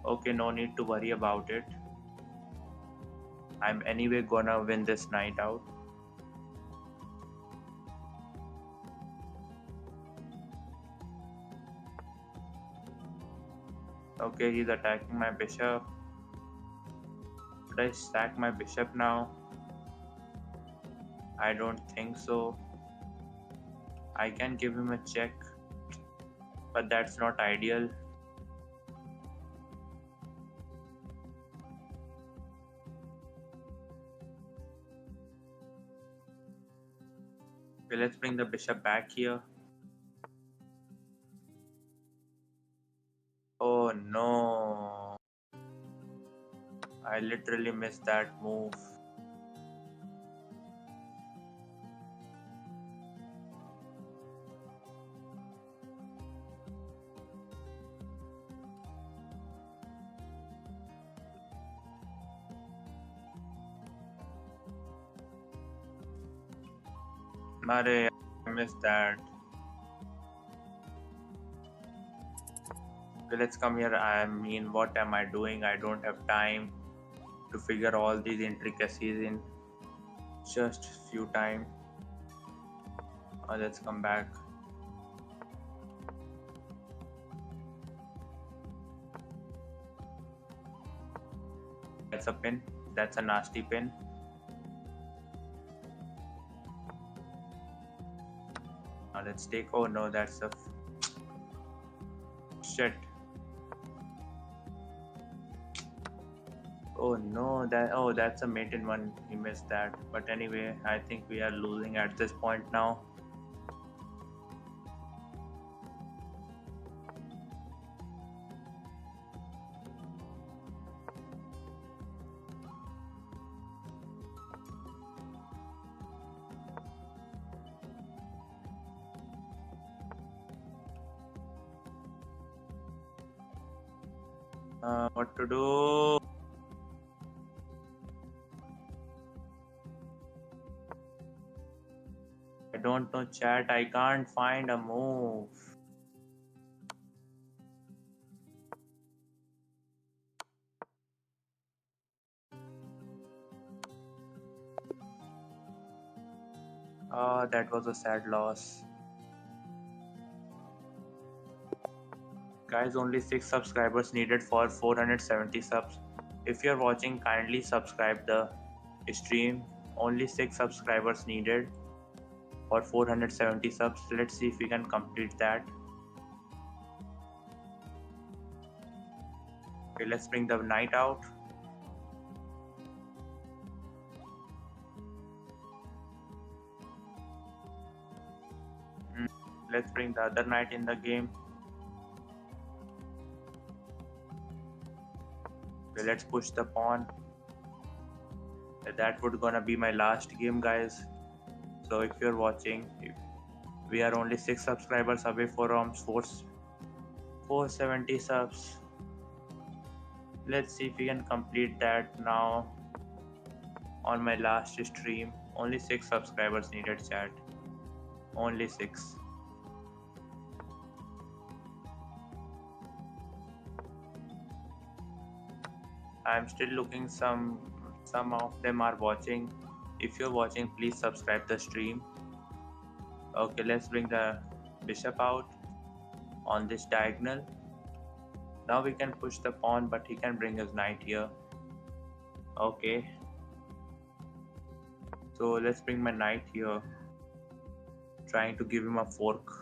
Okay, no need to worry about it. I'm anyway gonna win this knight out. Okay, he's attacking my bishop. Should I sack my bishop now? I don't think so. I can give him a check, but that's not ideal. Okay, let's bring the bishop back here. Oh no. I literally missed that move. Mare, I missed that. Okay, let's come here. I mean, what am I doing? I don't have time to figure all these intricacies in just few time. Let's come back. That's a pin. That's a nasty pin. Now let's take. Oh no, that's a shit. Oh no, that's a maiden one. He missed that. But anyway, I think we are losing at this point now. What to do? I don't know, chat. I can't find a move. That was a sad loss. Guys, only 6 subscribers needed for 470 subs. If you're watching, kindly subscribe the stream. Only 6 subscribers needed for 470 subs. Let's see if we can complete that. Okay, let's bring the knight out. Let's bring the other knight in the game. Okay, let's push the pawn. That would gonna be my last game, guys. So if you're watching, we are only 6 subscribers away from 470 subs. Let's see if we can complete that now on my last stream. Only 6 subscribers needed, chat. Only 6. I'm still looking, some of them are watching. If you're watching, please subscribe the stream. Okay, let's bring the bishop out on this diagonal. Now we can push the pawn, but he can bring his knight here. Okay, so let's bring my knight here, trying to give him a fork.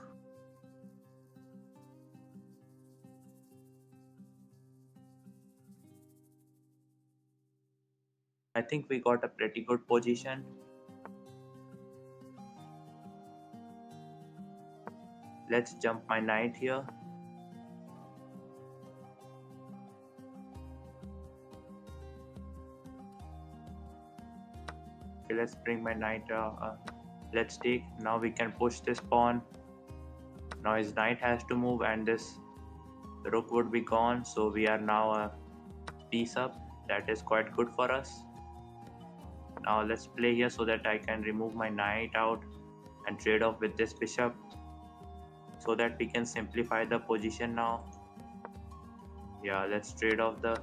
I think we got a pretty good position. Let's jump my knight here. Okay, let's bring my knight. Let's take. Now we can push this pawn. Now his knight has to move, and this rook would be gone. So we are now a piece up. That is quite good for us. Now let's play here so that I can remove my knight out and trade off with this bishop, so that we can simplify the position now. Yeah, let's trade off the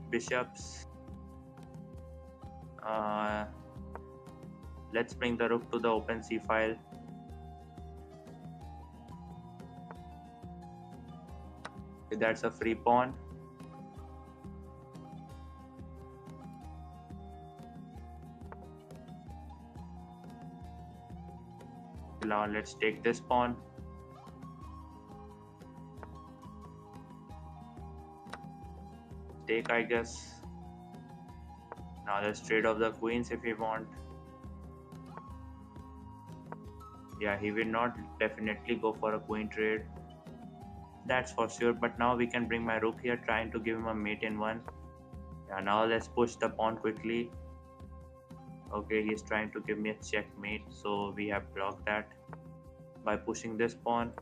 bishops. Let's bring the rook to the open c file. Okay, that's a free pawn. Now let's take this pawn. Take, I guess. Now let's trade off the queens if we want. Yeah, he will not definitely go for a queen trade. That's for sure. But now we can bring my rook here, trying to give him a mate in one. Yeah, now let's push the pawn quickly. Okay, he's trying to give me a checkmate, so we have blocked that by pushing this pawn.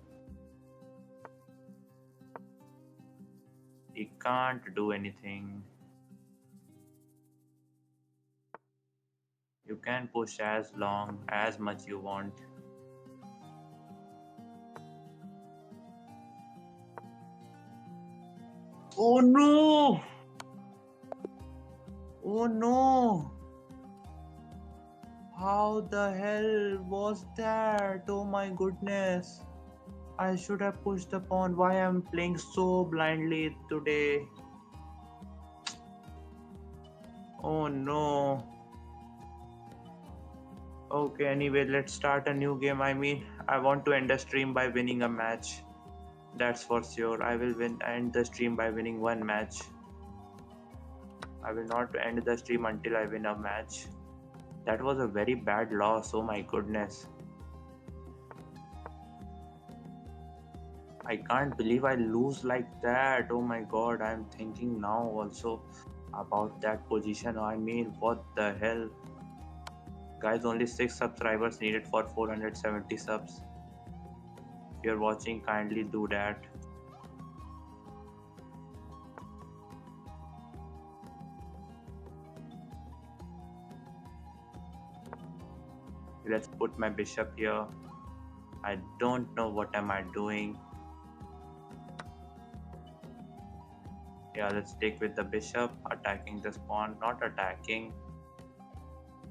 He can't do anything. You can push as long as much you want. Oh no! Oh no! How the hell was that? Oh my goodness. I should have pushed the pawn. Why I'm playing so blindly today? Oh no. Okay, anyway, let's start a new game. I mean, I want to end the stream by winning a match. That's for sure. I will end the stream by winning one match. I will not end the stream until I win a match. That was a very bad loss. Oh my goodness. I can't believe I lose like that. Oh my god, I'm thinking now also about that position. I mean, what the hell? Guys, only 6 subscribers needed for 470 subs. If you're watching, kindly do that. Let's put my bishop here. I don't know what am I doing. Yeah, let's take with the bishop, attacking this pawn. Not attacking,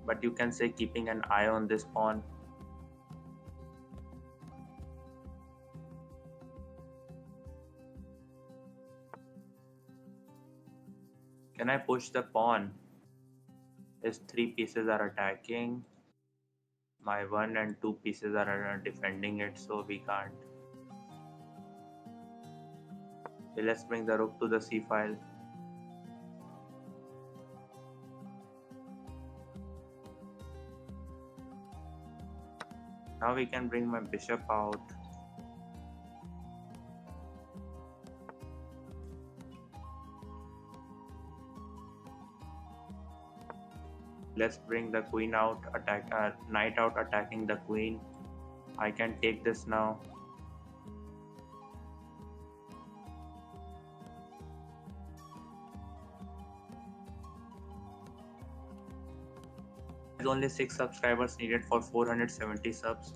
but you can say keeping an eye on this pawn. Can I push the pawn? His 3 pieces are attacking. My 1 and 2 pieces are defending it, so we can't. Okay, let's bring the rook to the c file. Now we can bring my bishop out. Let's bring the queen out, knight out, attacking the queen. I can take this now. There's only 6 subscribers needed for 470 subs.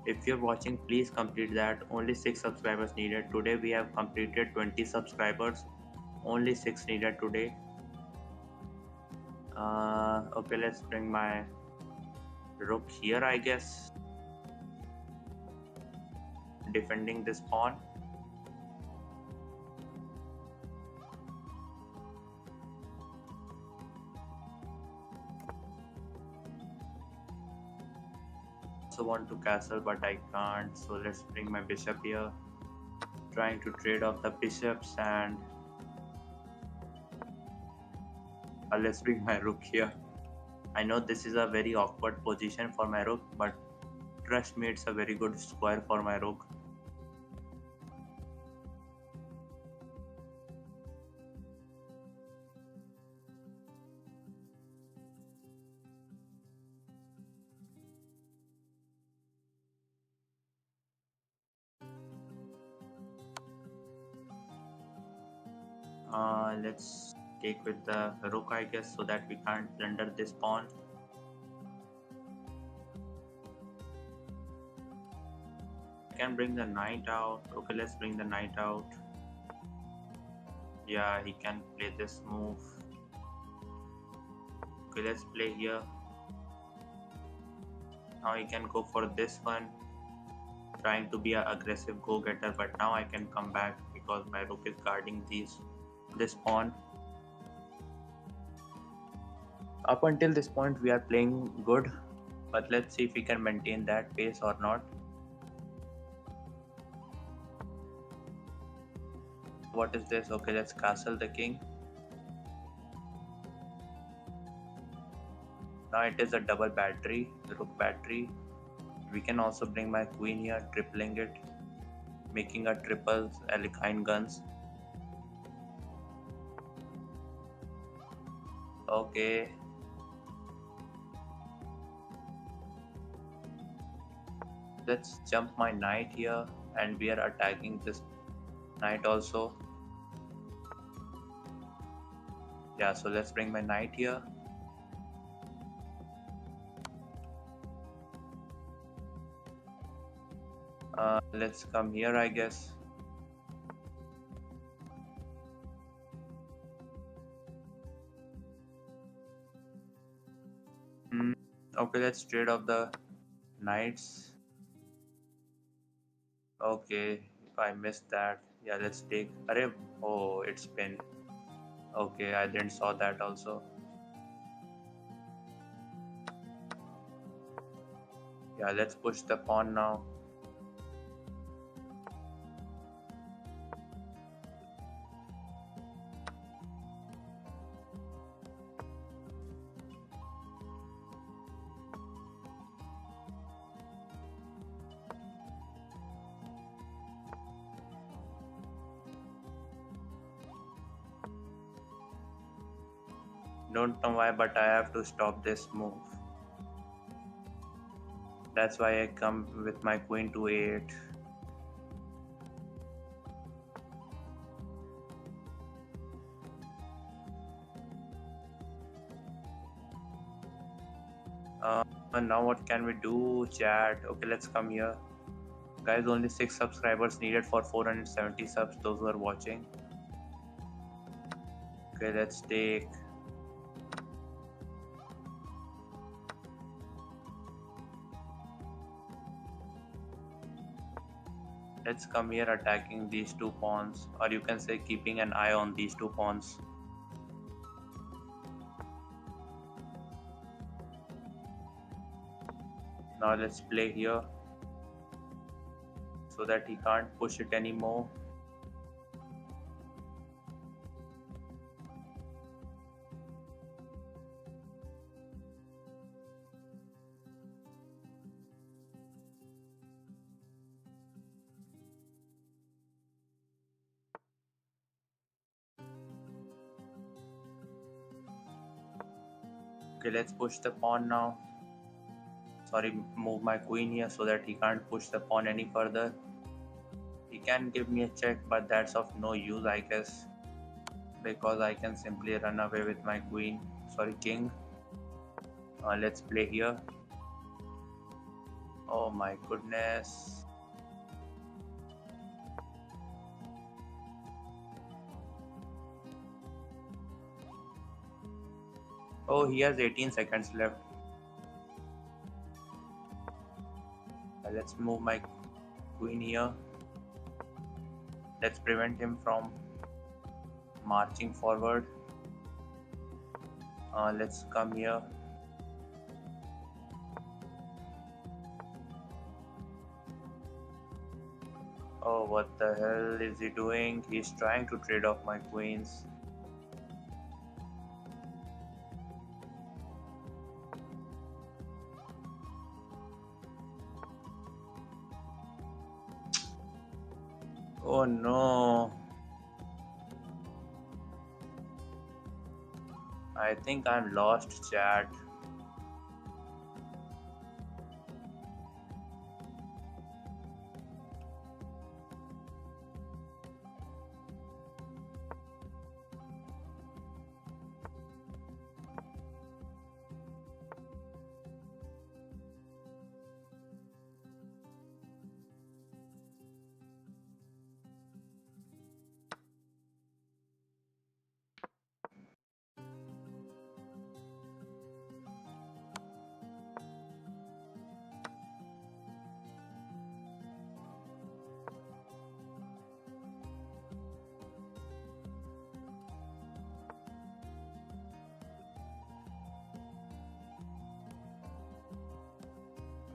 If you're watching, please complete that. Only 6 subscribers needed. Today we have completed 20 subscribers. Only 6 needed today. Okay, let's bring my rook here, I guess. Defending this pawn. Also want to castle, but I can't, so let's bring my bishop here. Trying to trade off the bishops, and let's bring my rook here. I know this is a very awkward position for my rook, but trust me, it's a very good square for my rook. Let's take with the rook, I guess, so that we can't plunder this pawn. I can bring the knight out. Okay, let's bring the knight out. Yeah, he can play this move. Okay, let's play here. Now he can go for this one, trying to be an aggressive go-getter, but now I can come back because my rook is guarding this pawn. Up until this point we are playing good, but let's see if we can maintain that pace or not. What is this? Okay, let's castle the king. Now it is a double battery, rook battery. We can also bring my queen here, tripling it, making a triple Alekhine guns. Okay. Let's jump my knight here, and we are attacking this knight also. Yeah, so let's bring my knight here. Let's come here, I guess. Okay, let's trade off the knights. Okay, if I missed that, yeah, let's take. Array, oh, it's pinned. Okay, I didn't saw that also. Yeah, let's push the pawn now. Don't know why, but I have to stop this move. That's why I come with my queen to a8. Now what can we do, chat? Okay, let's come here. Guys, only 6 subscribers needed for 470 subs, those who are watching. Okay, let's take. Let's come here attacking these two pawns, or you can say keeping an eye on these two pawns. Now let's play here so that he can't push it anymore. Okay, let's push the pawn now. Sorry, move my queen here so that he can't push the pawn any further. He can give me a check, but that's of no use, I guess, because I can simply run away with my queen. Sorry, king. Let's play here. Oh my goodness. Oh, he has 18 seconds left. Let's move my queen here. Let's prevent him from marching forward. Let's come here. Oh, what the hell is he doing? He's trying to trade off my queens. Oh no. I think I'm lost, chat.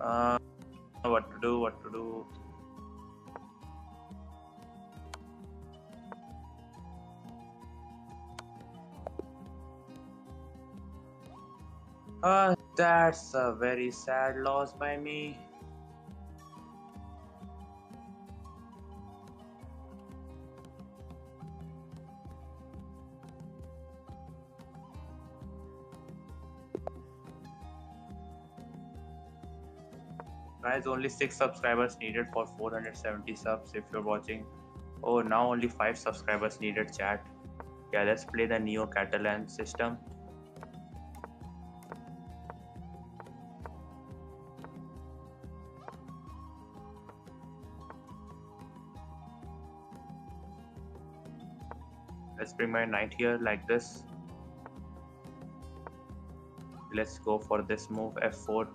Uh, what to do? What to do? That's a very sad loss by me. Guys, only 6 subscribers needed for 470 subs if you're watching. Oh, now only 5 subscribers needed, chat. Yeah, let's play the Neo-Catalan system. Let's bring my knight here like this. Let's go for this move, f4.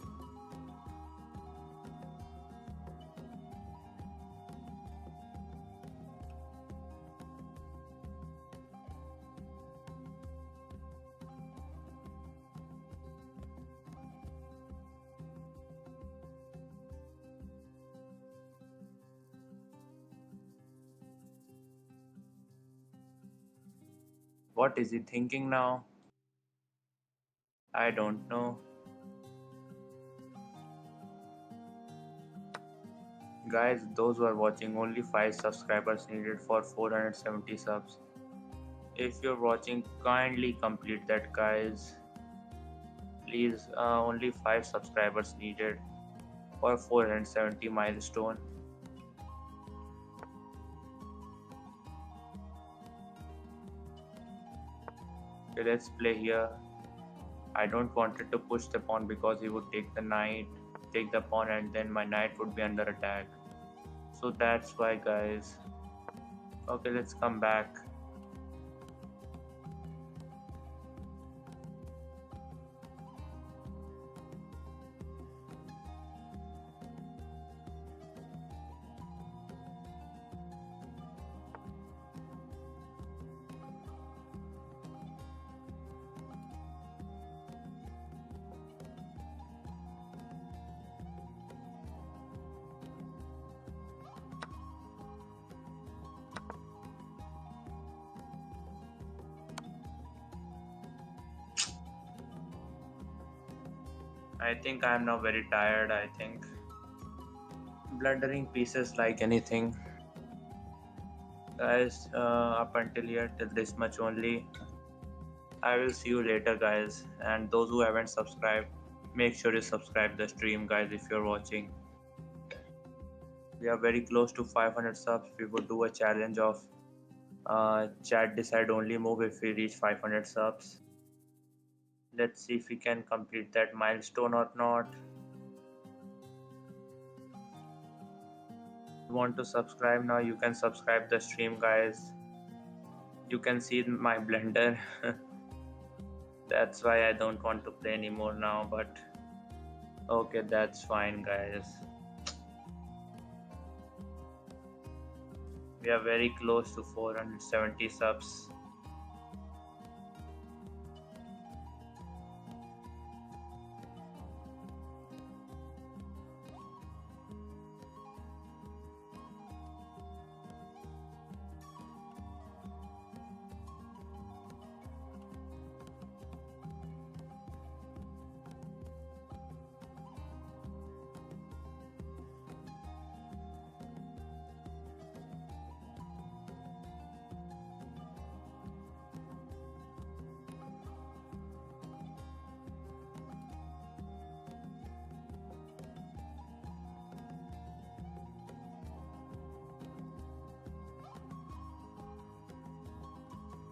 What is he thinking now? I don't know. Guys, those who are watching, only 5 subscribers needed for 470 subs. If you're watching, kindly complete that, guys. Please, only 5 subscribers needed for 470 milestone. Okay, let's play here. I don't wanted to push the pawn because he would take the knight, take the pawn, and then my knight would be under attack. So that's why, guys. Okay, let's come back. I think I am now very tired. I think blundering pieces like anything. Guys, up until here, till this much only. I will see you later, guys. And those who haven't subscribed, make sure you subscribe the stream, guys, if you're watching. We are very close to 500 subs. We would do a challenge of chat decide only move if we reach 500 subs. Let's see if we can complete that milestone or not. If you want to subscribe now, you can subscribe the stream, guys. You can see my blender. That's why I don't want to play anymore now, but okay, that's fine, guys. We are very close to 470 subs.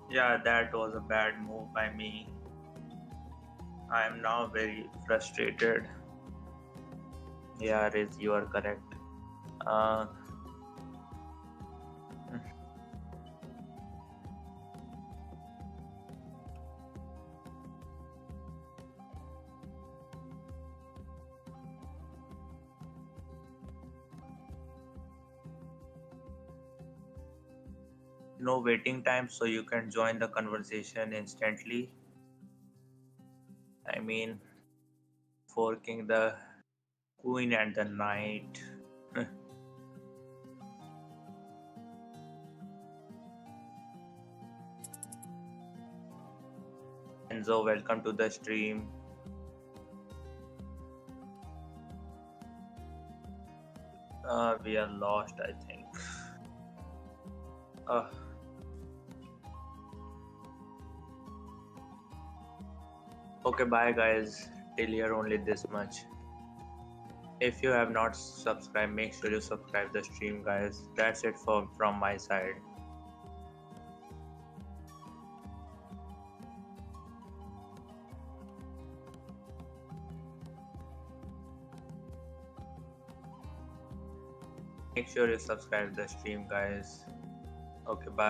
Yeah, that was a bad move by me. I am now very frustrated. Yeah, Riz, you are correct. Uh, no waiting time, so you can join the conversation instantly. I mean, forking the queen and the knight. Enzo, welcome to the stream. We are lost, I think. Uh, okay, bye, guys. Till here, only this much. If you have not subscribed, make sure you subscribe the stream, guys. That's it from my side. Make sure you subscribe the stream, guys. Okay, bye.